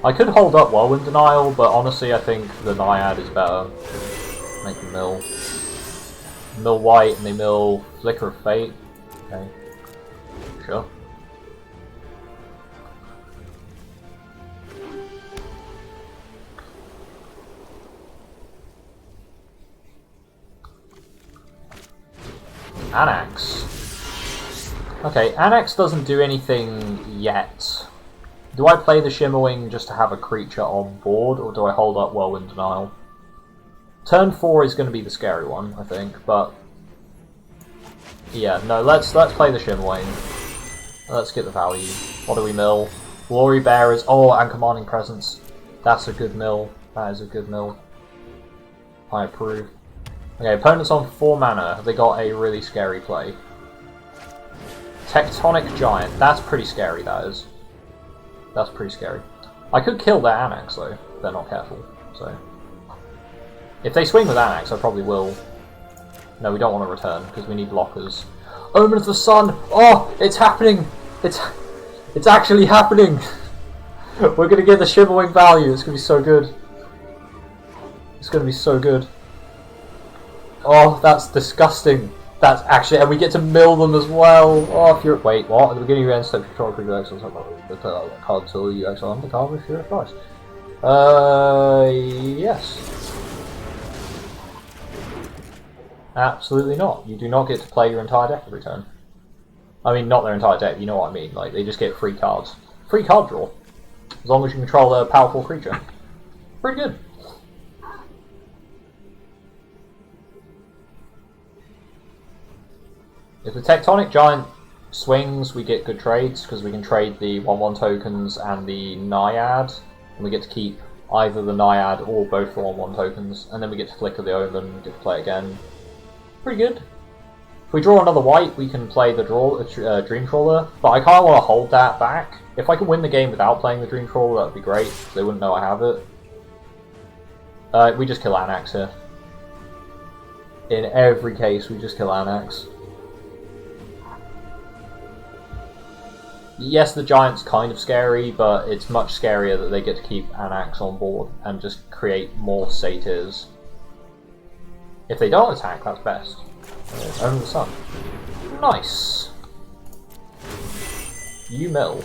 I could hold up Whirlwind Denial, but honestly I think the Naiad is better. Make them mill. Mill white and they mill Flicker of Fate. Okay. Sure. Anax. Okay, Anax doesn't do anything yet. Do I play the Shimmerwing just to have a creature on board, or do I hold up Whirlwind Denial? Turn 4 is going to be the scary one, I think, but... Yeah, no, let's play the Shimmerwing. Let's get the value. What do we mill? Glory Bearers. Oh, and Commanding Presence. That's a good mill. That is a good mill. I approve. Okay, opponents on 4 mana. Have they got a really scary play? Tectonic Giant. That's pretty scary, that is. That's pretty scary. I could kill their Anax, though, if they're not careful. So, if they swing with Anax, I probably will. No, we don't want to return, because we need blockers. Omen of the Sun! Oh, it's happening! It's actually happening! We're going to get the Shimmerwing value. It's going to be so good. It's going to be so good. Oh, that's disgusting. That's actually, and we get to mill them as well. Oh, if you're wait, what? At the beginning of your end step, control creature excellence. The card until you exile the card with your choice. Yes. Absolutely not. You do not get to play your entire deck every turn. I mean, not their entire deck. You know what I mean? Like they just get free cards, free card draw, as long as you control a powerful creature. Pretty good. If the Tectonic Giant swings, we get good trades, because we can trade the 1/1 tokens and the Naiad, and we get to keep either the Naiad or both the 1/1 tokens, and then we get to flicker the Omen and get to play again. Pretty good. If we draw another white, we can play the Dream Trawler, but I kind of want to hold that back. If I can win the game without playing the Dream Trawler, that would be great, because they wouldn't know I have it. We just kill Anax here. In every case, we just kill Anax. Yes, the Giant's kind of scary, but it's much scarier that they get to keep Anax on board and just create more satyrs. If they don't attack, that's best. Omen the Sun. Nice! You mill,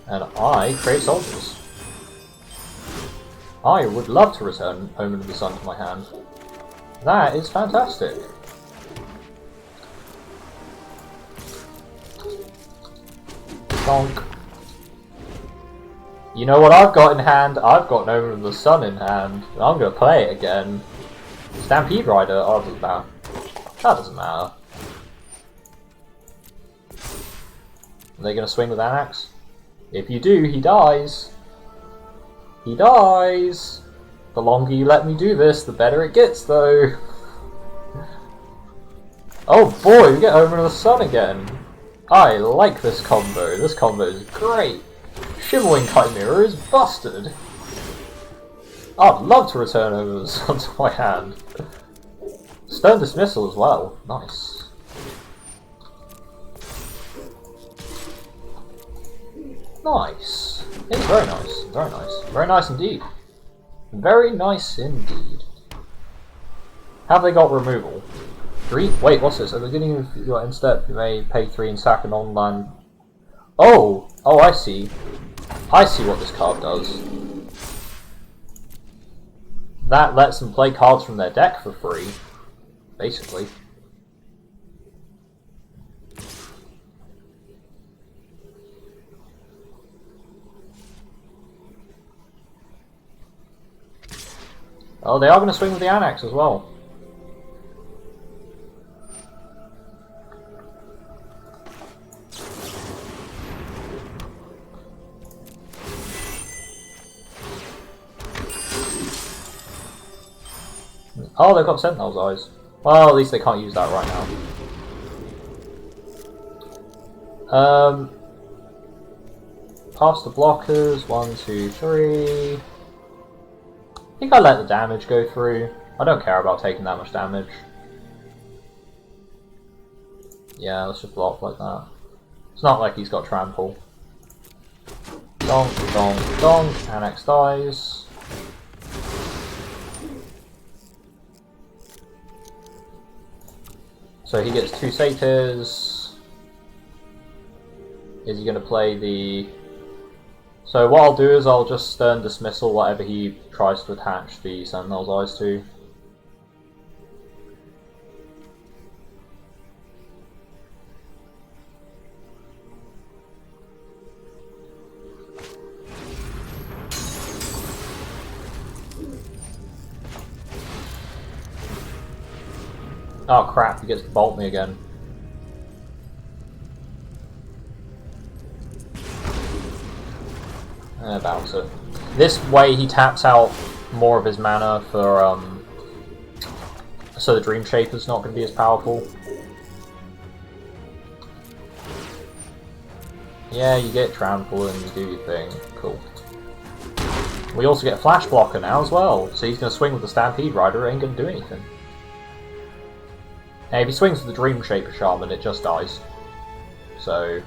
and I create soldiers. I would love to return Omen of the Sun to my hand. That is fantastic. Donk. You know what I've got in hand? I've got Omen of the Sun in hand. And I'm going to play it again. Stampede Rider? Oh, it doesn't matter. That doesn't matter. Are they going to swing with Anax? If you do, he dies. He dies. The longer you let me do this, the better it gets, though. Oh boy, we get Omen of the Sun again. I like this combo. This combo is great. Shimmering Chimera is busted. I'd love to return overs onto my hand. Stern Dismissal as well. Nice. Nice. It's very nice. Very nice. Very nice indeed. Very nice indeed. Have they got removal? 3? Wait, what's this? At the beginning of your end step, you may pay 3 and sack an online. Oh! Oh, I see. I see what this card does. That lets them play cards from their deck for free, basically. Oh, they are going to swing with the Annex as well. Oh, they've got Sentinel's Eyes. Well, at least they can't use that right now. Past the blockers. 1, 2, 3. I think I let the damage go through. I don't care about taking that much damage. Yeah, let's just block like that. It's not like he's got trample. Donk, donk, donk. Annex dies. So he gets 2 satyrs. Is he going to play the... So what I'll do is I'll just Stern Dismissal whatever he tries to attach the Sentinel's Eyes to. Oh crap, he gets to bolt me again. Bounce it. This way he taps out more of his mana for, so the Dream Shaper's not going to be as powerful. Yeah, you get trample and you do your thing. Cool. We also get a Flash Blocker now as well, so he's going to swing with the Stampede Rider, it ain't going to do anything. And if he swings with the Dream Shaper Shaman, it just dies. So,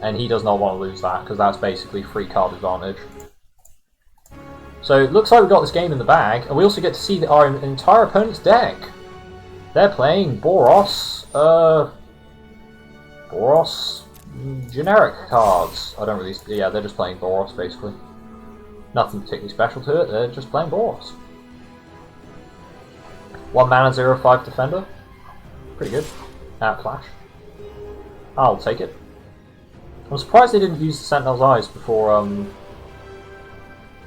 and he does not want to lose that, because that's basically free card advantage. So it looks like we've got this game in the bag, and we also get to see our entire opponent's deck. They're playing Boros, Boros generic cards. I don't really, yeah, they're just playing Boros basically. Nothing particularly special to it, they're just playing Boros. 1 mana, 0/5 defender. Pretty good. Flash. I'll take it. I'm surprised they didn't use the Sentinel's Eyes before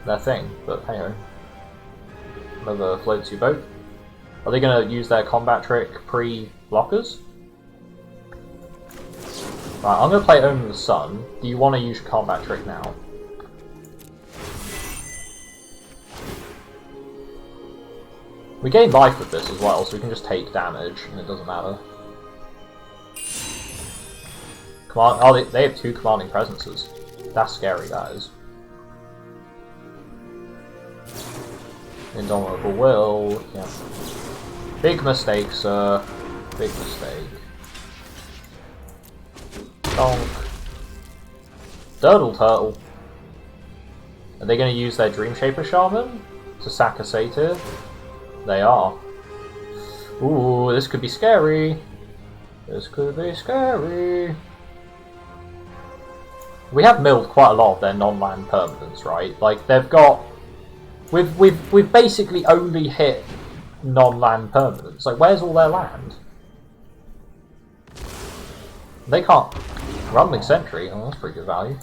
their thing, but hey ho. Whatever floats your boat. Are they going to use their combat trick pre-blockers? Right, I'm going to play Omen of the Sun. Do you want to use your combat trick now? We gain life with this as well, so we can just take damage, and it doesn't matter. Oh, they have 2 commanding presences. That's scary, that is. Indomitable Will, yeah. Big mistake, sir. Big mistake. Donk. Turtle. Are they going to use their Dream Shaper Shaman to sack a satyr? They are. Ooh, this could be scary. This could be scary. We have milled quite a lot of their non-land permanents, right? Like they've got, we've basically only hit non-land permanents. Like where's all their land? They can't. Rumbling Sentry. Oh, that's pretty good value.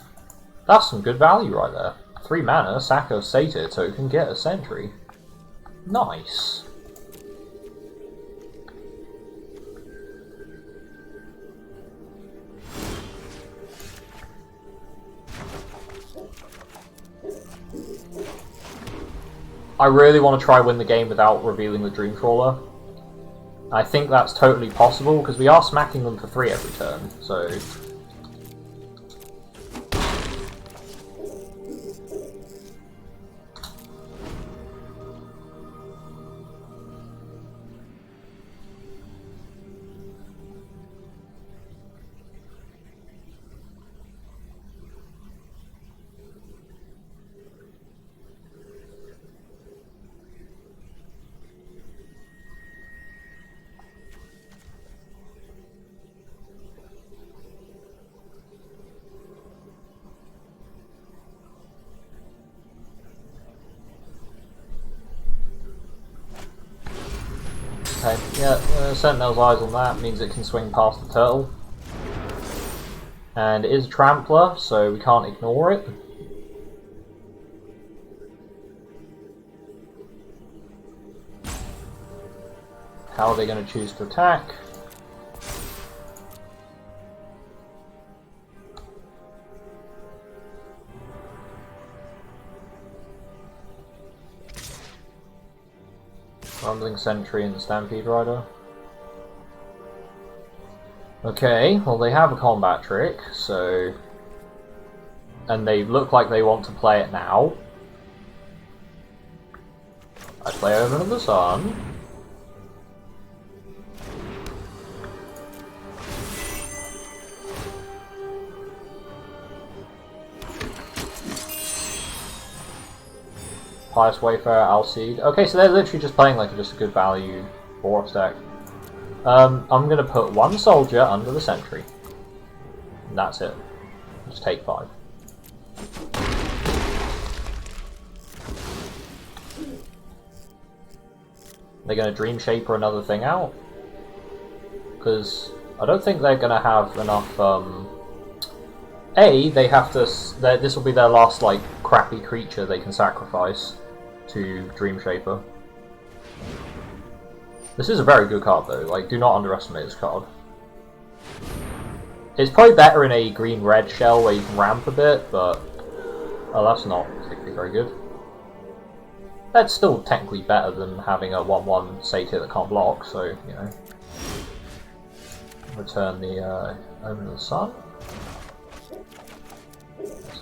That's some good value right there. 3 mana, sack a satyr token, get a sentry. Nice. I really want to try win the game without revealing the Dreamcrawler. I think that's totally possible, because we are smacking them for 3 every turn, so... Okay, yeah, Sentinel's Eyes on that means it can swing past the turtle. And it is a Trampler, so we can't ignore it. How are they going to choose to attack? Rumbling Sentry and the Stampede Rider. Okay, well they have a combat trick, so... And they look like they want to play it now. I play Omen of the Sun. Pious Wayfarer, Alcide. Okay, so they're literally just playing like just a good value Boros deck. I'm going to put one soldier under the sentry. And that's it. Just take 5. They're going to Dream Shaper another thing out. Because I don't think they're going to have enough... they have to... This will be their last, like, crappy creature they can sacrifice to Dream Shaper. This is a very good card though, like, do not underestimate this card. It's probably better in a green-red shell where you can ramp a bit, but... Oh, that's not particularly very good. That's still technically better than having a 1/1 satyr that can't block, so, you know. Return the Omen of the Sun.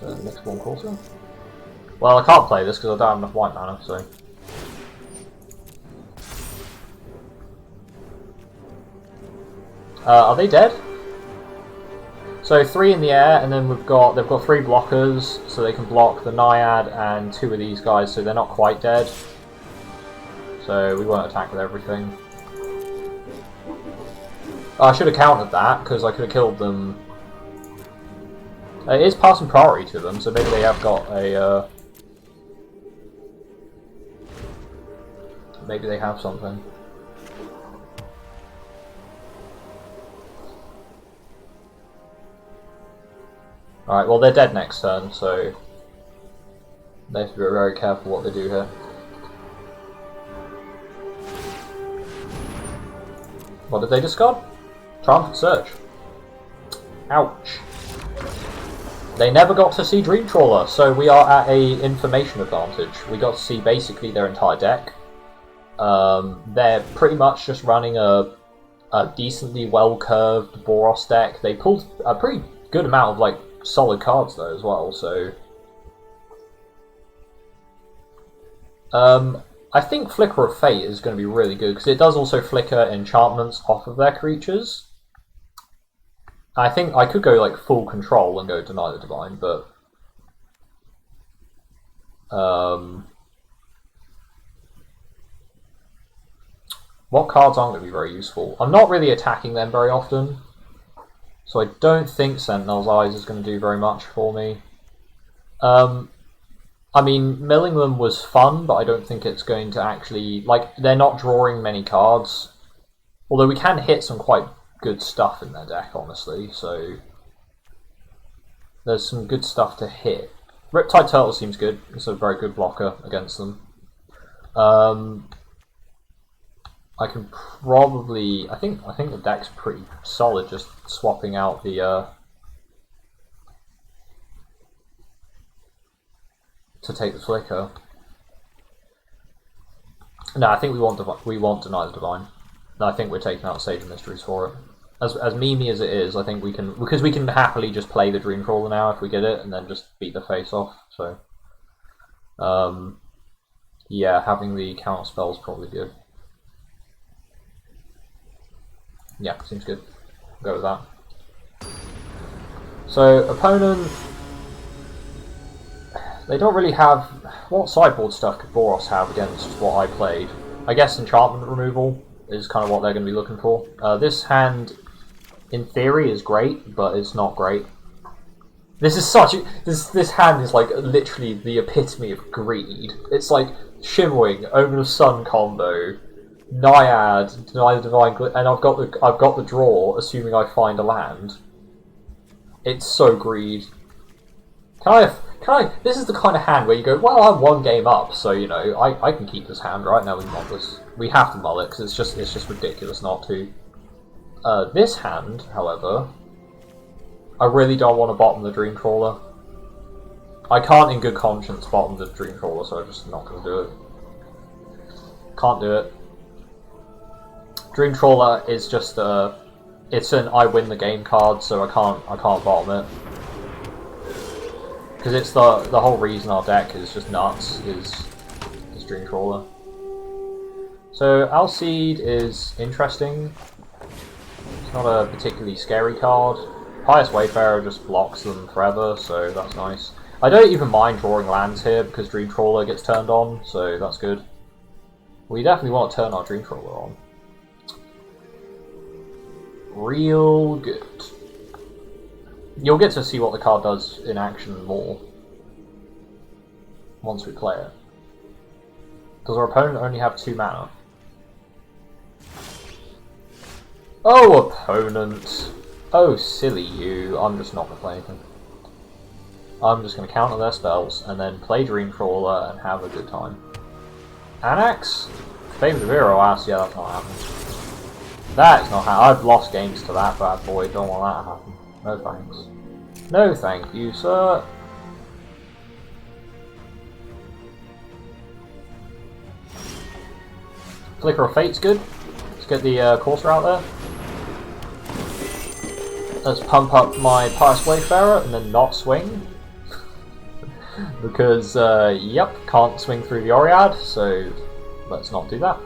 So, next one quarter. Well, I can't play this because I don't have enough white mana, so... are they dead? So 3 in the air, and then they've got 3 blockers, so they can block the Naiad and 2 of these guys, so they're not quite dead. So we won't attack with everything. I should have countered that, because I could have killed them. It is passing priority to them, so maybe they have got a... Maybe they have something. Alright, well they're dead next turn, so they have to be very careful what they do here. What did they discard? Triumphant Search. Ouch. They never got to see Dream Trawler, so we are at a information advantage. We got to see basically their entire deck. They're pretty much just running a decently well-curved Boros deck. They pulled a pretty good amount of like solid cards though as well, so I think Flicker of Fate is going to be really good because it does also flicker enchantments off of their creatures. I think I could go like full control and go Deny the Divine, but what cards aren't going to be very useful? I'm not really attacking them very often. So I don't think Sentinel's Eyes is going to do very much for me. I mean, milling them was fun, but I don't think it's going to actually... Like, they're not drawing many cards. Although we can hit some quite good stuff in their deck, honestly, so... There's some good stuff to hit. Riptide Turtle seems good. It's a very good blocker against them. I can probably... I think the deck's pretty solid, just swapping out the... to take the Flicker. No, I think we want Deny the Divine. No, I think we're taking out Sage of Mysteries for it. As memey as it is, I think we can... Because we can happily just play the Dreamcrawler now if we get it, and then just beat the face off, so... yeah, having the counter spell is probably good. Yeah, seems good. Go with that. So, opponent... They don't really have... What sideboard stuff could Boros have against what I played? I guess enchantment removal is kind of what they're going to be looking for. This hand, in theory, is great, but it's not great. This is such a... This hand is like literally the epitome of greed. It's like Shimwing, Omen of Sun combo, Naiad, deny the divine, and I've got the draw, assuming I find a land. It's so greed. Can I? This is the kind of hand where you go, well, I'm one game up, so you know I can keep this hand right now. We mull this. We have to mull it because it's just ridiculous not to. This hand, however, I really don't want to bottom the Dream Trawler. I can't in good conscience bottom the Dream Trawler, so I'm just not going to do it. Can't do it. Dream Trawler is just it's an I win the game card, so I can't bottom it. Because it's the whole reason our deck is just nuts is Dream Trawler. So Alseed is interesting. It's not a particularly scary card. Pious Wayfarer just blocks them forever, so that's nice. I don't even mind drawing lands here because Dream Trawler gets turned on, so that's good. We definitely want to turn our Dream Trawler on. Real good. You'll get to see what the card does in action more once we play it. Does our opponent only have 2 mana? Oh, opponent! Oh, silly you. I'm just not going to play anything. I'm just going to counter their spells and then play Dream Trawler and have a good time. Anax? Favor the Vero Ass? Yeah, that's not happening. That is not happening. I've lost games to that bad boy. Don't want that to happen. No thanks. No thank you, sir. Flicker of Fate's good. Let's get the Courser out there. Let's pump up my Pious Wayfarer and then not swing. Because, yep, can't swing through the Oread, so let's not do that.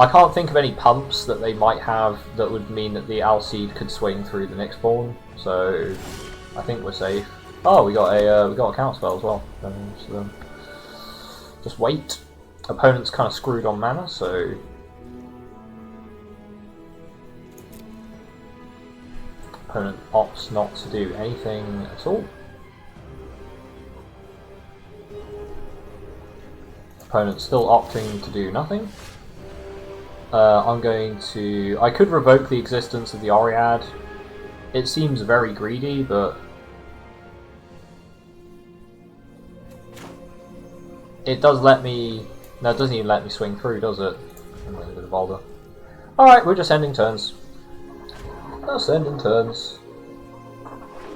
I can't think of any pumps that they might have that would mean that the Alseed could swing through the Nyxborn, so I think we're safe. Oh, we got a counterspell as well. So just wait. Opponent's kind of screwed on mana, so opponent opts not to do anything at all. Opponent's still opting to do nothing. I'm going to... I could revoke the existence of the Oread. It seems very greedy, but it does let me... No, it doesn't even let me swing through, does it? I'm a bit of Volder. Alright, we're just ending turns. Just ending turns.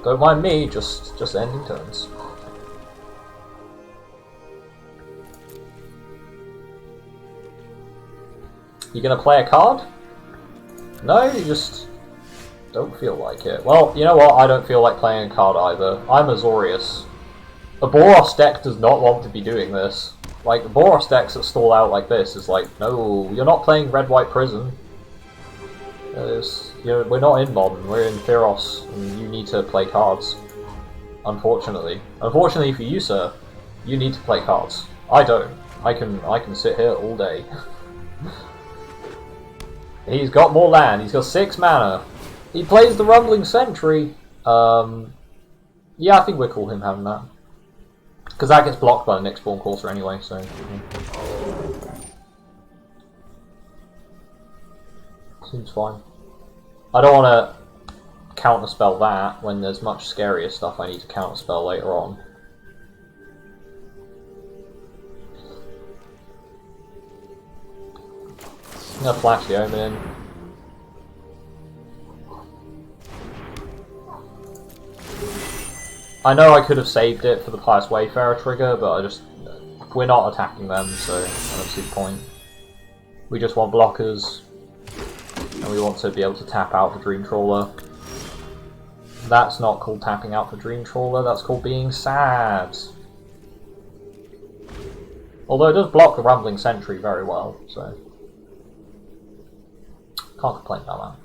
Don't mind me, just ending turns. You gonna play a card? No, you just don't feel like it. Well, you know what? I don't feel like playing a card either. I'm Azorius. A Boros deck does not want to be doing this. Like, the Boros decks that stall out like this is like, no, you're not playing Red-White Prison. We're not in Modern, we're in Theros, and you need to play cards. Unfortunately. Unfortunately for you, sir, you need to play cards. I don't. I can sit here all day. He's got more land. He's got 6 mana. He plays the Rumbling Sentry. Yeah, I think we're cool him having that. Because that gets blocked by the Nyxborn Courser anyway, so... Yeah. Seems fine. I don't want to counterspell that when there's much scarier stuff I need to counterspell later on. I'm gonna flash the Omen in. I know I could have saved it for the Pious Wayfarer trigger, but we're not attacking them, so I don't see the point. We just want blockers, and we want to be able to tap out for Dream Trawler. That's not called tapping out for Dream Trawler, that's called being sad. Although it does block the Rumbling Sentry very well, so... Can't complain about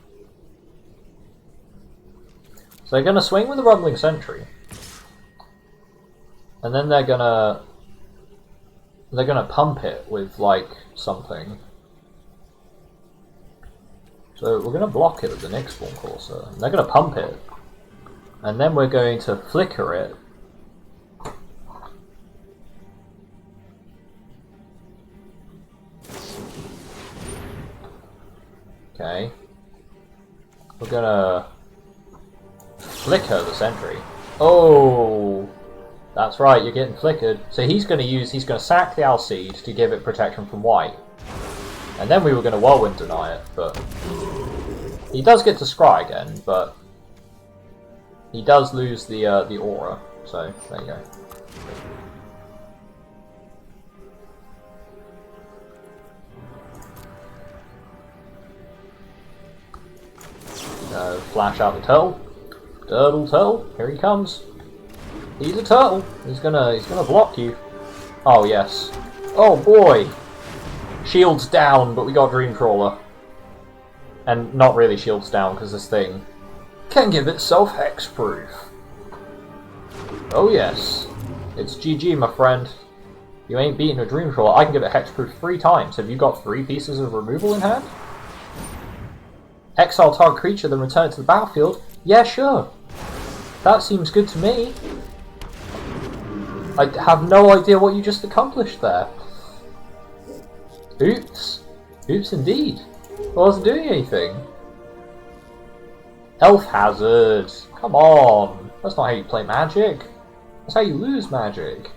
that. So they're going to swing with the Rumbling Sentry. And then they're gonna pump it with, like, something. So we're gonna block it with the Nyxborn Courser. And they're gonna pump it. And then we're going to flicker it. We're gonna flicker the sentry. Oh, that's right, you're getting flickered. So he's gonna sack the Alseed to give it protection from white. And then we were gonna whirlwind deny it, but he does get to scry again, but he does lose the aura. So there you go. Flash out the turtle. Turtle, here he comes. He's a turtle. He's gonna block you. Oh yes. Oh boy. Shields down, but we got Dreamcrawler. And not really shields down because this thing can give itself hexproof. Oh yes. It's GG, my friend. You ain't beating a Dreamcrawler. I can give it hexproof 3 times. Have you got 3 pieces of removal in hand? Exile target creature, then return it to the battlefield? Yeah, sure. That seems good to me. I have no idea what you just accomplished there. Oops. Oops indeed. I wasn't doing anything. Elf Hazard. Come on. That's not how you play Magic. That's how you lose Magic.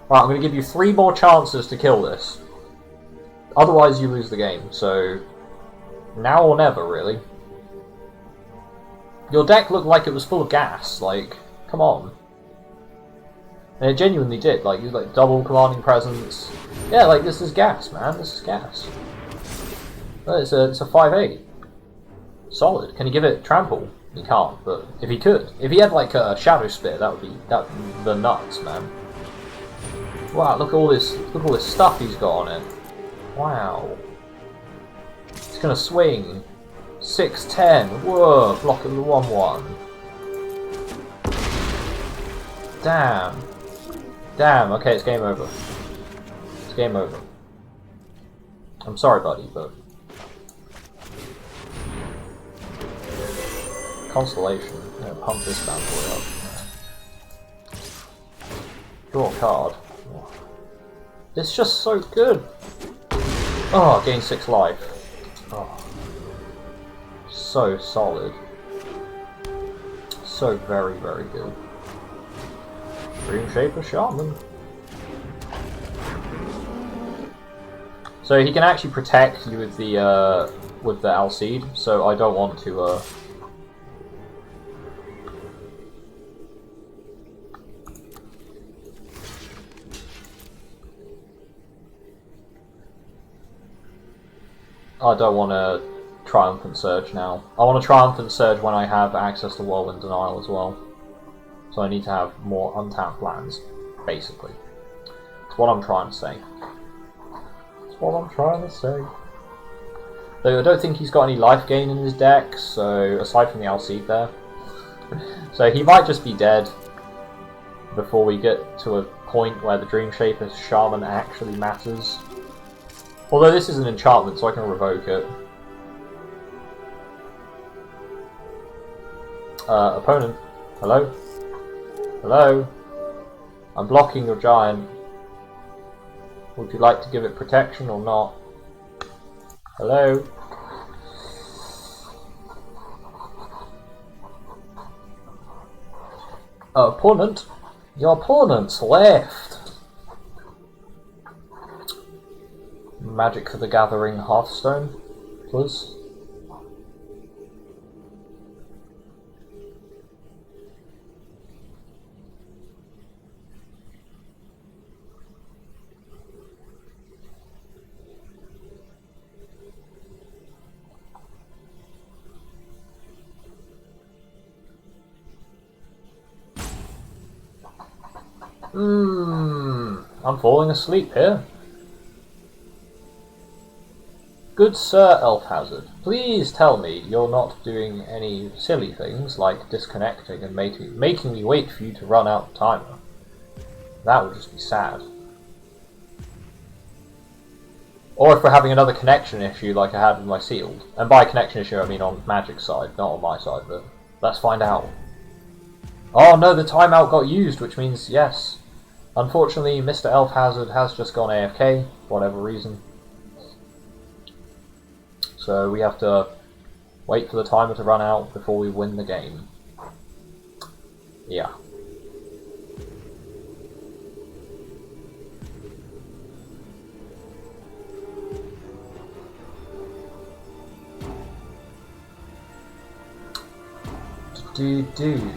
Right, I'm going to give you 3 more chances to kill this. Otherwise you lose the game, so now or never, really. Your deck looked like it was full of gas, like, come on. And it genuinely did, like, you like double commanding presence. Yeah, like, this is gas, man, this is gas. Well, it's a 5/8. Solid. Can he give it trample? He can't, but if he could. If he had, like, a Shadow Spear, that would be the nuts, man. Wow, look at all this stuff he's got on it. Wow. It's gonna swing. 6/10. Whoa, blocking the 1/1. Damn. Damn, okay, it's game over. It's game over. I'm sorry, buddy, but Constellation. Yeah, pump this bad boy up. Draw a card. It's just so good. Oh, gain 6 life. Oh. So solid. So very, very good. Dream Shaper Shaman. So he can actually protect you with the Alseed, so I don't want to Triumphant Surge now. I want to Triumphant Surge when I have access to Whirlwind Denial as well. So I need to have more untapped lands, basically. That's what I'm trying to say. That's what I'm trying to say. Though I don't think he's got any life gain in his deck, so aside from the Alseed there. So he might just be dead before we get to a point where the Dream Shaper Shaman actually matters. Although this is an enchantment, so I can revoke it. Opponent. Hello? Hello? I'm blocking your giant. Would you like to give it protection or not? Hello? Opponent? Your opponent's left. Magic for the Gathering Hearthstone, please. I'm falling asleep here. Good Sir Elf Hazard, please tell me you're not doing any silly things like disconnecting and making me wait for you to run out of timer. That would just be sad. Or if we're having another connection issue like I had with my sealed. And by connection issue I mean on Magic's side, not on my side, but let's find out. Oh no, the timeout got used, which means yes. Unfortunately, Mr. Elf Hazard has just gone AFK, for whatever reason. So we have to Wait for the timer to run out before we win the game. Yeah. Do.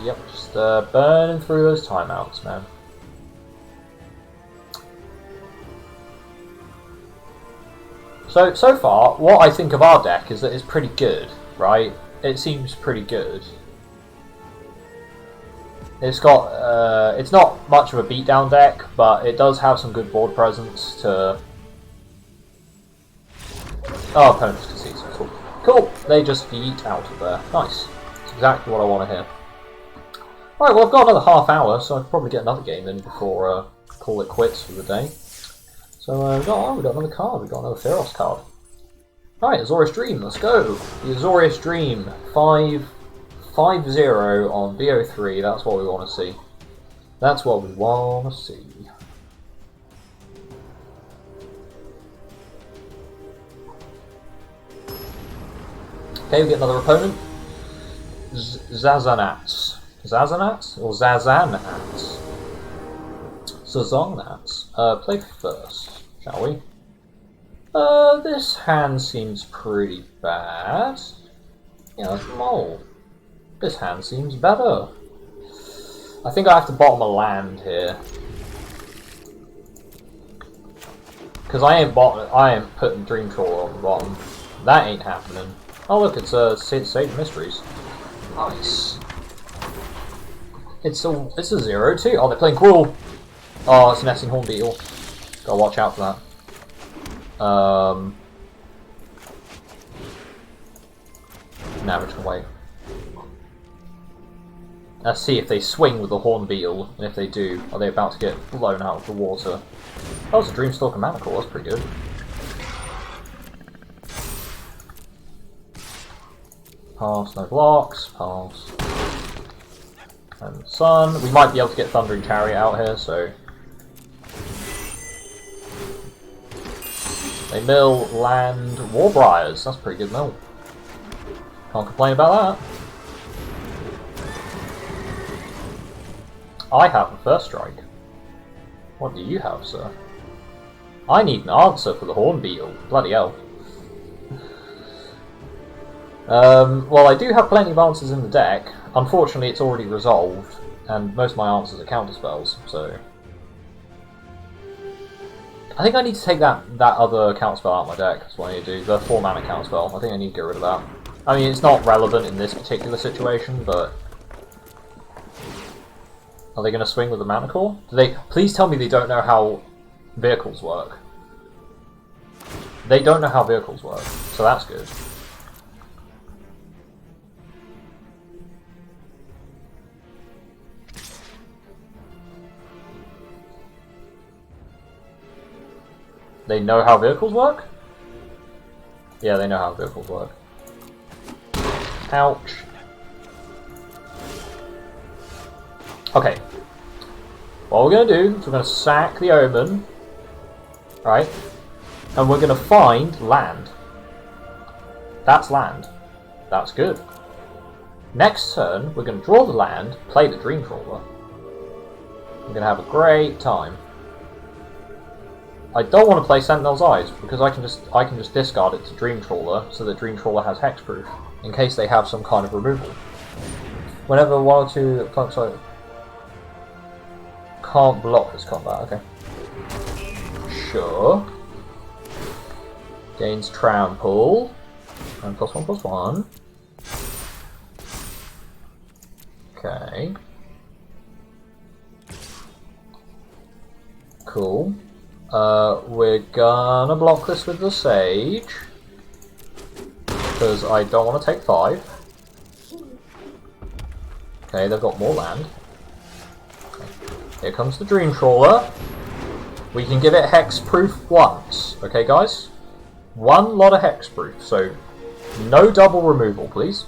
Yep, just burning through those timeouts, man. So far, what I think of our deck is that it's pretty good, right? It seems pretty good. It's got, it's not much of a beatdown deck, but it does have some good board presence to... Oh, opponents can see some cool. Cool, they just yeet out of there. Nice. That's exactly what I want to hear. Right, well I've got another half hour, so I could probably get another game in before call it quits for the day. So we've got another card, we've got another Theros card. Alright, Azorius Dream, let's go! The Azorius Dream, 5-0 on BO3, that's what we want to see. That's what we want to see. Okay, we get another opponent. Zazanats. Zazanats? Or Zazanats? Zazanats. Play first, shall we? This hand seems pretty bad. Yeah, that's Mole. This hand seems better. I think I have to bottom a land here. Because I ain't putting Dream Trawler on the bottom. That ain't happening. Oh look, it's Sage Mysteries. Nice. It's a 0-2. Oh, they're playing Gruul. Oh, it's an Essing Horn Beetle. Gotta watch out for that. Now we're just gonna wait. Let's see if they swing with the Horn Beetle, and if they do, are they about to get blown out of the water? Oh, it's a Dreamstalker Manacle, that's pretty good. Pass, no blocks, pass. And Sun. We might be able to get Thundering Chariot out here, so... They mill, land, Warbriars. That's a pretty good mill. Can't complain about that. I have the first strike. What do you have, sir? I need an answer for the Horn Beetle. Bloody hell. Well, I do have plenty of answers in the deck. Unfortunately, it's already resolved, and most of my answers are counter spells, so... I think I need to take that other counter spell out of my deck. That's what I need to do. The 4-mana counter spell. I think I need to get rid of that. I mean, it's not relevant in this particular situation, but... Are they going to swing with the Mana Core? Do they? Please tell me they don't know how vehicles work. They don't know how vehicles work, so that's good. They know how vehicles work? Yeah, they know how vehicles work. Ouch. Okay. What we're going to do is we're going to sack the Omen. Right? And we're going to find land. That's land. That's good. Next turn, we're going to draw the land, play the Dream Trawler. We're going to have a great time. I don't want to play Sentinel's Eyes because I can just discard it to Dream Trawler so that Dream Trawler has hexproof in case they have some kind of removal. Whenever one or two clunks like can't block this combat, okay. Sure. Gains trample and +1/+1. Okay. Cool. We're gonna block this with the Sage because I don't want to take 5. Okay, they've got more land. Okay. Here comes the Dream Trawler. We can give it hexproof once. Okay, guys? One lot of hexproof, so no double removal, please.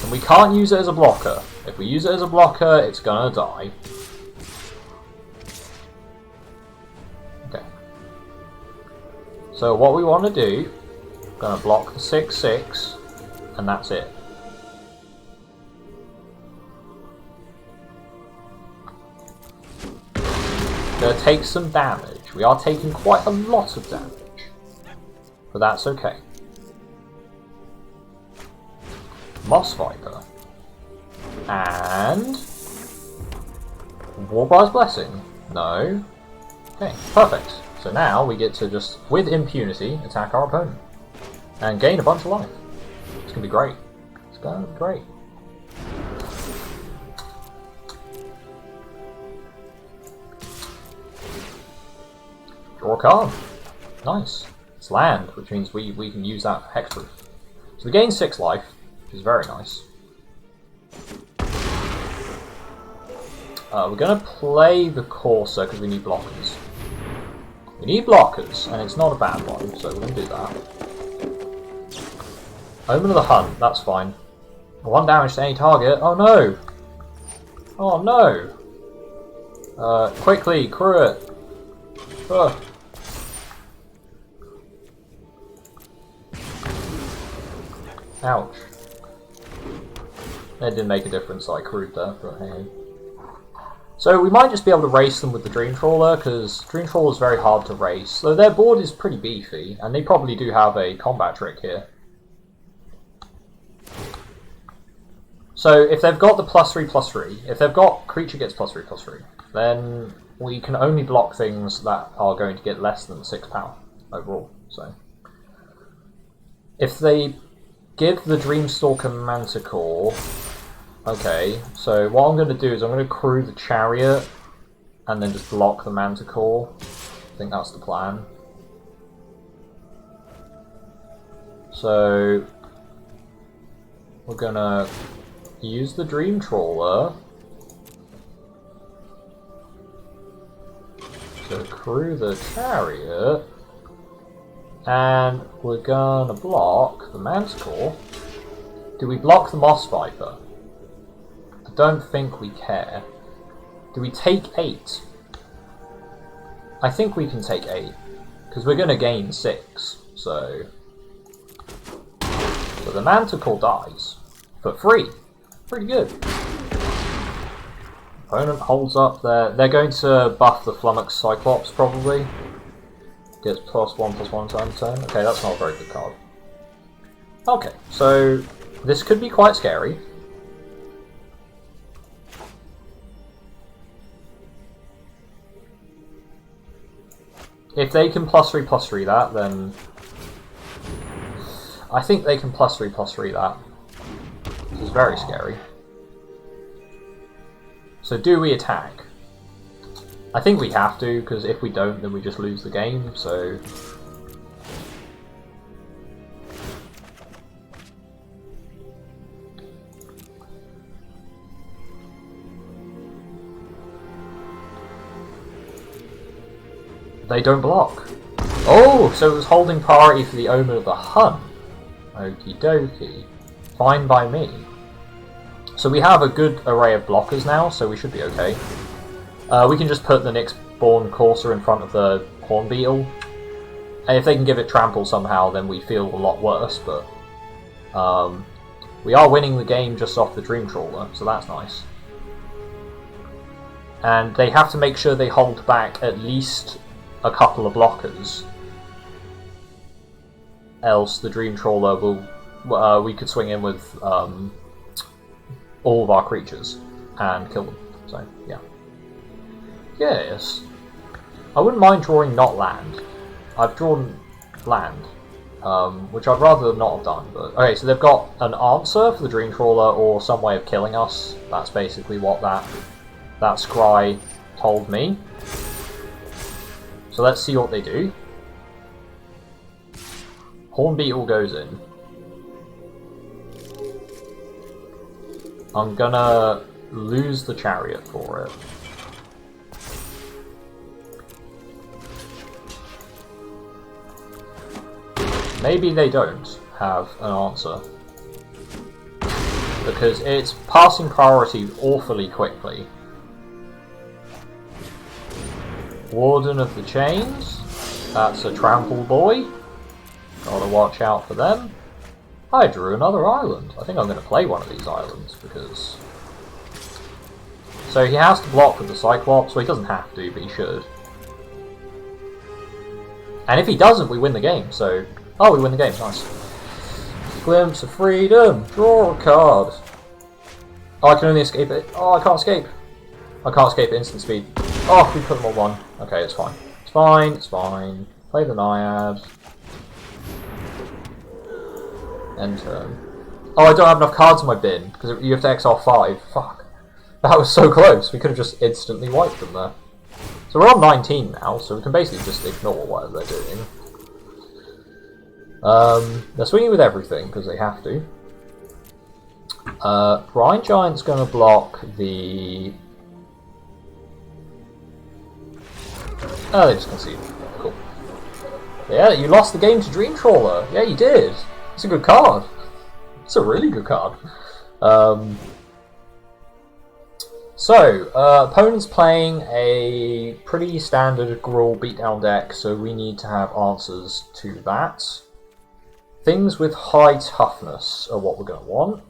And we can't use it as a blocker. If we use it as a blocker, it's gonna die. Okay. So what we want to do, gonna block the 6/6, and that's it. Gonna take some damage. We are taking quite a lot of damage, but that's okay. Moss Viper. And Warbride's Blessing. No. Okay, perfect. So now we get to just, with impunity, attack our opponent. And gain a bunch of life. It's gonna be great. It's gonna be great. Draw a card. Nice. It's land, which means we can use that for hexproof. So we gain 6 life, which is very nice. We're going to play the Corsair because we need blockers. We need blockers, and it's not a bad one, so we're going to do that. Omen of the Hunt, that's fine. 1 damage to any target. Oh no! Oh no! Quickly, crew it! Ugh. Ouch. It didn't make a difference that I crewed there, but hey. So we might just be able to race them with the Dream Trawler, because Dream Trawler is very hard to race. Though their board is pretty beefy, and they probably do have a combat trick here. So if they've got the +3/+3, if they've got creature gets +3/+3, then we can only block things that are going to get less than 6 power overall. So if they give the Dreamstalker Manticore, okay, so what I'm going to do is I'm going to crew the Chariot and then just block the Manticore. I think that's the plan. So we're going to use the Dream Trawler to crew the Chariot, and we're gonna block the Manticore. Do we block the Moss Viper? I don't think we care. Do we take 8? I think we can take 8, because we're gonna gain 6, so the Manticore dies for free. Pretty good. Opponent holds up there. They're going to buff the Flummox Cyclops, probably. Gets +1/+1 turn. Okay, that's not a very good card. Okay, so this could be quite scary. If they can +3/+3 that, then I think they can +3/+3 that. This is very scary. So do we attack? I think we have to, because if we don't, then we just lose the game, so... They don't block. Oh, so it was holding priority for the Omen of the Hunt. Okie dokie. Fine by me. So we have a good array of blockers now, so we should be okay. We can just put the Nyxborn Courser in front of the Horn Beetle. And if they can give it trample somehow, then we feel a lot worse, but... we are winning the game just off the Dream Trawler, so that's nice. And they have to make sure they hold back at least a couple of blockers. Else the Dream Trawler will... we could swing in with all of our creatures and kill them. So, yeah. Yes. I wouldn't mind drawing not land. I've drawn land, which I'd rather not have done. But okay, so they've got an answer for the Dream Trawler or some way of killing us. That's basically what that scry told me. So let's see what they do. Horn Beetle goes in. I'm gonna lose the Chariot for it. Maybe they don't have an answer, because it's passing priority awfully quickly. Warden of the Chains. That's a trample boy. Gotta watch out for them. I drew another island. I think I'm going to play one of these islands because... So he has to block with the Cyclops, well he doesn't have to, but he should. And if he doesn't, we win the game, so... Oh, we win the game, nice. Glimpse of freedom! Draw a card! Oh, I can only escape it. Oh, I can't escape. I can't escape at instant speed. Oh, we put them on one. Okay, it's fine. It's fine, it's fine. Play the Naiad. End turn. Oh, I don't have enough cards in my bin, because you have to exile 5. Fuck. That was so close. We could have just instantly wiped them there. So we're on 19 now, so we can basically just ignore whatever they're doing. They're swinging with everything, because they have to. Brine Giant's going to block the... Oh, they just conceded. Cool. Yeah, you lost the game to Dream Trawler. Yeah, you did. It's a good card. It's a really good card. Opponent's playing a pretty standard Gruul beatdown deck, so we need to have answers to that. Things with high toughness are what we're going to want.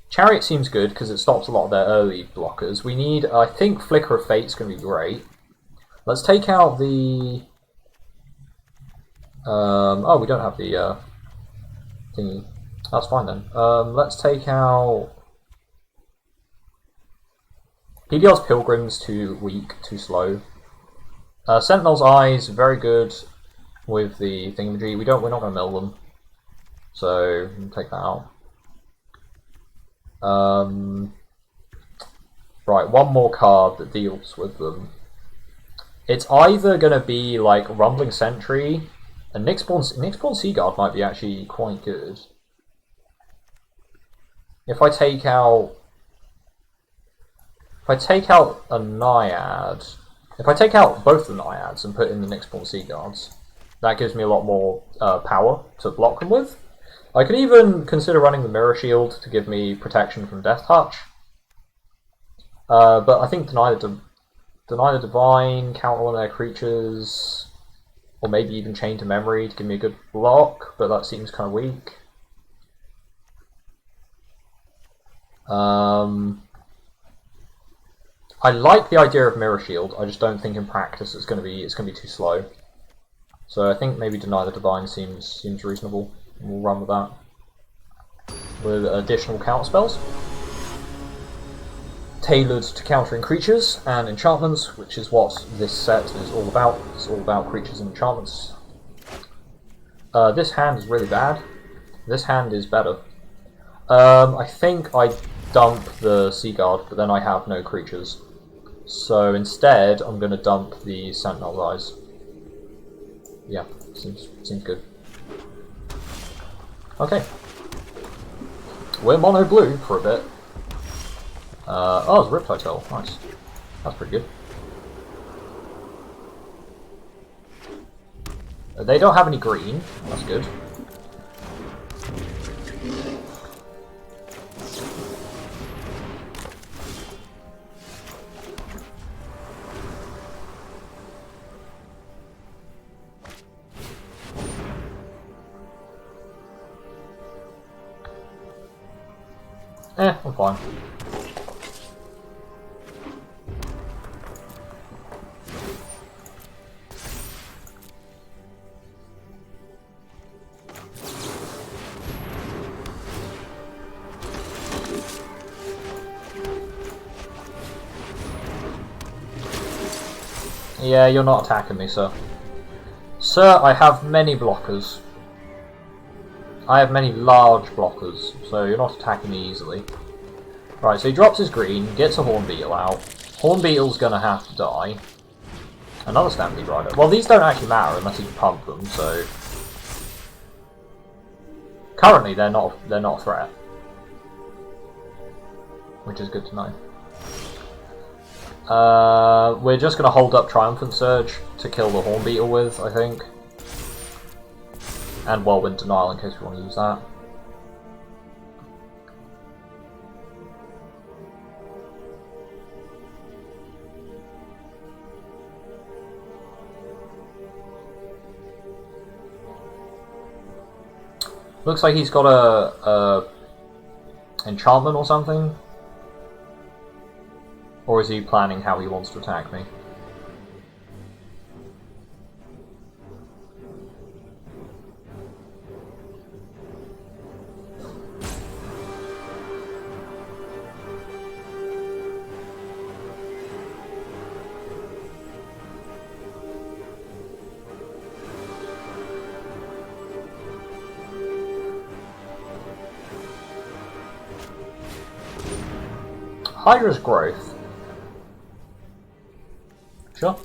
Chariot seems good because it stops a lot of their early blockers. We need, I think, Flicker of Fate's going to be great. Let's take out the... oh, we don't have the thingy. That's fine then. Let's take out... PDL's Pilgrim's too weak, too slow. Sentinel's Eyes, very good with the thingamajig. We're not going to mill them. So, we'll take that out. Right, one more card that deals with them. It's either going to be like Rumbling Sentry, and Nyxborn Seaguard might be actually quite good. If I take out a Naiad, if I take out both the Naiads and put in the Nyxborn Seaguards, that gives me a lot more power to block them with. I could even consider running the Mirror Shield to give me protection from Death Touch. But I think Deny the Divine, counter one of their creatures, or maybe even Chain to Memory to give me a good block, but that seems kind of weak. I like the idea of Mirror Shield, I just don't think in practice it's going to be too slow. So I think maybe Deny the Divine seems reasonable. We'll run with that. With additional counter spells. Tailored to countering creatures and enchantments, which is what this set is all about. It's all about creatures and enchantments. This hand is really bad. This hand is better. I think I dump the Seaguard, but then I have no creatures. So instead, I'm going to dump the Sentinel's Eyes. Yeah, seems good. Okay. We're mono blue for a bit. Oh, it's a Riptide Tail. Nice. That's pretty good. They don't have any green. That's good. I'm fine. Yeah, you're not attacking me, sir. Sir, I have many blockers. I have many large blockers, so you're not attacking me easily. Right, so he drops his green, gets a Hornbeetle out. Hornbeetle's gonna have to die. Another Stampede Rider. Well, these don't actually matter unless you pump them, so... Currently, they're not a threat. Which is good to know. We're just gonna hold up Triumphant Surge to kill the Hornbeetle with, I think. And Whirlwind Denial in case we want to use that. Looks like he's got a enchantment or something. Or is he planning how he wants to attack me? Hydra's growth. Sure.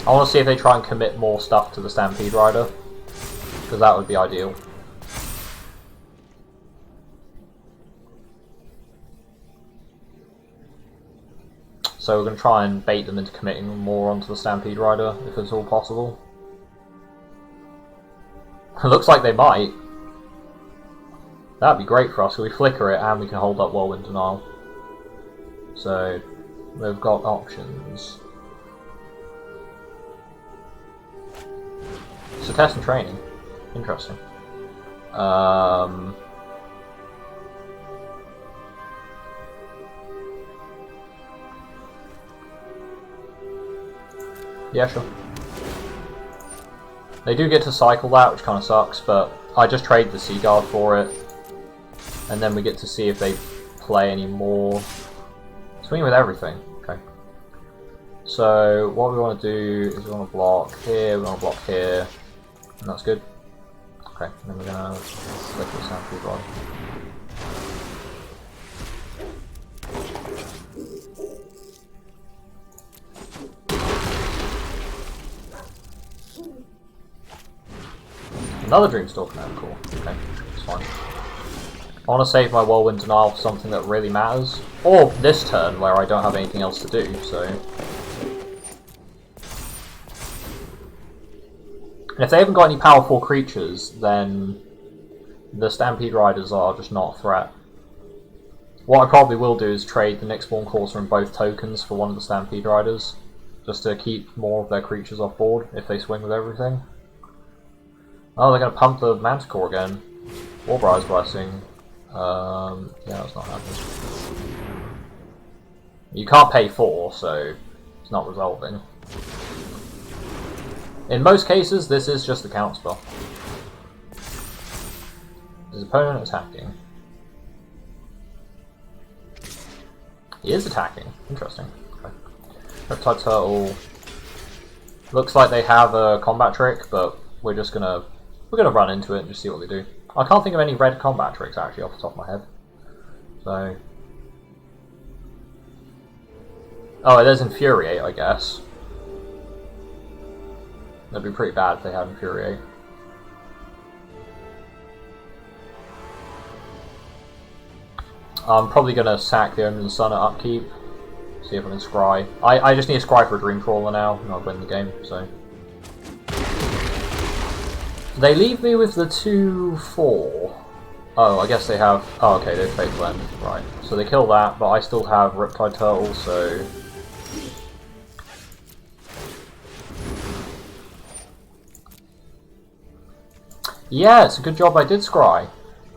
I want to see if they try and commit more stuff to the Stampede Rider, because that would be ideal. So we're going to try and bait them into committing more onto the Stampede Rider, if it's all possible. It looks like they might. That'd be great for us, because we flicker it and we can hold up Whirlwind Denial. So, we've got options. So test and training. Interesting. Yeah, sure. They do get to cycle that, which kind of sucks, but I just trade the Sea Guard for it. And then we get to see if they play any more. Swing with everything. Okay. So what we want to do is we want to block here, we want to block here. And that's good. Okay, and then we're gonna flip this Stampede Rod. Another Dreamstalker now, cool. Okay, that's fine. I want to save my Whirlwind Denial for something that really matters. Or this turn, where I don't have anything else to do, so... And if they haven't got any powerful creatures, then the Stampede Riders are just not a threat. What I probably will do is trade the Nyxborn Courser and both tokens for one of the Stampede Riders, just to keep more of their creatures off board if they swing with everything. Oh, they're going to pump the Manticore again. Warbriar's Blessing. Yeah, that's not happening. You can't pay 4, so it's not resolving. In most cases, this is just a counterspell. His opponent attacking. He is attacking. Interesting. Okay. Riptide Turtle. Looks like they have a combat trick, but we're gonna run into it and just see what they do. I can't think of any red combat tricks actually off the top of my head. So. Oh, there's Infuriate, I guess. That'd be pretty bad if they had Infuriate. I'm probably going to sack the Omen of the Sun at upkeep. See if I can scry. I just need a scry for a Dreamcrawler now, and I'll win the game, so... They leave me with the 2/4. Oh, I guess they have... Oh, okay, they've Fatal End. Right. So they kill that, but I still have Riptide Turtle, so... Yeah, it's a good job I did scry,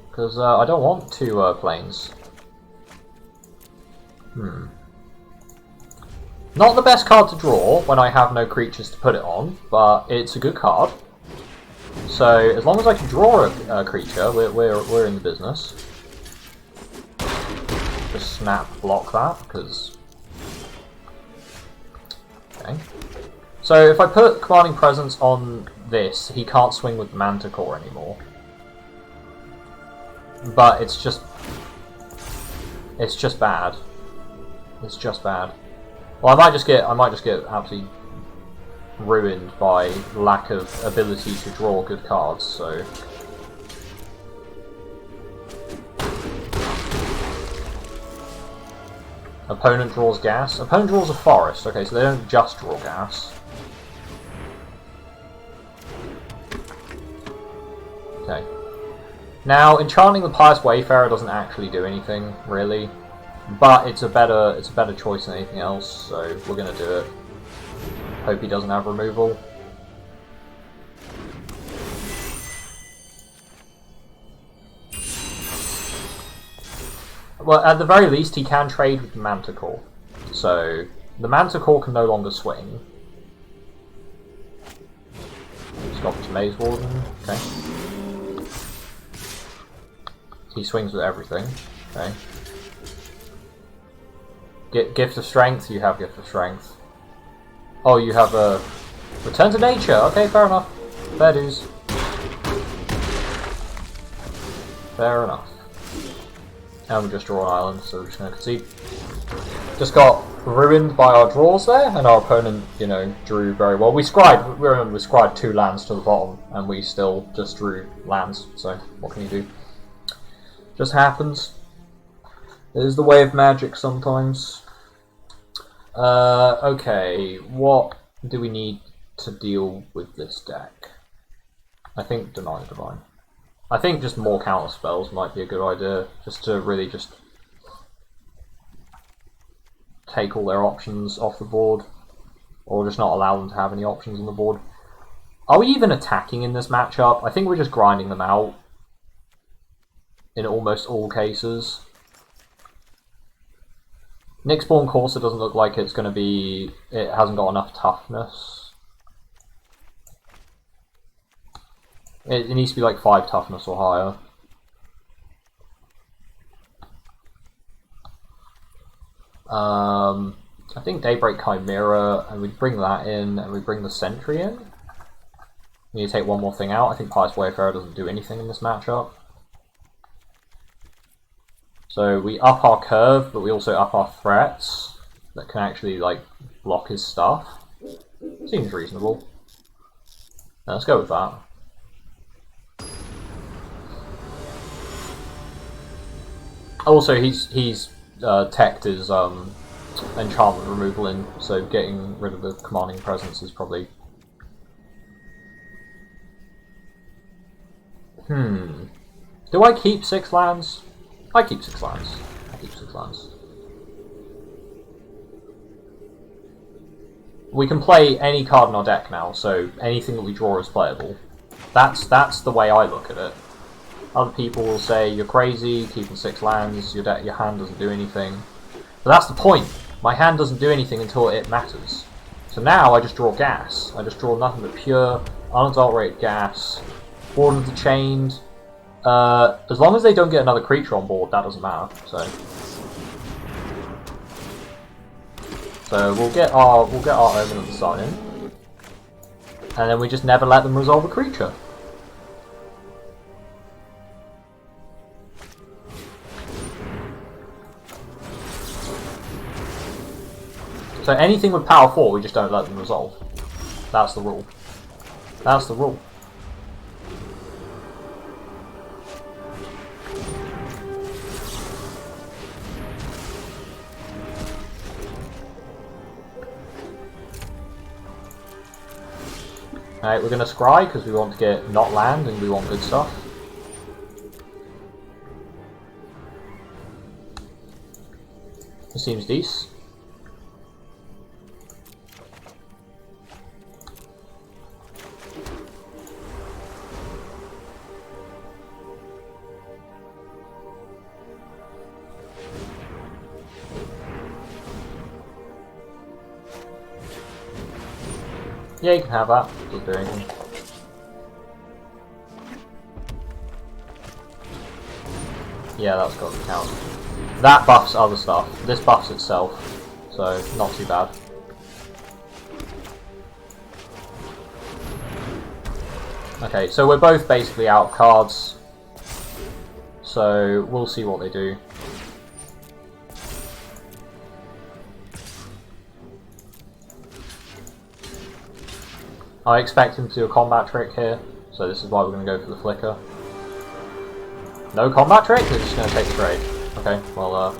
because I don't want 2 planes. Not the best card to draw when I have no creatures to put it on, but it's a good card. So as long as I can draw a creature, we're in the business. Just snap block that, because... Okay. So if I put Commanding Presence on this, he can't swing with the Manticore anymore. But it's just bad. It's just bad. Well, I might just get absolutely ruined by lack of ability to draw good cards. So Opponent draws gas. Opponent draws a forest. Okay, so they don't just draw gas. Okay. Now, enchanting the Pious Wayfarer doesn't actually do anything, really. But it's a better choice than anything else, so we're gonna do it. Hope he doesn't have removal. Well, at the very least, he can trade with the Manticore. So, the Manticore can no longer swing. Stop to Maze Warden. Okay. He swings with everything. Okay. Gift of Strength, you have Gift of Strength. Oh, you have a Return to Nature. Okay, fair enough. Fair dues. Fair enough. And we just draw an island, so we're just going to concede. Just got ruined by our draws there, and our opponent, you know, drew very well. We scried 2 lands to the bottom, and we still just drew lands, so what can you do? Just happens. It is the way of Magic sometimes. Okay, what do we need to deal with this deck? I think Deny the Divine. I think just more counter spells might be a good idea, just to really just take all their options off the board, or just not allow them to have any options on the board. Are we even attacking in this matchup? I think we're just grinding them out in almost all cases. Nyxborn Courser doesn't look like it's going to be... it hasn't got enough toughness. It needs to be like 5 toughness or higher. I think Daybreak Chimera, and we bring that in, and we bring the Sentry in. We need to take one more thing out. I think Pious Wayfarer doesn't do anything in this matchup. So we up our curve, but we also up our threats that can actually like block his stuff. Seems reasonable. Now, let's go with that. Also, he's teched his enchantment removal in, so getting rid of the Commanding Presence is probably... Do I keep 6 lands? I keep 6 lands. I keep 6 lands. We can play any card in our deck now, so anything that we draw is playable. That's the way I look at it. Other people will say you're crazy, keeping 6 lands, your hand doesn't do anything. But that's the point. My hand doesn't do anything until it matters. So now I just draw gas. I just draw nothing but pure, unadulterated gas. Board of the Chained. As long as they don't get another creature on board, that doesn't matter. So we'll get our Omen of the Sun in, and then we just never let them resolve a creature. So anything with power 4, we just don't let them resolve. That's the rule. That's the rule. Alright, we're going to scry because we want to get not land and we want good stuff. It seems decent. Yeah, you can have that. Doesn't do anything. Yeah, that's got to count. That buffs other stuff. This buffs itself, so not too bad. Okay, so we're both basically out of cards. So we'll see what they do. I expect him to do a combat trick here, so this is why we're going to go for the flicker. No combat trick? They're just going to take the trade. Okay, well,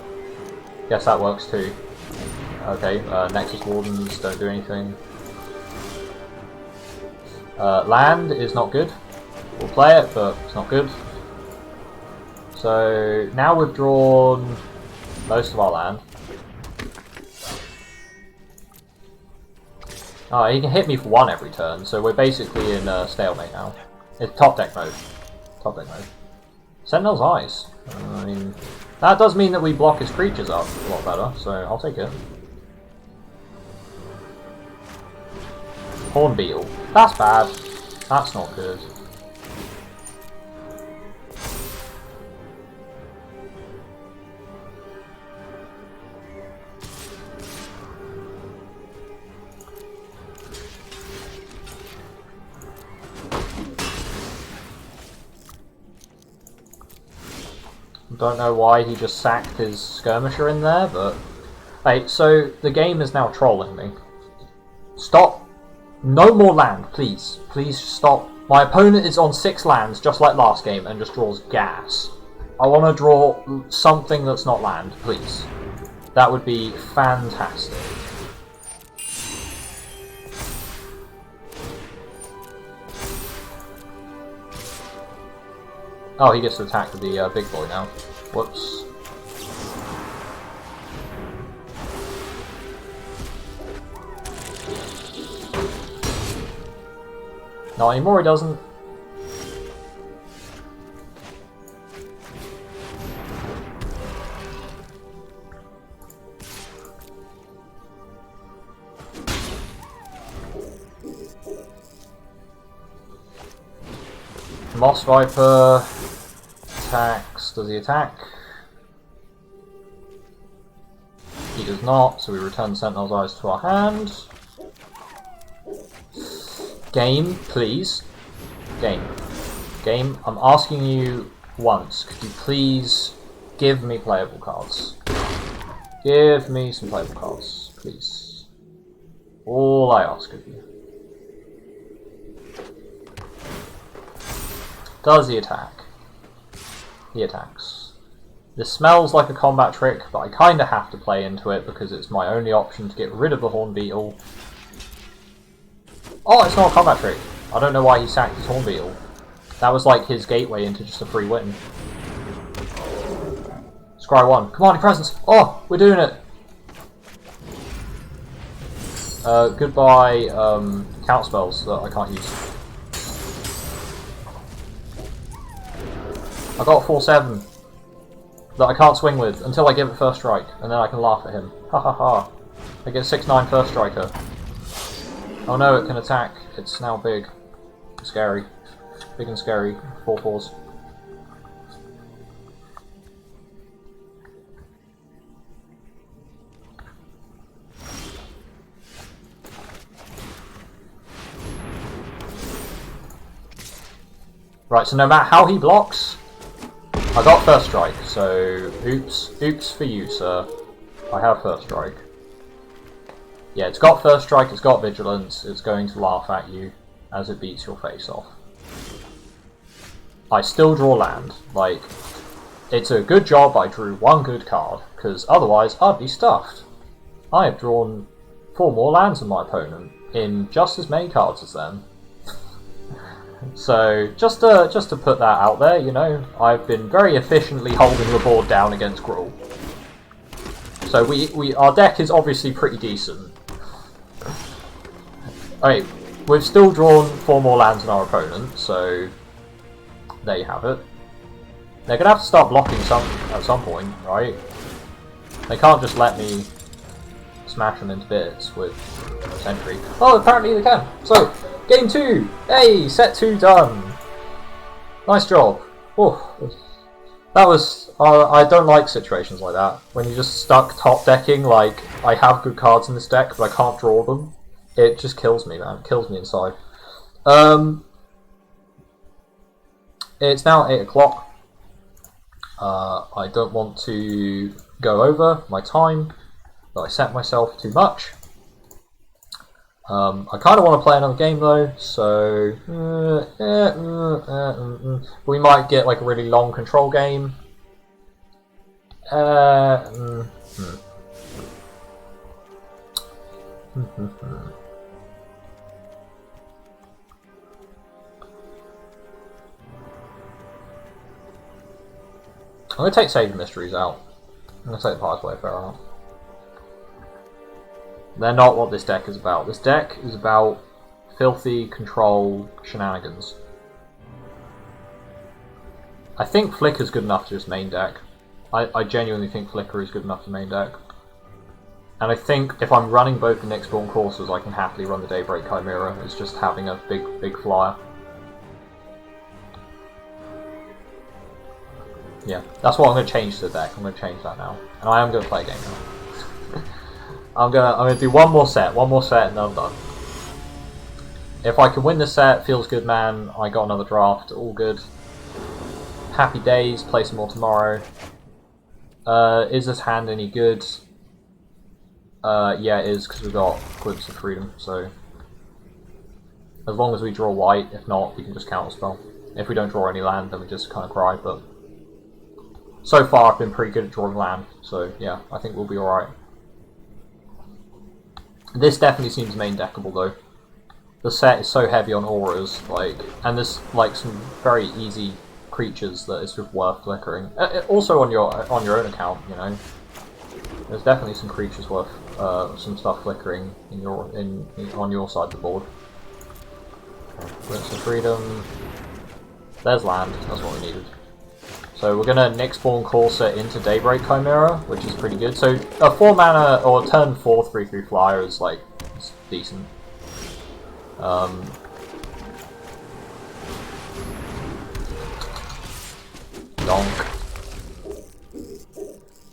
Guess that works too. Okay, Nexus Wardens don't do anything. Land is not good. We'll play it, but it's not good. So now we've drawn most of our land. Oh, he can hit me for 1 every turn, so we're basically in stalemate now. It's top deck mode. Top deck mode. Sentinel's Eyes. I mean, that does mean that we block his creatures up a lot better, so I'll take it. Horn Beetle. That's bad. That's not good. Don't know why he just sacked his skirmisher in there, but... Hey, so the game is now trolling me. Stop. No more land, please. Please stop. My opponent is on 6 lands, just like last game, and just draws gas. I want to draw something that's not land, please. That would be fantastic. Oh, he gets to attack with the big boy now. Whoops. Not anymore, he doesn't. Moss Viper attacks. Does he attack? He does not, so we return Sentinel's Eyes to our hand. Game, please. Game. Game, I'm asking you once. Could you please give me playable cards? Give me some playable cards, please. All I ask of you. Does he attack? He attacks. This smells like a combat trick, but I kinda have to play into it because it's my only option to get rid of the Horn Beetle. Oh, it's not a combat trick. I don't know why he sacked his Horn Beetle. That was like his gateway into just a free win. Scry 1. Commanding Presence! Oh, we're doing it! Goodbye, count spells that I can't use. I got 4/7 that I can't swing with until I give it first strike, and then I can laugh at him. Ha ha ha. I get 6/9 first striker. Oh no, it can attack. It's now big. Scary. Big and scary. 4/4s. Right, so no matter how he blocks, I got first strike, so oops for you, sir. I have first strike. Yeah, it's got first strike, it's got vigilance, it's going to laugh at you as it beats your face off. I still draw land. Like, it's a good job I drew 1 good card, because otherwise I'd be stuffed. I have drawn 4 more lands than my opponent, in just as many cards as them. So, just to put that out there, you know, I've been very efficiently holding the board down against Gruul. So our deck is obviously pretty decent. Okay, we've still drawn 4 more lands than our opponent, so there you have it. They're gonna have to start blocking at some point, right? They can't just let me smash them into bits with Sentry. Oh, apparently they can. So, game 2! Hey, set 2 done! Nice job. Oh, that was... I don't like situations like that. When you're just stuck top decking, like, I have good cards in this deck, but I can't draw them. It just kills me, man. It kills me inside. It's now 8 o'clock. I don't want to go over my time that I set myself too much. I kind of want to play another game though, so we might get like a really long control game. I'm going to take Sage Mysteries out. I'm going to take Pious Wayfarer out. They're not what this deck is about. This deck is about filthy control shenanigans. I think Flicker's good enough to just main deck. I genuinely think Flicker is good enough to main deck. And I think if I'm running both the Nyxborn courses, I can happily run the Daybreak Chimera. It's just having a big flyer. Yeah, that's what I'm going to change to the deck. I'm going to change that now. And I am going to play a game now. I'm gonna do one more set, and then I'm done. If I can win this set, feels good, man. I got another draft, all good. Happy days, play some more tomorrow. Is this hand any good? Yeah, it is, because we've got Glimpse of Freedom, so... As long as we draw white, if not, we can just counterspell. If we don't draw any land, then we just kind of cry, but... So far, I've been pretty good at drawing land, so yeah, I think we'll be alright. This definitely seems main deckable though. The set is so heavy on auras, like, and there's like some very easy creatures that it's just worth flickering. Also on your own account, you know. There's definitely some creatures worth some stuff flickering in on your side of the board. Glimpse of Freedom. There's land. That's what we needed. So we're gonna Nyxborn Corsair into Daybreak Chimera, which is pretty good. So a 4 mana or turn 4 3/3 flyer is like it's decent. Donk.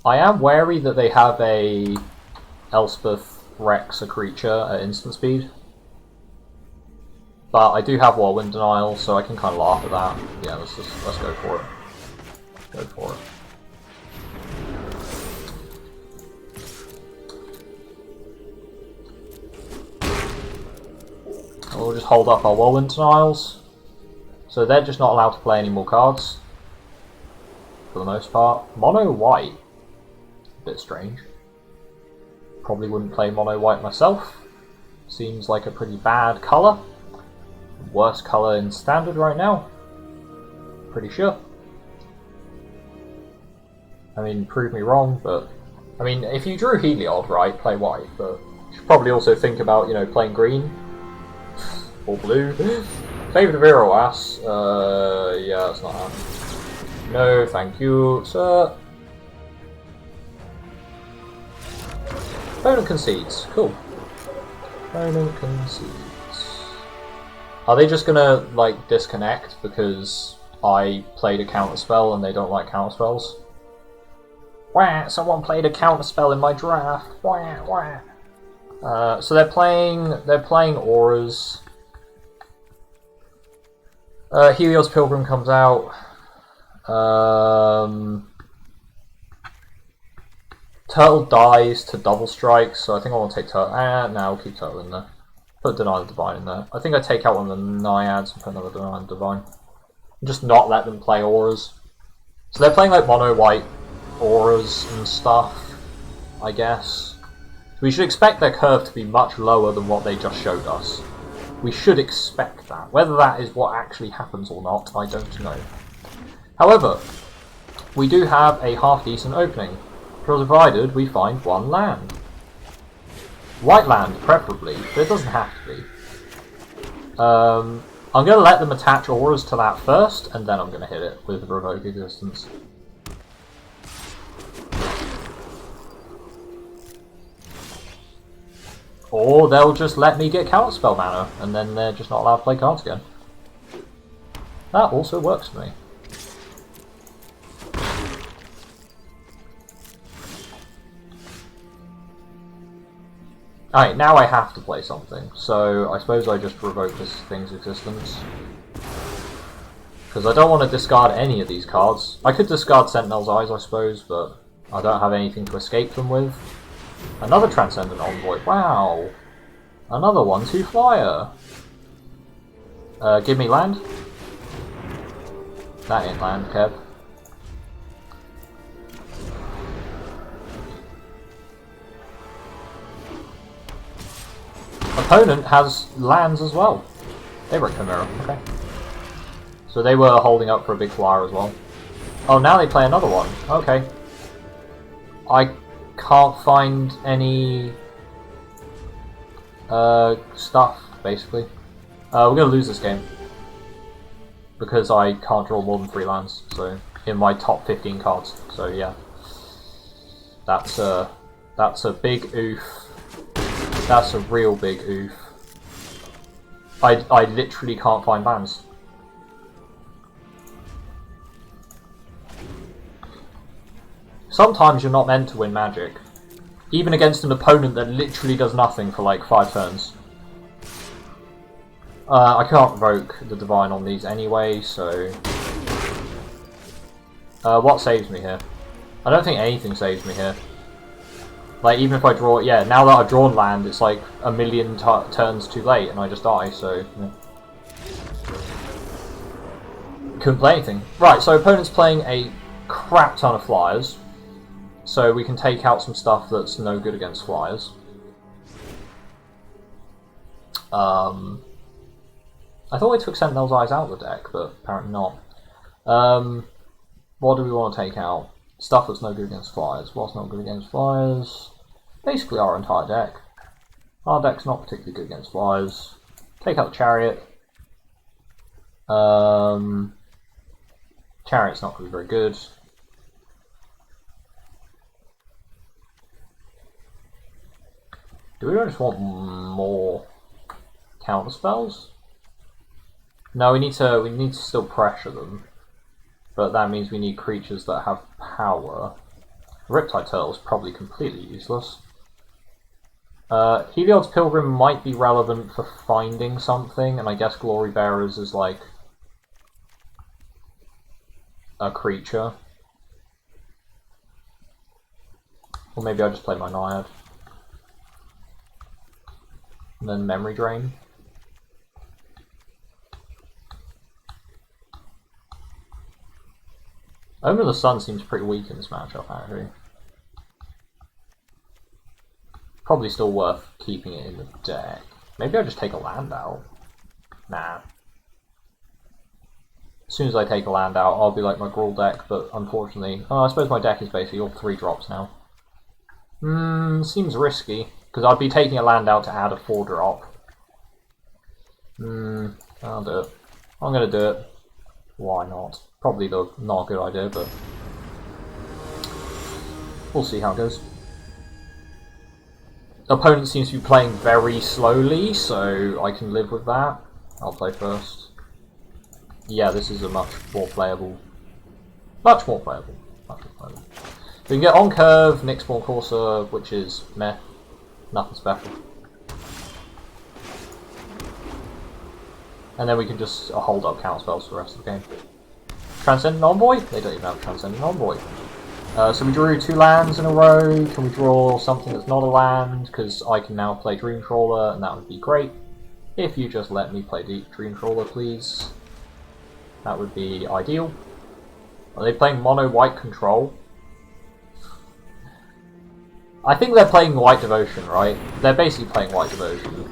I am wary that they have a Elspeth Rex a creature at instant speed. But I do have Whirlwind Denial, so I can kind of laugh at that. Yeah, let's go for it. Go for it. We'll just hold up our Whirlwind Denials. So they're just not allowed to play any more cards. For the most part. Mono white. A bit strange. Probably wouldn't play mono white myself. Seems like a pretty bad colour. Worst colour in standard right now. Pretty sure. I mean, prove me wrong, but... I mean, if you drew Heliod, right, play white, but you should probably also think about, you know, playing green. Or blue. Favourite of Iroas. Yeah, that's not happening. No, thank you, sir. Opponent concedes. Cool. Opponent concedes. Are they just gonna, like, disconnect because I played a counterspell and they don't like counterspells? Wah! Someone played a counterspell in my draft. Wah! Wah! So they're playing auras. Helios Pilgrim comes out. Turtle dies to double strike, so I think I want to take Turtle. No, I'll keep Turtle in there. Put Deny the Divine in there. I think I take out one of the Naiads and put another Deny the Divine. Just not let them play auras. So they're playing like mono white auras and stuff, I guess. We should expect their curve to be much lower than what they just showed us. We should expect that. Whether that is what actually happens or not, I don't know. However, we do have a half-decent opening, provided we find one land. White land, preferably, but it doesn't have to be. I'm going to let them attach auras to that first, and then I'm going to hit it with Revoke Existence. Or they'll just let me get counterspell mana, and then they're just not allowed to play cards again. That also works for me. Alright, now I have to play something, so I suppose I just revoke this thing's existence. Because I don't want to discard any of these cards. I could discard Sentinel's Eyes, I suppose, but I don't have anything to escape them with. Another Transcendent Envoy, wow! Another 1/2 flyer! Give me land? That ain't land, Kev. Opponent has lands as well. They wrote Chimera, okay. So they were holding up for a big flyer as well. Oh, now they play another one. Okay. I can't find any stuff, basically. We're gonna lose this game. Because I can't draw more than 3 lands, so in my top 15 cards. So yeah. That's a big oof. That's a real big oof. I literally can't find bans. Sometimes you're not meant to win Magic. Even against an opponent that literally does nothing for like 5 turns. I can't invoke the Divine on these anyway, so... what saves me here? I don't think anything saves me here. Like, even if I draw... Yeah, now that I've drawn land, it's like a million turns too late and I just die, so... Yeah. Couldn't play anything. Right, so opponent's playing a crap ton of flyers. So we can take out some stuff that's no good against flyers. I thought I took Sentinel's Eyes out of the deck, but apparently not. What do we want to take out? Stuff that's no good against flyers. What's not good against flyers? Basically our entire deck. Our deck's not particularly good against flyers. Take out the Chariot. Chariot's not going to be very good. Do we just want more counter spells? No, we need to still pressure them, but that means we need creatures that have power. Riptide Turtle is probably completely useless. Heliod's Pilgrim might be relevant for finding something, and I guess Glory Bearers is like a creature. Or maybe I just play my Naiad. And then Memory Drain. Omen of the Sun seems pretty weak in this matchup, actually. Probably still worth keeping it in the deck. Maybe I just take a land out. Nah. As soon as I take a land out, I'll be like my Gruul deck, but unfortunately... Oh, I suppose my deck is basically all 3 drops now. Seems risky. Because I'd be taking a land out to add a 4-drop. I'll do it. I'm going to do it. Why not? Probably not a good idea, but we'll see how it goes. Opponent seems to be playing very slowly, so I can live with that. I'll play first. Yeah, this is a much more playable. Much more playable. We can get on curve, Nyxborn Courser, which is meh. Nothing special. And then we can just hold up counter spells for the rest of the game. Transcendent Envoy? They don't even have Transcendent Envoy. So we drew 2 lands in a row. Can we draw something that's not a land? Because I can now play Dreamcrawler, and that would be great. If you just let me play Dreamcrawler, please. That would be ideal. Are they playing mono white control? I think they're playing White Devotion, right? They're basically playing White Devotion.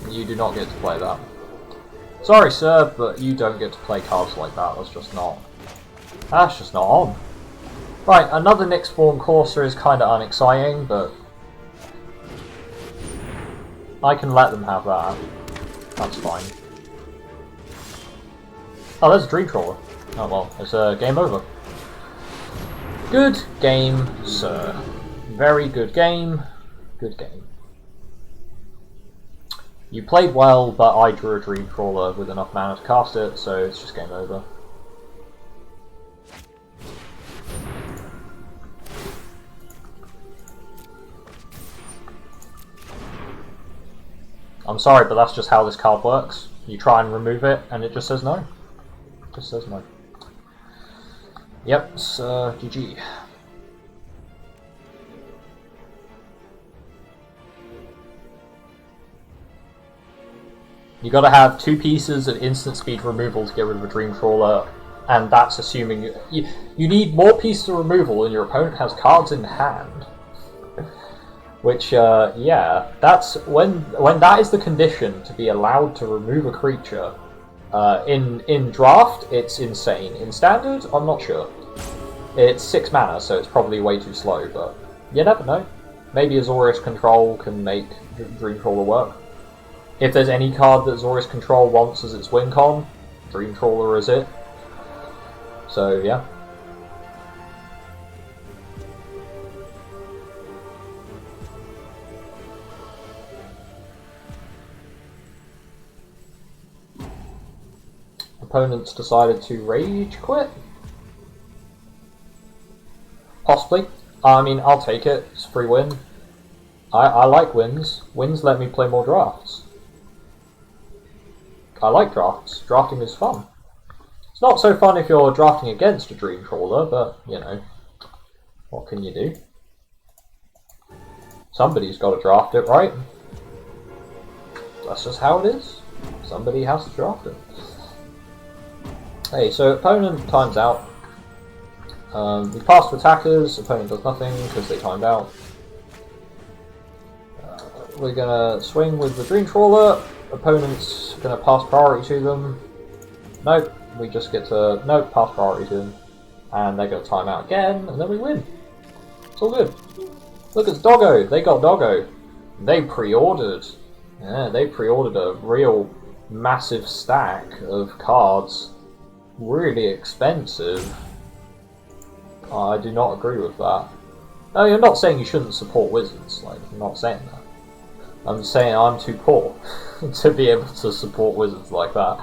You do not get to play that. Sorry, sir, but you don't get to play cards like that. That's just not on. Right, another Nyxborn Courser is kind of unexciting, but I can let them have that. That's fine. Oh, there's a Dreamcrawler. Oh well, it's a game over. Good game, sir. Very good game. Good game. You played well, but I drew a Dreamcrawler with enough mana to cast it, so it's just game over. I'm sorry, but that's just how this card works. You try and remove it, and it just says no. It just says no. Yep, it's GG. You gotta have 2 pieces of instant speed removal to get rid of a Dreamcrawler, and that's assuming you need more pieces of removal than your opponent has cards in hand. Which, yeah, that's when that is the condition to be allowed to remove a creature. In draft, it's insane. In standard, I'm not sure. It's 6 mana, so it's probably way too slow, but you never know. Maybe Azorius Control can make Dreamcrawler work. If there's any card that Azorius Control wants as its win con, Dreamcrawler is it. So, yeah. Opponents decided to rage quit. Possibly. I mean, I'll take it. It's a free win. I like wins. Wins let me play more drafts. I like drafts. Drafting is fun. It's not so fun if you're drafting against a Dreamcrawler, but, you know, what can you do? Somebody's got to draft it, right? That's just how it is. Somebody has to draft it. Hey, so opponent times out. We pass to attackers, opponent does nothing because they timed out. We're gonna swing with the Dreamcrawler, opponent's gonna pass priority to them. Nope, we just get to, nope, pass priority to them. And they're gonna time out again, and then we win. It's all good. Look, it's Doggo, they got Doggo. They pre-ordered. Yeah, they pre-ordered a real massive stack of cards. Really expensive. I do not agree with that. No, you're not saying you shouldn't support Wizards, like, I'm not saying that. I'm saying I'm too poor to be able to support Wizards like that.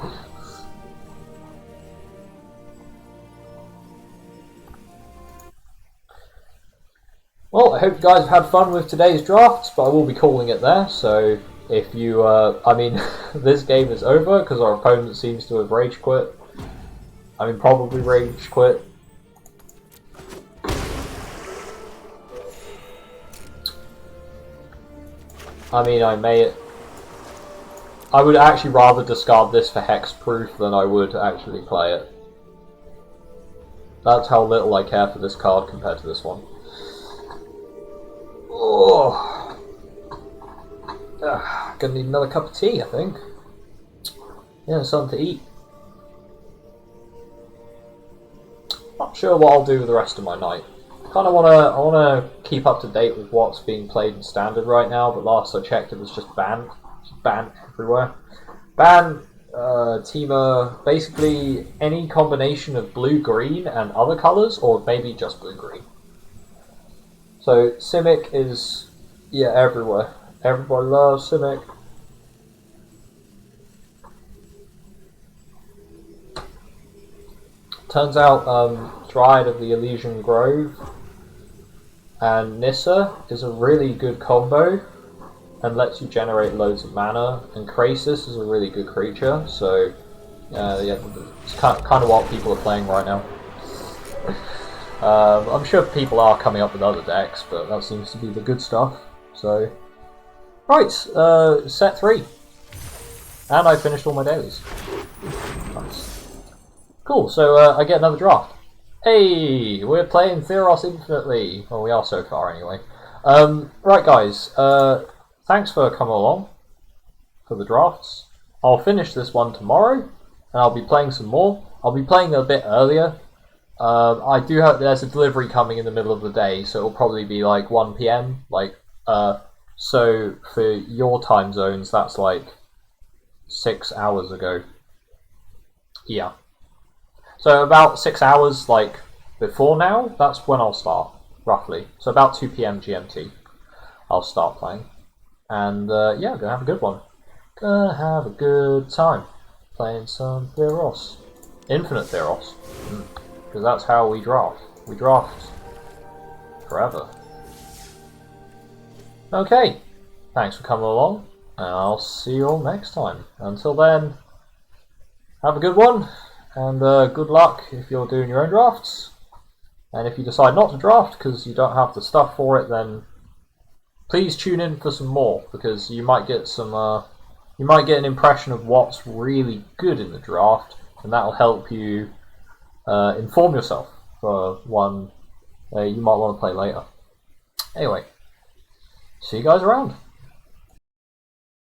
Well, I hope you guys have had fun with today's drafts, but I will be calling it there, so if you, I mean, this game is over because our opponent seems to have rage quit. I mean, probably rage quit. I mean, I would actually rather discard this for hexproof than I would actually play it. That's how little I care for this card compared to this one. Oh, gonna need another cup of tea, I think. Yeah, something to eat. Not sure what I'll do with the rest of my night. I wanna keep up to date with what's being played in Standard right now, but last I checked it was just banned. It's banned everywhere. Ban, Teema, basically any combination of blue-green and other colours, or maybe just blue-green. So Simic is, yeah, everywhere. Everybody loves Simic. Turns out Dryad of the Elysian Grove and Nissa is a really good combo and lets you generate loads of mana, and Krasis is a really good creature, so yeah, it's kind of what people are playing right now. I'm sure people are coming up with other decks, but that seems to be the good stuff. So, right, set 3. And I finished all my dailies. Nice. Cool, so I get another draft. Hey, we're playing Theros infinitely. Well, we are so far anyway. Right guys, thanks for coming along for the drafts. I'll finish this one tomorrow, and I'll be playing some more. I'll be playing a bit earlier. I do have, there's a delivery coming in the middle of the day, so it'll probably be like 1 PM. Like, so for your time zones, that's like 6 hours ago. Yeah. So about 6 hours, like, before now, that's when I'll start, roughly. So about 2 PM GMT, I'll start playing. And, yeah, gonna have a good one. Gonna have a good time playing some Theros. Infinite Theros. Because that's how we draft. We draft forever. Okay, thanks for coming along, and I'll see you all next time. Until then, have a good one, and good luck if you're doing your own drafts. And if you decide not to draft because you don't have the stuff for it, then please tune in for some more, because you might get some. You might get an impression of what's really good in the draft, and that'll help you inform yourself for one you might want to play later. Anyway, see you guys around.